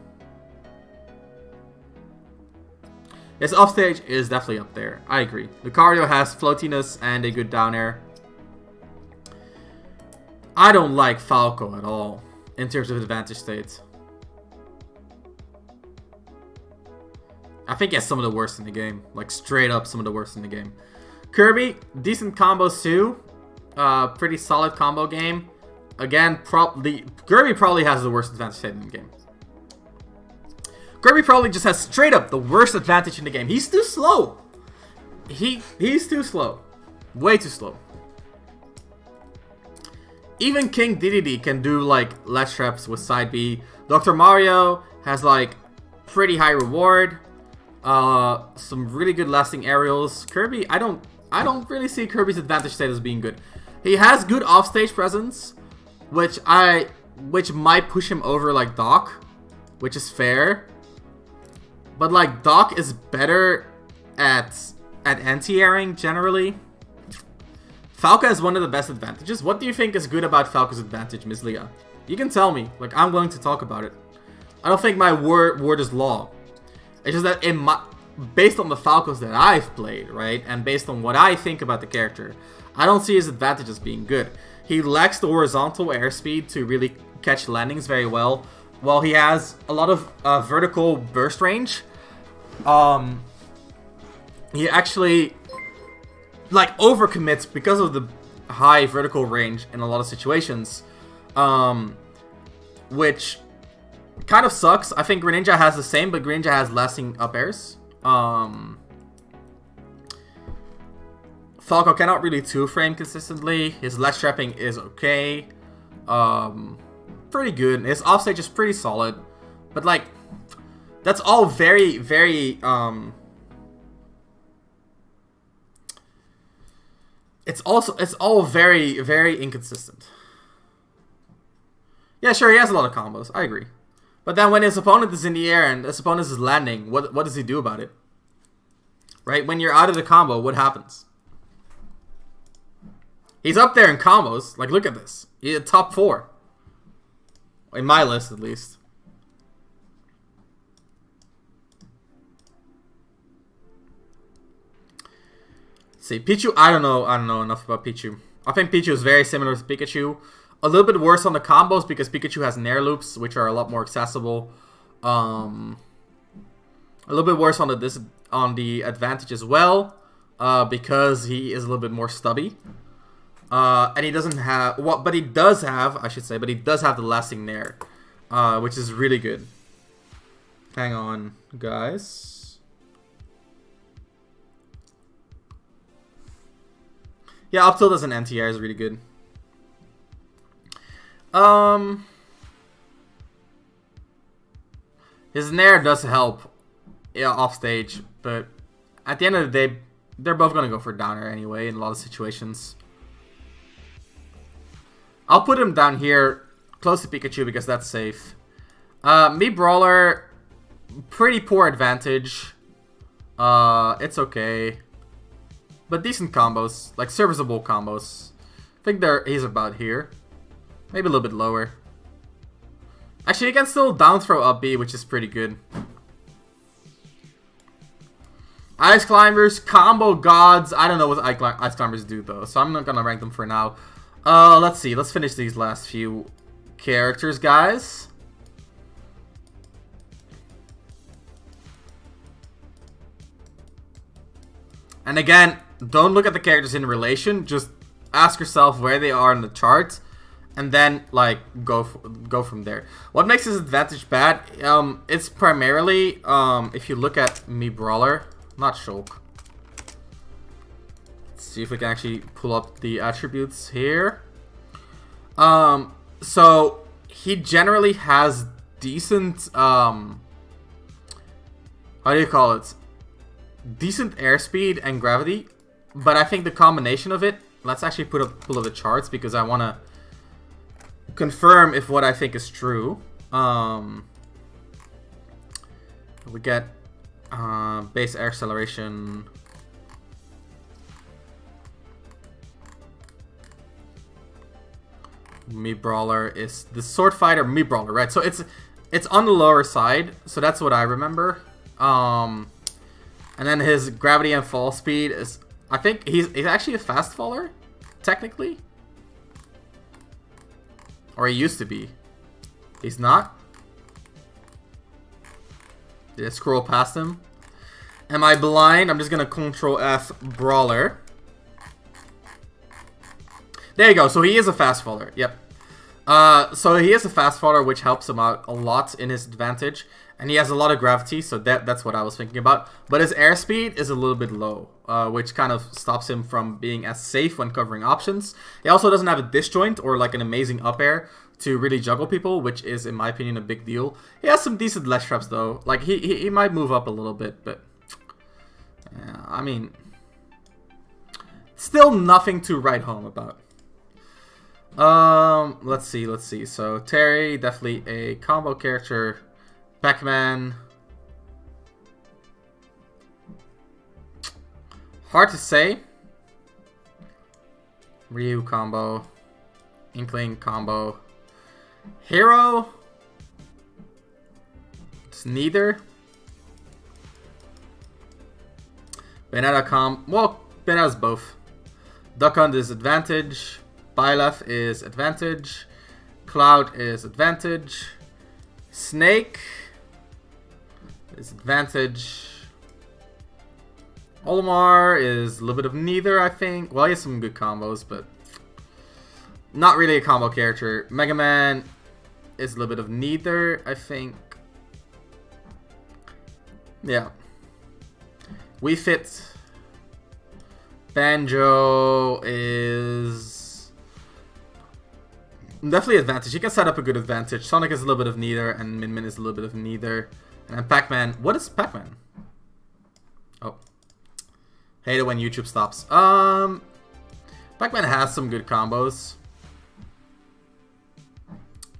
His offstage is definitely up there. I agree. Lucario has floatiness and a good down air. I don't like Falco at all in terms of advantage states. I think he has some of the worst in the game. Like, straight up some of the worst in the game. Kirby, decent combos too. Pretty solid combo game. Again, Kirby probably has the worst advantage state in the game. Kirby probably just has straight up the worst advantage in the game. He's too slow. He's too slow. Way too slow. Even King Dedede can do like ledge traps with side B. Dr. Mario has like pretty high reward. Some really good lasting aerials. Kirby, I don't really see Kirby's advantage state as being good. He has good offstage presence, which might push him over like Doc, which is fair. But like Doc is better at anti-airing generally. Falco has one of the best advantages. What do you think is good about Falco's advantage, Ms. Leah? You can tell me. Like, I'm willing to talk about it. I don't think my word is law. It's just that based on the Falcos that I've played, right, and based on what I think about the character, I don't see his advantage as being good. He lacks the horizontal airspeed to really catch landings very well, while he has a lot of vertical burst range. He actually like overcommits because of the high vertical range in a lot of situations, which kind of sucks. I think Greninja has the same, but Greninja has lasting up airs. Falco cannot really 2-frame consistently. His ledge trapping is okay. Pretty good. His offstage is pretty solid. But like, that's all very, very, it's all very, very inconsistent. Yeah, sure, he has a lot of combos. I agree. But then when his opponent is in the air and his opponent is landing, what does he do about it? Right? When you're out of the combo, what happens? He's up there in combos. Like, look at this. He's top 4. In my list, at least. Let's see, Pichu, I don't know enough about Pichu. I think Pichu is very similar to Pikachu. A little bit worse on the combos because Pikachu has Nair loops, which are a lot more accessible. A little bit worse on the advantage as well, because he is a little bit more stubby. And he doesn't have but he does have, I should say, but he does have the lasting Nair, which is really good. Hang on, guys. Yeah, up tilt as an NTR is really good. His Nair does help, yeah, off stage, but at the end of the day, they're both gonna go for downer anyway in a lot of situations. I'll put him down here, close to Pikachu because that's safe. Me Brawler, pretty poor advantage. It's okay, but decent combos, like serviceable combos. I think he's about here. Maybe a little bit lower. Actually, you can still down throw up B, which is pretty good. Ice Climbers, combo gods. I don't know what Ice Climbers do though, so I'm not gonna rank them for now. Let's see. Let's finish these last few characters, guys. And again, don't look at the characters in relation. Just ask yourself where they are in the chart. And then, like, go from there. What makes this advantage bad? It's primarily, if you look at Me Brawler, not Shulk. Let's see if we can actually pull up the attributes here. So, he generally has decent, how do you call it? Decent airspeed and gravity. But I think the combination of it, let's actually pull up the charts because I want to confirm if what I think is true. We get base air acceleration. Me Brawler is the Sword Fighter Me Brawler, right? So it's on the lower side, so that's what I remember. And then his gravity and fall speed is, I think he's actually a fast faller, technically. Or he used to be. He's not? Did I scroll past him? Am I blind? I'm just gonna Control F Brawler. There you go. So he is a fast faller. Yep. So he is a fast faller, which helps him out a lot in his advantage. And he has a lot of gravity, so that's what I was thinking about. But his airspeed is a little bit low, which kind of stops him from being as safe when covering options. He also doesn't have a disjoint or like an amazing up air to really juggle people, which is, in my opinion, a big deal. He has some decent ledge traps, though. Like, he might move up a little bit, but yeah, I mean, still nothing to write home about. Let's see. So, Terry, definitely a combo character. Pac-Man. Hard to say. Ryu combo. Inkling combo. Hero. It's neither. Bayonetta well, Bayonetta's both. Duck Hunt is advantage. Byleth is advantage. Cloud is advantage. Snake is advantage. Olimar is a little bit of neither, I think. Well, he has some good combos, but not really a combo character. Mega Man is a little bit of neither, I think. Yeah. Wii Fit. Banjo is definitely advantage. He can set up a good advantage. Sonic is a little bit of neither, and Min Min is a little bit of neither. And then Pac-Man. What is Pac-Man? Oh. Hate it when YouTube stops. Pac-Man has some good combos,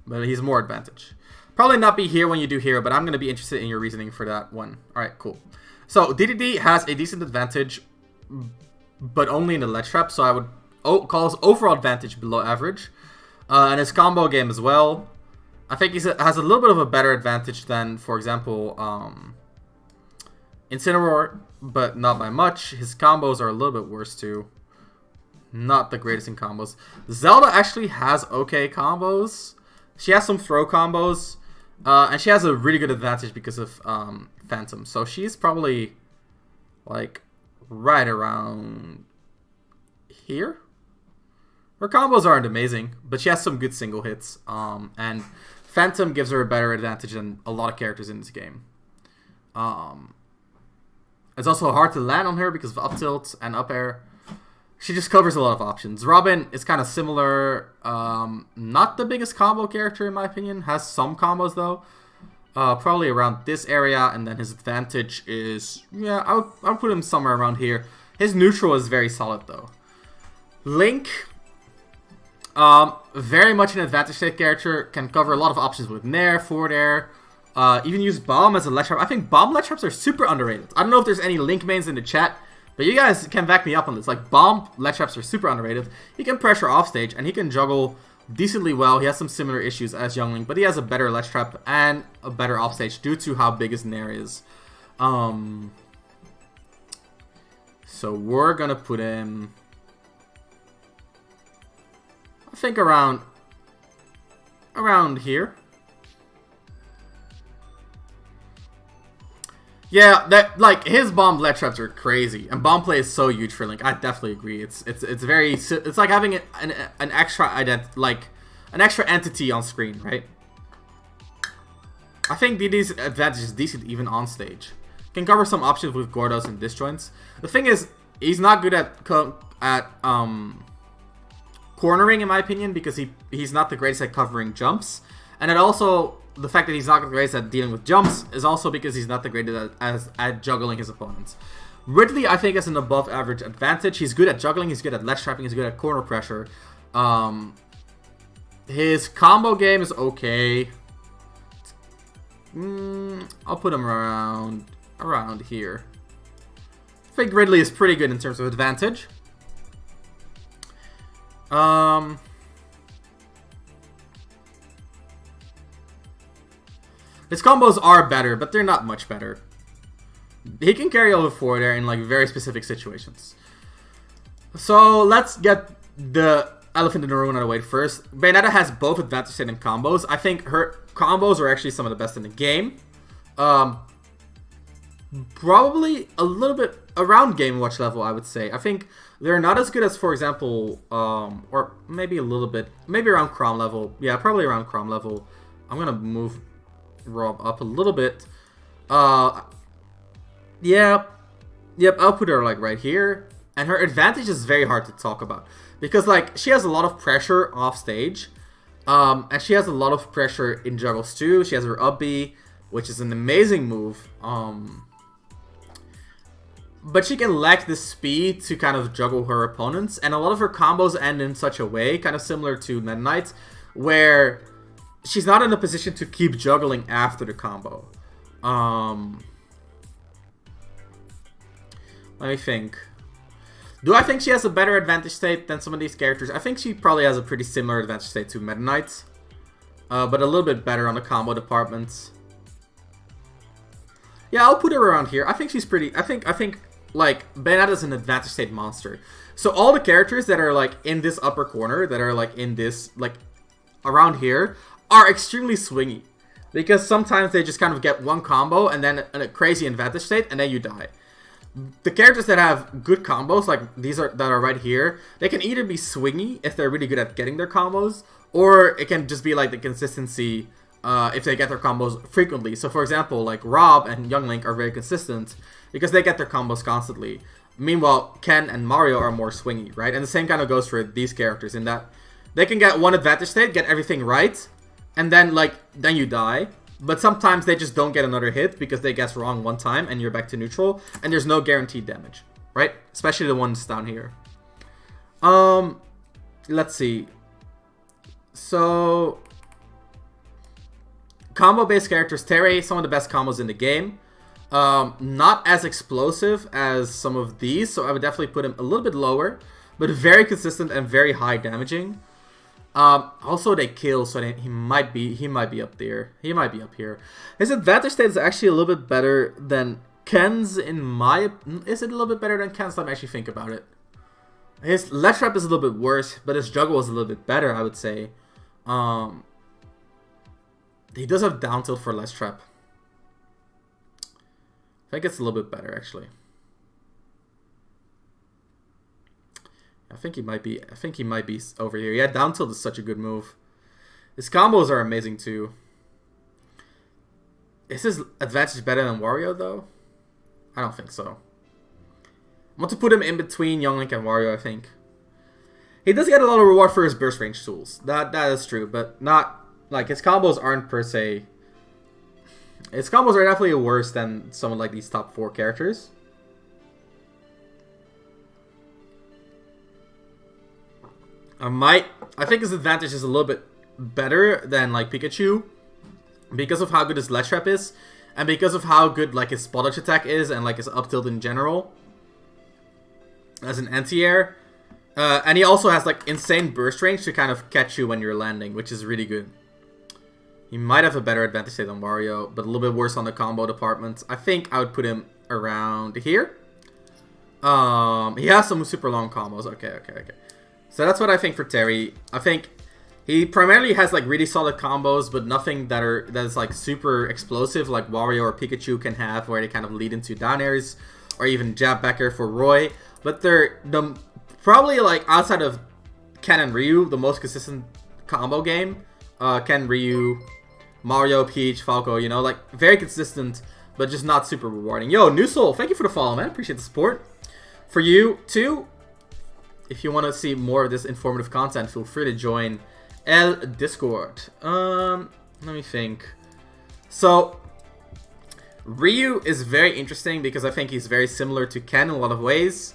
but he's more advantage. Probably not be here when you do hero, but I'm going to be interested in your reasoning for that one. Alright, cool. So, DDD has a decent advantage, but only in the ledge trap, so I would calls overall advantage below average. And his combo game as well. I think he has a little bit of a better advantage than, for example, Incineroar, but not by much. His combos are a little bit worse too. Not the greatest in combos. Zelda actually has okay combos. She has some throw combos. And she has a really good advantage because of Phantom. So she's probably like right around here. Her combos aren't amazing, but she has some good single hits. And Phantom gives her a better advantage than a lot of characters in this game. It's also hard to land on her because of up tilt and up air. She just covers a lot of options. Robin is kind of similar. Not the biggest combo character in my opinion. Has some combos though. Probably around this area, and then his advantage is, yeah, I'll put him somewhere around here. His neutral is very solid though. Link, very much an advantage state character. Can cover a lot of options with Nair, forward air. Even use Bomb as a ledge trap. I think Bomb ledge traps are super underrated. I don't know if there's any Link mains in the chat, but you guys can back me up on this. Like, Bomb ledge traps are super underrated. He can pressure offstage, and he can juggle decently well. He has some similar issues as Youngling, but he has a better ledge trap and a better offstage due to how big his Nair is. So we're gonna put him, I think, around here. Yeah, that, like, his bomb ledge traps are crazy, and bomb play is so huge for Link. I definitely agree. It's like having an extra an extra entity on screen, right? I think DD's advantage is decent even on stage. Can cover some options with Gordos and disjoints. The thing is, he's not good at cornering in my opinion, because he's not the greatest at covering jumps, and it also, the fact that he's not the greatest at dealing with jumps is also because he's not the greatest at juggling his opponents. Ridley, I think, has an above average advantage. He's good at juggling, he's good at ledge trapping, he's good at corner pressure. His combo game is okay. I'll put him around here. I think Ridley is pretty good in terms of advantage. His combos are better, but they're not much better. He can carry over forward air in like very specific situations. So let's get the elephant in the room out of the way first. Bayonetta has both advantage state and combos. I think her combos are actually some of the best in the game. Probably a little bit around Game Watch level, I would say. I think they're not as good as, for example, or maybe a little bit, maybe around Chrom level. Yeah, probably around Chrom level. I'm gonna move Rob up a little bit. Yep, I'll put her like right here. And her advantage is very hard to talk about because like she has a lot of pressure off stage, and she has a lot of pressure in juggles too. She has her up B, which is an amazing move. But she can lack the speed to kind of juggle her opponents, and a lot of her combos end in such a way, kind of similar to Meta Knight, where she's not in a position to keep juggling after the combo. Let me think. Do I think she has a better advantage state than some of these characters? I think she probably has a pretty similar advantage state to Meta Knight, but a little bit better on the combo department. Yeah, I'll put her around here. I think she's pretty. I think like Bayonetta's an advantage state monster. So all the characters that are like in this upper corner, that are like in this like around here, are extremely swingy, because sometimes they just kind of get one combo and then a crazy advantage state and then you die. The characters that have good combos, like these that are right here, they can either be swingy if they're really good at getting their combos, or it can just be like the consistency if they get their combos frequently. So for example, like Rob and Young Link are very consistent because they get their combos constantly. Meanwhile, Ken and Mario are more swingy, right? And the same kind of goes for these characters in that they can get one advantage state, get everything right, and then you die. But sometimes they just don't get another hit because they guess wrong one time and you're back to neutral, and there's no guaranteed damage, right? Especially the ones down here. Let's see. So combo-based characters, Terry, some of the best combos in the game. Not as explosive as some of these, so I would definitely put him a little bit lower. but very consistent and very high damaging. Also they kill, so he might be up there. He might be up here. His advantage state is actually a little bit better than Ken's in my... Is it a little bit better than Ken's? Let me actually think about it. His left trap is a little bit worse, but his juggle is a little bit better, I would say. He does have down tilt for less trap. I think it's a little bit better, actually. I think he might be over here. Yeah, down tilt is such a good move. His combos are amazing too. Is his advantage better than Wario though? I don't think so. I want to put him in between Young Link and Wario, I think. He does get a lot of reward for his burst range tools. That is true, but not like his combos aren't per se. His combos are definitely worse than some of like these top 4 characters. I think his advantage is a little bit better than like Pikachu because of how good his ledge trap is and because of how good like his spot dodge attack is and like his up tilt in general as an anti-air. And he also has like insane burst range to kind of catch you when you're landing, which is really good. He might have a better advantage state than Wario, but a little bit worse on the combo department. I think I would put him around here. He has some super long combos. Okay. So that's what I think for Terry. I think he primarily has like really solid combos, but nothing that is like super explosive like Wario or Pikachu can have, where they kind of lead into down airs or even jab backer for Roy. But they're probably like outside of Ken and Ryu, the most consistent combo game. Ken, Ryu, Mario, Peach, Falco, you know, like very consistent, but just not super rewarding. Yo, New Soul, thank you for the follow, man. Appreciate the support. For you too. If you want to see more of this informative content, feel free to join El Discord. Let me think. So, Ryu is very interesting because I think he's very similar to Ken in a lot of ways.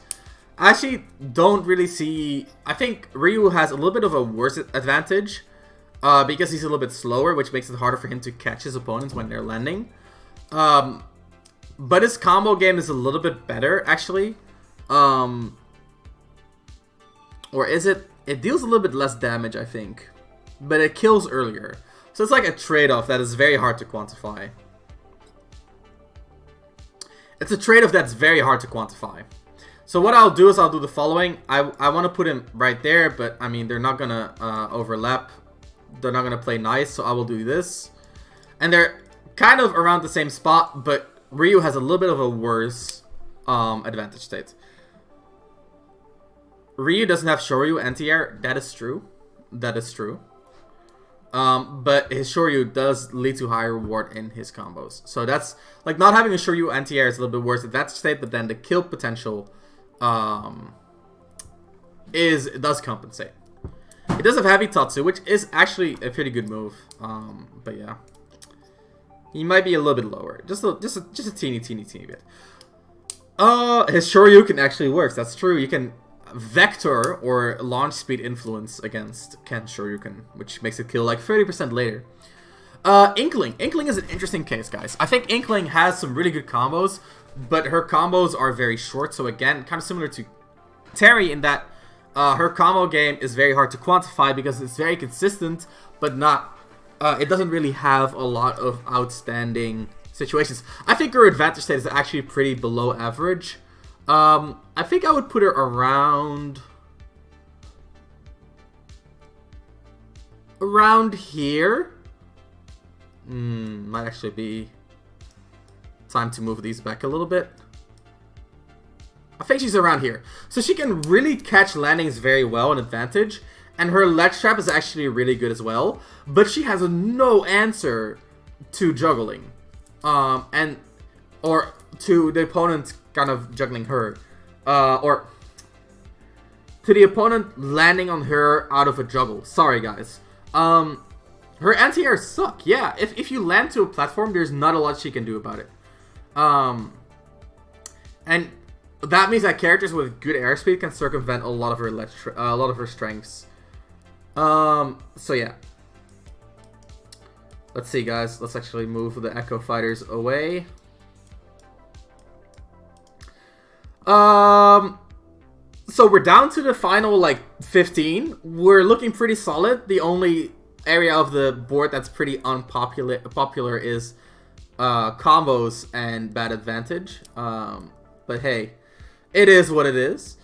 I actually don't really see... I think Ryu has a little bit of a worse advantage because he's a little bit slower, which makes it harder for him to catch his opponents when they're landing. But his combo game is a little bit better, actually. Or is it? It deals a little bit less damage, I think. But it kills earlier. So it's like a trade-off that is very hard to quantify. It's a trade-off that's very hard to quantify. So what I'll do is I'll do the following. I want to put him right there, but I mean, they're not going to overlap. They're not going to play nice, so I will do this. And they're kind of around the same spot, but Ryu has a little bit of a worse advantage state. Ryu doesn't have Shoryu anti-air. That is true. That is true. But his Shoryu does lead to higher reward in his combos. So that's like not having a Shoryu anti-air is a little bit worse advantage state, but then the kill potential does compensate. It does have heavy Tatsu, which is actually a pretty good move. But yeah, he might be a little bit lower, just a teeny bit. His Shoryuken actually works. That's true. You can vector or launch speed influence against Ken Shoryuken, which makes it kill like 30% later. Inkling is an interesting case, guys. I think Inkling has some really good combos, but her combos are very short. So again, kind of similar to Terry in that her combo game is very hard to quantify because it's very consistent, but not. It doesn't really have a lot of outstanding situations. I think her advantage state is actually pretty below average. I think I would put her around here. Might actually be time to move these back a little bit. I think she's around here. So she can really catch landings very well in advantage. And her ledge trap is actually really good as well. But she has no answer to juggling. Or to the opponent kind of juggling her. Or to the opponent landing on her out of a juggle. Sorry, guys. Her anti-airs suck. Yeah, if you land to a platform, there's not a lot she can do about it. And that means that characters with good airspeed can circumvent a lot of her strengths. So yeah. Let's see, guys. Let's actually move the Echo Fighters away. So we're down to the final, like, 15. We're looking pretty solid. The only area of the board that's pretty popular is combos and bad advantage. But hey, it is what it is.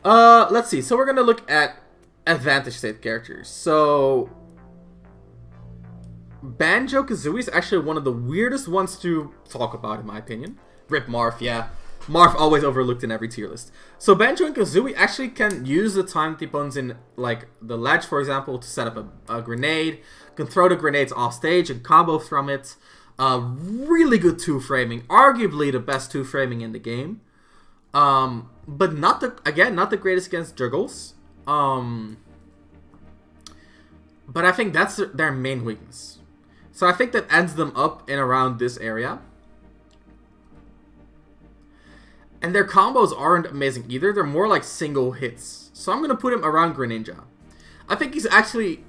Let's see. So we're going to look at advantage state characters. So Banjo-Kazooie is actually one of the weirdest ones to talk about, in my opinion. Rip Marth, yeah. Marth always overlooked in every tier list. So Banjo and Kazooie actually can use the time that the opponent's in, like, the ledge, for example, to set up a grenade. Can throw the grenades off stage and combo from it. Really good two-framing. Arguably the best two-framing in the game. But not the greatest against juggles. But I think that's their main weakness. So I think that ends them up in around this area. And their combos aren't amazing either. They're more like single hits. So I'm going to put him around Greninja. I think he's actually,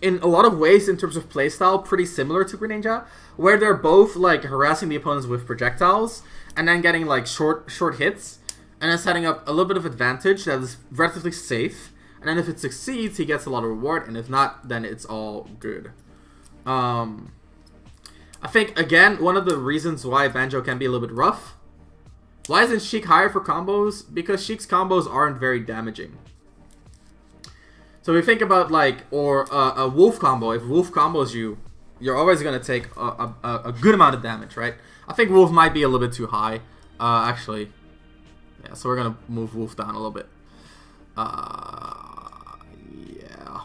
in a lot of ways, in terms of playstyle, pretty similar to Greninja. Where they're both like harassing the opponents with projectiles. And then getting like short hits. And then setting up a little bit of advantage that is relatively safe. And then if it succeeds, he gets a lot of reward. And if not, then it's all good. I think, again, one of the reasons why Banjo can be a little bit rough. Why isn't Sheik higher for combos? Because Sheik's combos aren't very damaging. So we think about, like, or a Wolf combo. If Wolf combos you, you're always going to take a good amount of damage, right? I think Wolf might be a little bit too high, actually. Yeah, so we're going to move Wolf down a little bit. Yeah.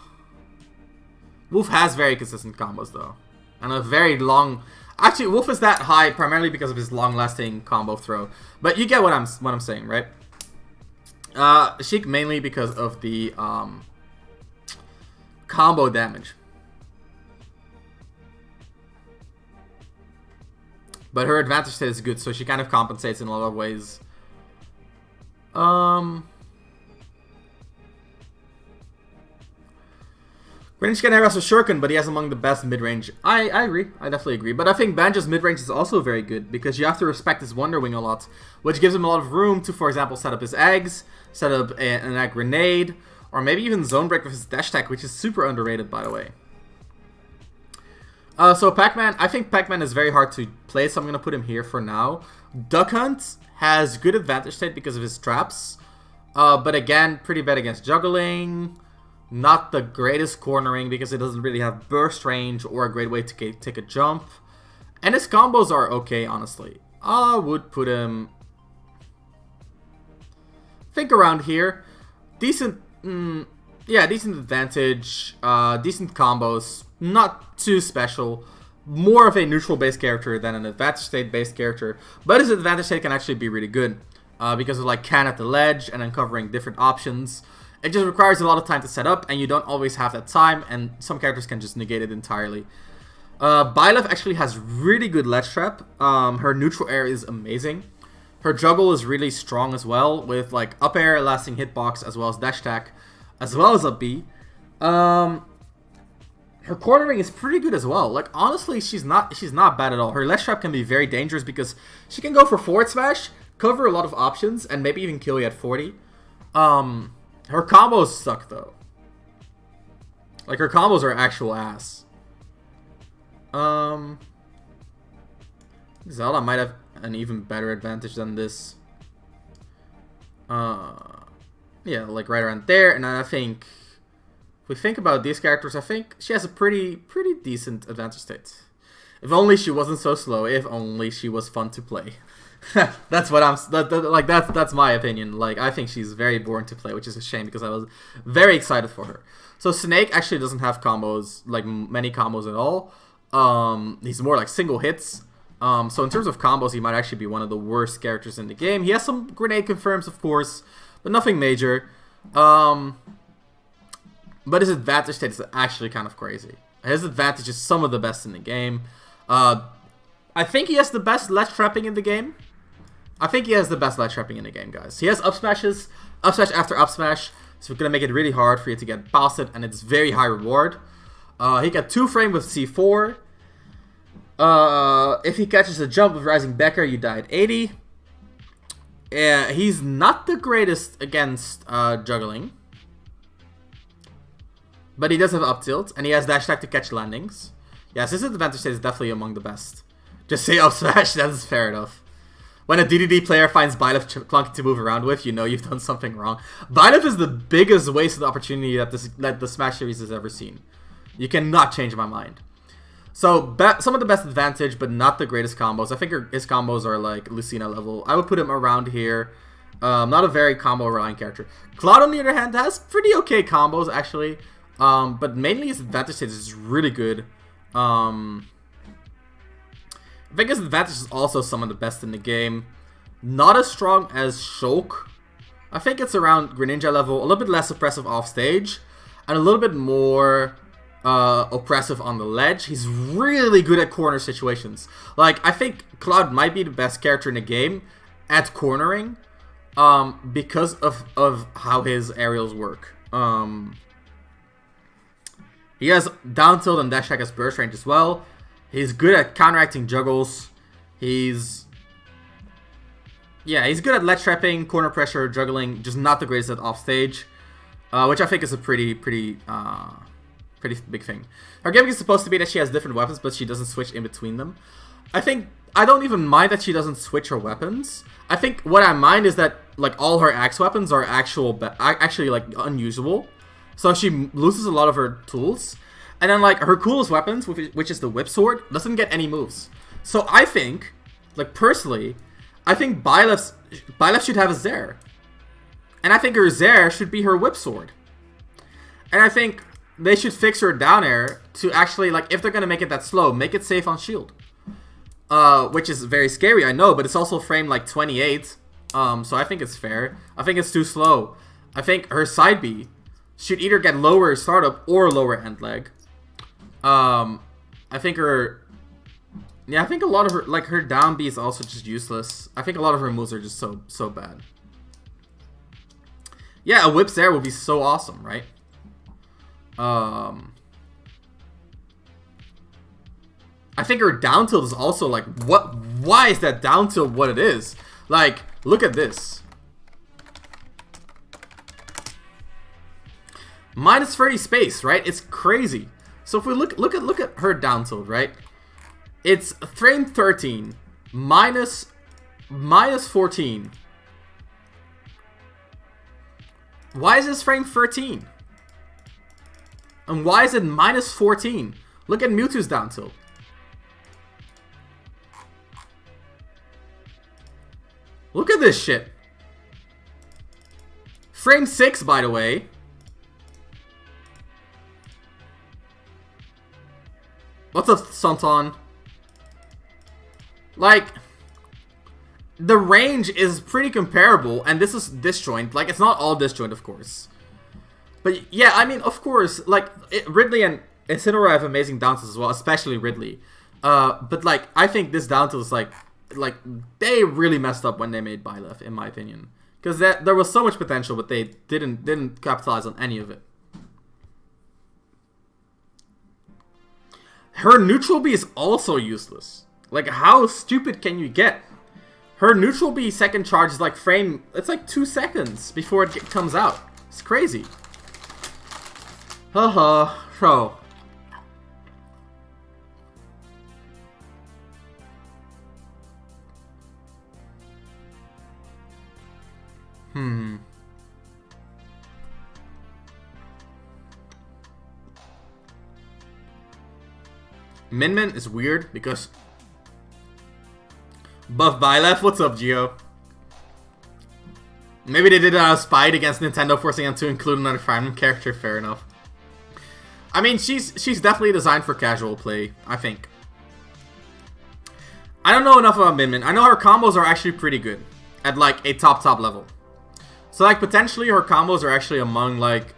Wolf has very consistent combos, though. And a very long... Actually, Wolf is that high primarily because of his long-lasting combo throw. But you get what I'm saying, right? Sheik mainly because of the combo damage. But her advantage state is good, so she kind of compensates in a lot of ways. Greninja can harass with Shuriken, but he has among the best mid-range. I agree. I definitely agree. But I think Banjo's mid-range is also very good because you have to respect his Wonder Wing a lot, which gives him a lot of room to, for example, set up his eggs, set up an egg grenade, or maybe even zone break with his dash attack, which is super underrated, by the way. So Pac-Man, I think Pac-Man is very hard to play, so I'm going to put him here for now. Duck Hunt has good advantage state because of his traps, but again, pretty bad against juggling. Not the greatest cornering because it doesn't really have burst range or a great way to take a jump. And his combos are okay, honestly. I would put him... think around here. Decent... yeah, decent advantage. Decent combos. Not too special. More of a neutral-based character than an advantage state-based character. But his advantage state can actually be really good. Because of like can at the ledge and uncovering different options. It just requires a lot of time to set up, and you don't always have that time, and some characters can just negate it entirely. Byleth actually has really good ledge trap. Her neutral air is amazing. Her juggle is really strong as well, with like up air, lasting hitbox, as well as dash attack, as well as up B. Her cornering is pretty good as well. Like honestly, she's not bad at all. Her ledge trap can be very dangerous because she can go for forward smash, cover a lot of options, and maybe even kill you at 40. Her combos suck, though. Like, her combos are actual ass. Zelda might have an even better advantage than this. Yeah, like right around there. And I think, if we think about these characters, I think she has a pretty decent advantage state. If only she wasn't so slow. If only she was fun to play. That's what that's my opinion. Like I think she's very boring to play, which is a shame because I was very excited for her. So Snake actually doesn't have combos, like many combos at all. He's more like single hits. So in terms of combos, he might actually be one of the worst characters in the game. He has some grenade confirms, of course, but nothing major. But his advantage state is actually kind of crazy. His advantage is some of the best in the game. I think he has the best ledge trapping in the game. I think he has the best ledge trapping in the game, guys. He has up smashes, up smash after up smash, so we're going to make it really hard for you to get past it, and it's very high reward. He got 2 frame with C4. If he catches a jump with Rising Becker, you die at 80. Yeah, he's not the greatest against juggling. But he does have up tilt, and he has dash attack to catch landings. Yes, his advantage state is definitely among the best. Just say up smash, that is fair enough. When a DDD player finds Byleth clunky to move around with, you know you've done something wrong. Byleth is the biggest waste of the opportunity that the Smash series has ever seen. You cannot change my mind. So, some of the best advantage, but not the greatest combos. I think his combos are like Lucina level. I would put him around here. Not a very combo-relying character. Cloud, on the other hand, has pretty okay combos, actually. But mainly his advantage state is really good. I think his advantage is also some of the best in the game. Not as strong as Shulk. I think it's around Greninja level, a little bit less oppressive off stage, and a little bit more oppressive on the ledge. He's really good at corner situations. Like, I think Cloud might be the best character in the game at cornering, because of how his aerials work. He has down tilt and dash attack as burst range as well. He's good at counteracting juggles. He's good at ledge trapping, corner pressure, juggling. Just not the greatest at off stage, which I think is a pretty big thing. Her gimmick is supposed to be that she has different weapons, but she doesn't switch in between them. I don't even mind that she doesn't switch her weapons. I think what I mind is that like all her axe weapons are actually like unusable. So she loses a lot of her tools. And then like her coolest weapons, which is the whip sword, doesn't get any moves. So I think, like personally, I think Byleth should have a Zair. And I think her Zair should be her whip sword. And I think they should fix her down air to actually, like, if they're going to make it that slow, make it safe on shield. Which is very scary, I know, but it's also framed like 28. So I think it's fair. I think it's too slow. I think her side B should either get lower startup or lower end leg. I think a lot of her, like, her down B is also just useless. I think a lot of her moves are just so bad. Yeah, a whip Zair would be so awesome, right? I think her down tilt is also like, why is that down tilt what it is? Like, look at this. Minus 30 space, right? It's crazy. So if we look at her down tilt, right? It's frame 13 minus 14. Why is this frame 13? And why is it minus 14? Look at Mewtwo's down tilt. Look at this shit. Frame 6, by the way. What's up, Santon? Like, the range is pretty comparable, and this is disjoint. Like, it's not all disjoint, of course. But yeah, I mean, of course, like, Ridley and Incineroar have amazing down tilts as well, especially Ridley. But like, I think this down tilt is like they really messed up when they made Byleth, in my opinion, because there was so much potential, but they didn't capitalize on any of it. Her neutral B is also useless. Like, how stupid can you get? Her neutral B second charge is like it's like 2 seconds before it comes out. It's crazy. Bro. Min is weird because buff Byleth. What's up, Gio? Maybe they did it out of spite against Nintendo, forcing them to include another Fire Emblem character. Fair enough. I mean, she's definitely designed for casual play, I think. I don't know enough about Min. I know her combos are actually pretty good at like a top level. So like potentially her combos are actually among like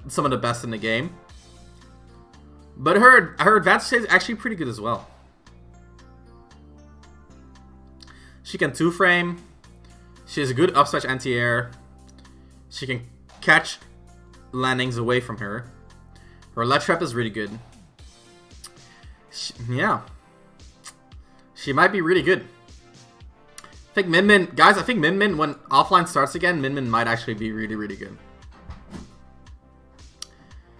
some of the best in the game. But her advantage is actually pretty good as well. She can 2-frame. She has a good up smash anti-air. She can catch landings away from her. Her ledge trap is really good. Yeah. She might be really good. I think Min Min, guys, I think Min Min, when offline starts again, Min Min might actually be really, really good.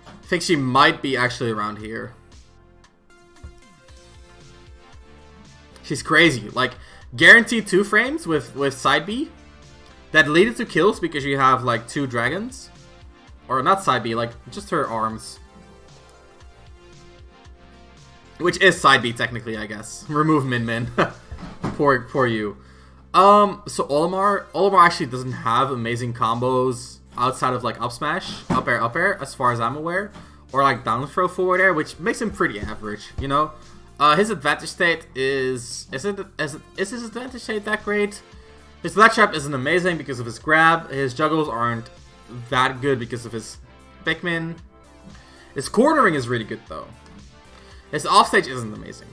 I think she might be actually around here. She's crazy. Like, guaranteed 2 frames with side B. That lead to kills because you have, like, 2 dragons. Or not side B, like, just her arms. Which is side B, technically, I guess. Remove Min Min. Poor you. So Olimar actually doesn't have amazing combos outside of, like, up smash, up air, as far as I'm aware. Or, like, down throw forward air, which makes him pretty average, you know? His advantage state is his advantage state that great? His ledge trap isn't amazing because of his grab. His juggles aren't that good because of his Pikmin. His cornering is really good though. His offstage isn't amazing.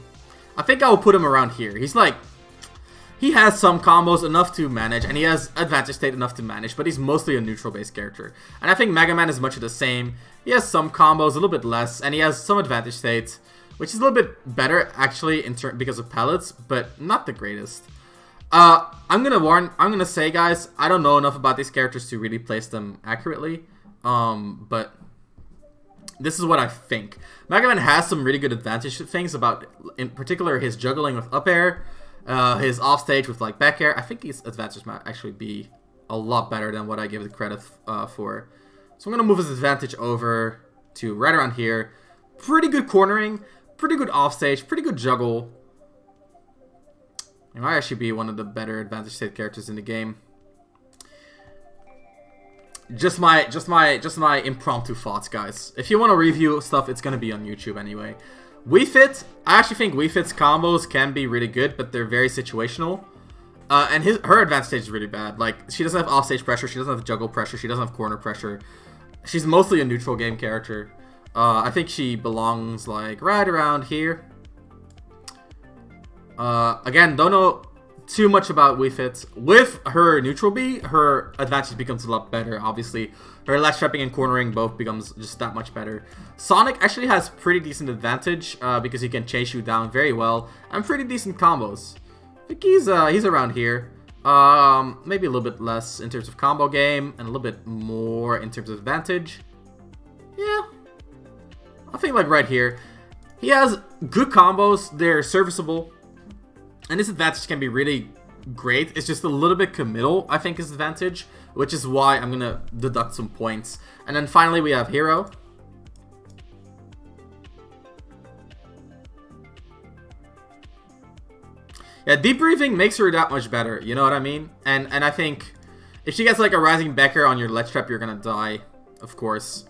I think I will put him around here. He's like, he has some combos enough to manage, and he has advantage state enough to manage, but he's mostly a neutral based character. And I think Mega Man is much of the same. He has some combos, a little bit less, and he has some advantage states, which is a little bit better actually because of pellets, but not the greatest. I'm gonna say, guys, I don't know enough about these characters to really place them accurately. But this is what I think. Mega Man has some really good advantage things about, in particular, his juggling with up air, his offstage with like back air. I think his advantage might actually be a lot better than what I give the credit for. So I'm gonna move his advantage over to right around here. Pretty good cornering, pretty good offstage, pretty good juggle. He might actually be one of the better advantage state characters in the game. Just my impromptu thoughts, guys. If you want to review stuff, it's gonna be on YouTube anyway. Wii Fit, I actually think Wii Fit's combos can be really good, but they're very situational. And her advanced stage is really bad. Like, she doesn't have offstage pressure, she doesn't have juggle pressure, she doesn't have corner pressure. She's mostly a neutral game character. I think she belongs like right around here. Again, don't know too much about Wii Fit. With her neutral B, her advantage becomes a lot better, obviously. Her ledge trapping and cornering both becomes just that much better. Sonic actually has pretty decent advantage because he can chase you down very well, and pretty decent combos. I think he's around here. Maybe a little bit less in terms of combo game, and a little bit more in terms of advantage. Yeah, I think like right here. He has good combos, they're serviceable. And his advantage can be really great. It's just a little bit committal, I think, his advantage, which is why I'm going to deduct some points. And then finally, we have Hero. Yeah, deep breathing makes her that much better, you know what I mean? And I think if she gets like a rising Becker on your ledge trap, you're going to die, of course.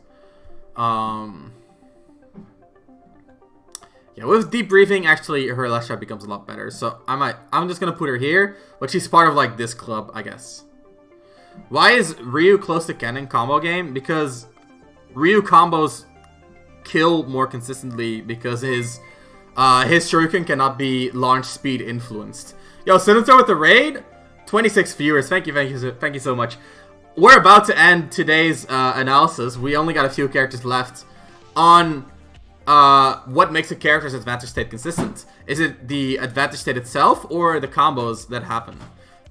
Yeah, with deep breathing, actually, her ledge trap becomes a lot better. So I'm just gonna put her here, but she's part of like this club, I guess. Why is Ryu close to Ken in combo game? Because Ryu combos kill more consistently because his shuriken cannot be launch speed influenced. Yo, Senator with the raid, 26 viewers. Thank you so much. We're about to end today's analysis. We only got a few characters left on what makes a character's advantage state consistent. Is it the advantage state itself or the combos that happen?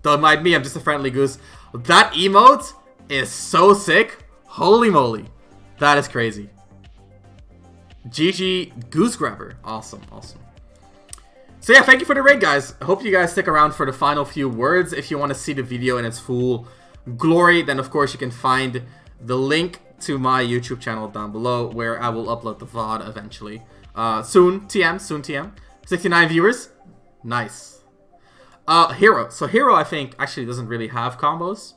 Don't mind me, I'm just a friendly goose. That emote is so sick. Holy moly. That is crazy. GG Goose Grabber. Awesome, awesome. So yeah, thank you for the raid, guys. I hope you guys stick around for the final few words. If you want to see the video in its full glory, then of course you can find the link to my YouTube channel down below, where I will upload the VOD eventually. Soon TM. 69 viewers. Nice. Hero. So Hero, I think, actually doesn't really have combos.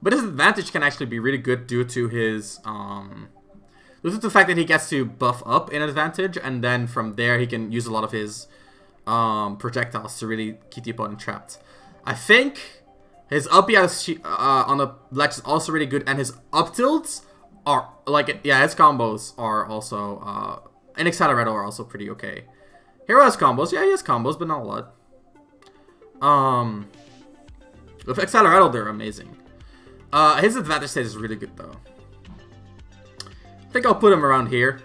But his advantage can actually be really good due to his, due to the fact that he gets to buff up in advantage, and then from there he can use a lot of his projectiles to really keep the opponent trapped. I think his up B on the ledge is also really good, and his up tilts are, like, yeah, his combos are also, in Accelerator are also pretty okay. Hero has combos, yeah, he has combos, but not a lot. With Accelerator, they're amazing. His advantage state is really good, though. I think I'll put him around here.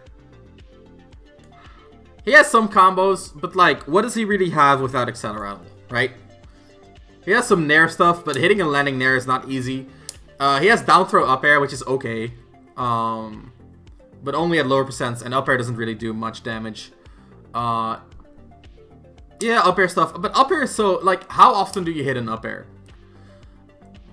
He has some combos, but, like, what does he really have without Accelerator, right? He has some nair stuff, but hitting and landing nair is not easy. He has down throw up air, which is okay. But only at lower percents, and up air doesn't really do much damage. Yeah, up air stuff. But up air is so, like, how often do you hit an up air?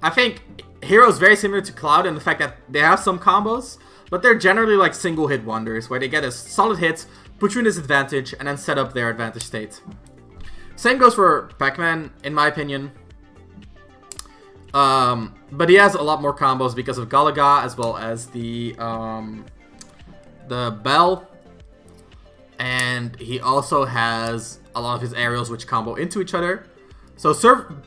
I think Hero is very similar to Cloud in the fact that they have some combos, but they're generally like single hit wonders, where they get a solid hit, put you in disadvantage, and then set up their advantage state. Same goes for Pac-Man, in my opinion. But he has a lot more combos because of Galaga, as well as the Bell. And he also has a lot of his aerials which combo into each other. So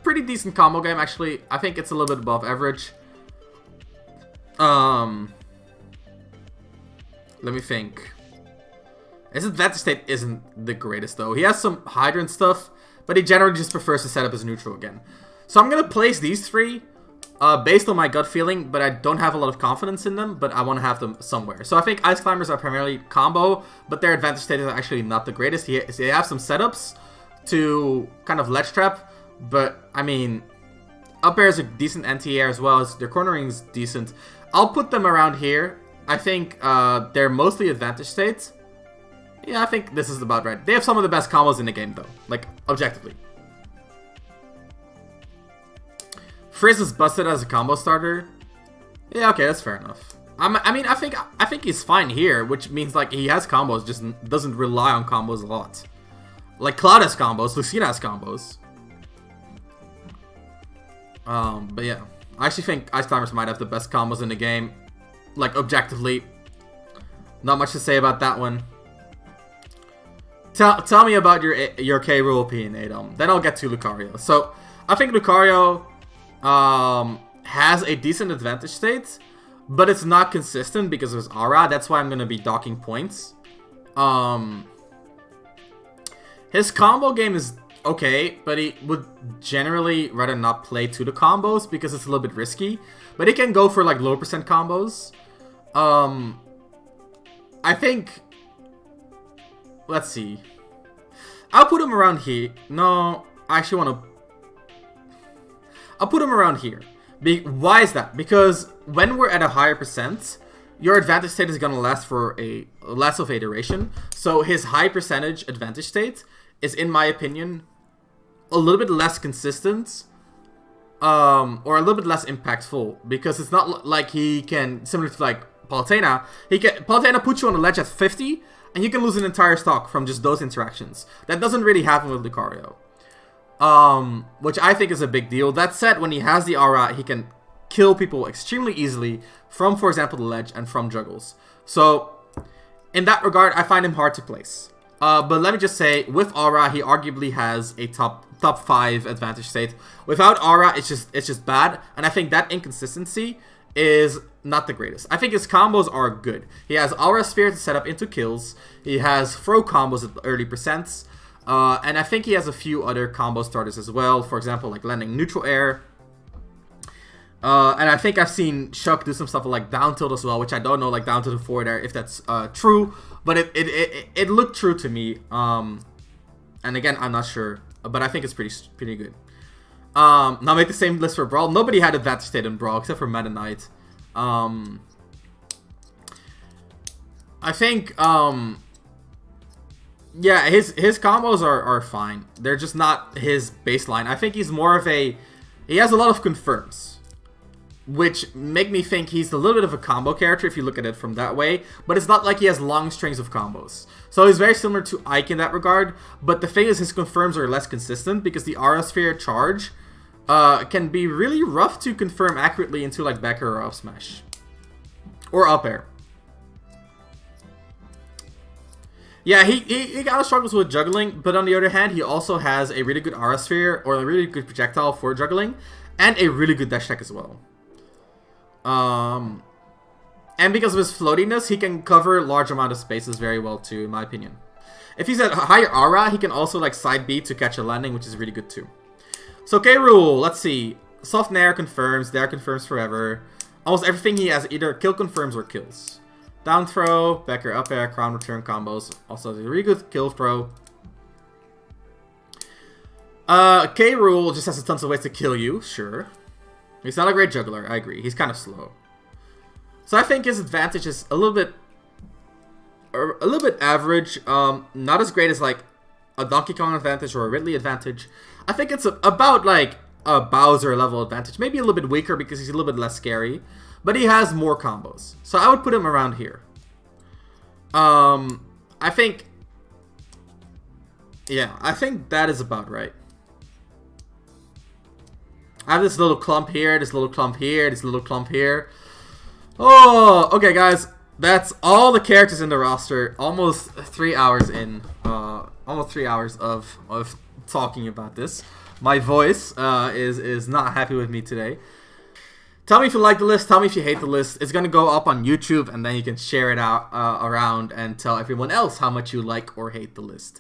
pretty decent combo game, actually. I think it's a little bit above average. Let me think. His advantage state isn't the greatest, though. He has some hydrant stuff, but he generally just prefers to set up his neutral again. So I'm going to place these three based on my gut feeling, but I don't have a lot of confidence in them, but I want to have them somewhere. So I think Ice Climbers are primarily combo, but their advantage state is actually not the greatest. They have some setups to kind of ledge trap, but I mean, up air is a decent anti-air as well as their cornering is decent. I'll put them around here. I think they're mostly advantage states. Yeah, I think this is about right. They have some of the best combos in the game, though, like objectively. Frizz is busted as a combo starter. Yeah, okay, that's fair enough. I mean, I think he's fine here, which means like he has combos, just doesn't rely on combos a lot. Like Cloud has combos, Lucina has combos. But yeah, I actually think Ice Climbers might have the best combos in the game, like objectively. Not much to say about that one. Tell me about your K. Rool opinion, Adam. Then I'll get to Lucario. So I think Lucario has a decent advantage state, but it's not consistent because of his aura. That's why I'm gonna be docking points. His combo game is okay, but he would generally rather not play to the combos because it's a little bit risky. But he can go for like low percent combos. I think. Let's see. I'll put him around here. No, I actually want to. I'll put him around here. Why is that? Because when we're at a higher percent, your advantage state is going to last for a less of a duration. So his high percentage advantage state is, in my opinion, a little bit less consistent, or a little bit less impactful, because it's not like he can, similar to like Palutena, Palutena puts you on the ledge at 50, and you can lose an entire stock from just those interactions. That doesn't really happen with Lucario. Which I think is a big deal. That said, when he has the aura, he can kill people extremely easily from, for example, the ledge and from juggles. So, in that regard, I find him hard to place. But let me just say, with aura, he arguably has a top 5 advantage state. Without aura, it's just bad, and I think that inconsistency is not the greatest. I think his combos are good. He has Aura Sphere to set up into kills. He has throw combos at early percents. And I think he has a few other combo starters as well. For example, like landing neutral air. And I think I've seen Shulk do some stuff like down tilt as well, which I don't know, like down to the forward air, if that's true. But it looked true to me. And again, I'm not sure, but I think it's pretty good. Now make the same list for Brawl. Nobody had advantage state in Brawl except for Meta Knight. I think yeah, his combos are fine. They're just not his baseline. I think he's more of he has a lot of confirms, which make me think he's a little bit of a combo character if you look at it from that way, but it's not like he has long strings of combos. So he's very similar to Ike in that regard, but the thing is his confirms are less consistent because the Aura Sphere charge can be really rough to confirm accurately into like back air or up smash. Or up air. Yeah, he kind of struggles with juggling, but on the other hand, he also has a really good Aura Sphere, or a really good projectile for juggling, and a really good dash tech as well. And because of his floatiness, he can cover large amount of spaces very well too, in my opinion. If he's at higher aura, he can also like side B to catch a landing, which is really good too. So K. Rool, let's see. Soft Nair confirms, Dair confirms forever. Almost everything he has either kill confirms or kills. Down throw, back air, up air, crown return combos. Also has a really good kill throw. K. Rool just has tons of ways to kill you, sure. He's not a great juggler, I agree. He's kind of slow. So I think his advantage is a little bit average. Not as great as like a Donkey Kong advantage or a Ridley advantage. I think it's about like a Bowser level advantage. Maybe a little bit weaker because he's a little bit less scary. But he has more combos. So I would put him around here. I think... Yeah, I think that is about right. I have this little clump here, this little clump here, this little clump here. Oh, okay, guys. That's all the characters in the roster. Almost 3 hours in. Almost 3 hours of talking about this. My voice is not happy with me today. Tell me if you like the list. Tell me if you hate the list. It's going to go up on YouTube, and then you can share it out around and tell everyone else how much you like or hate the list.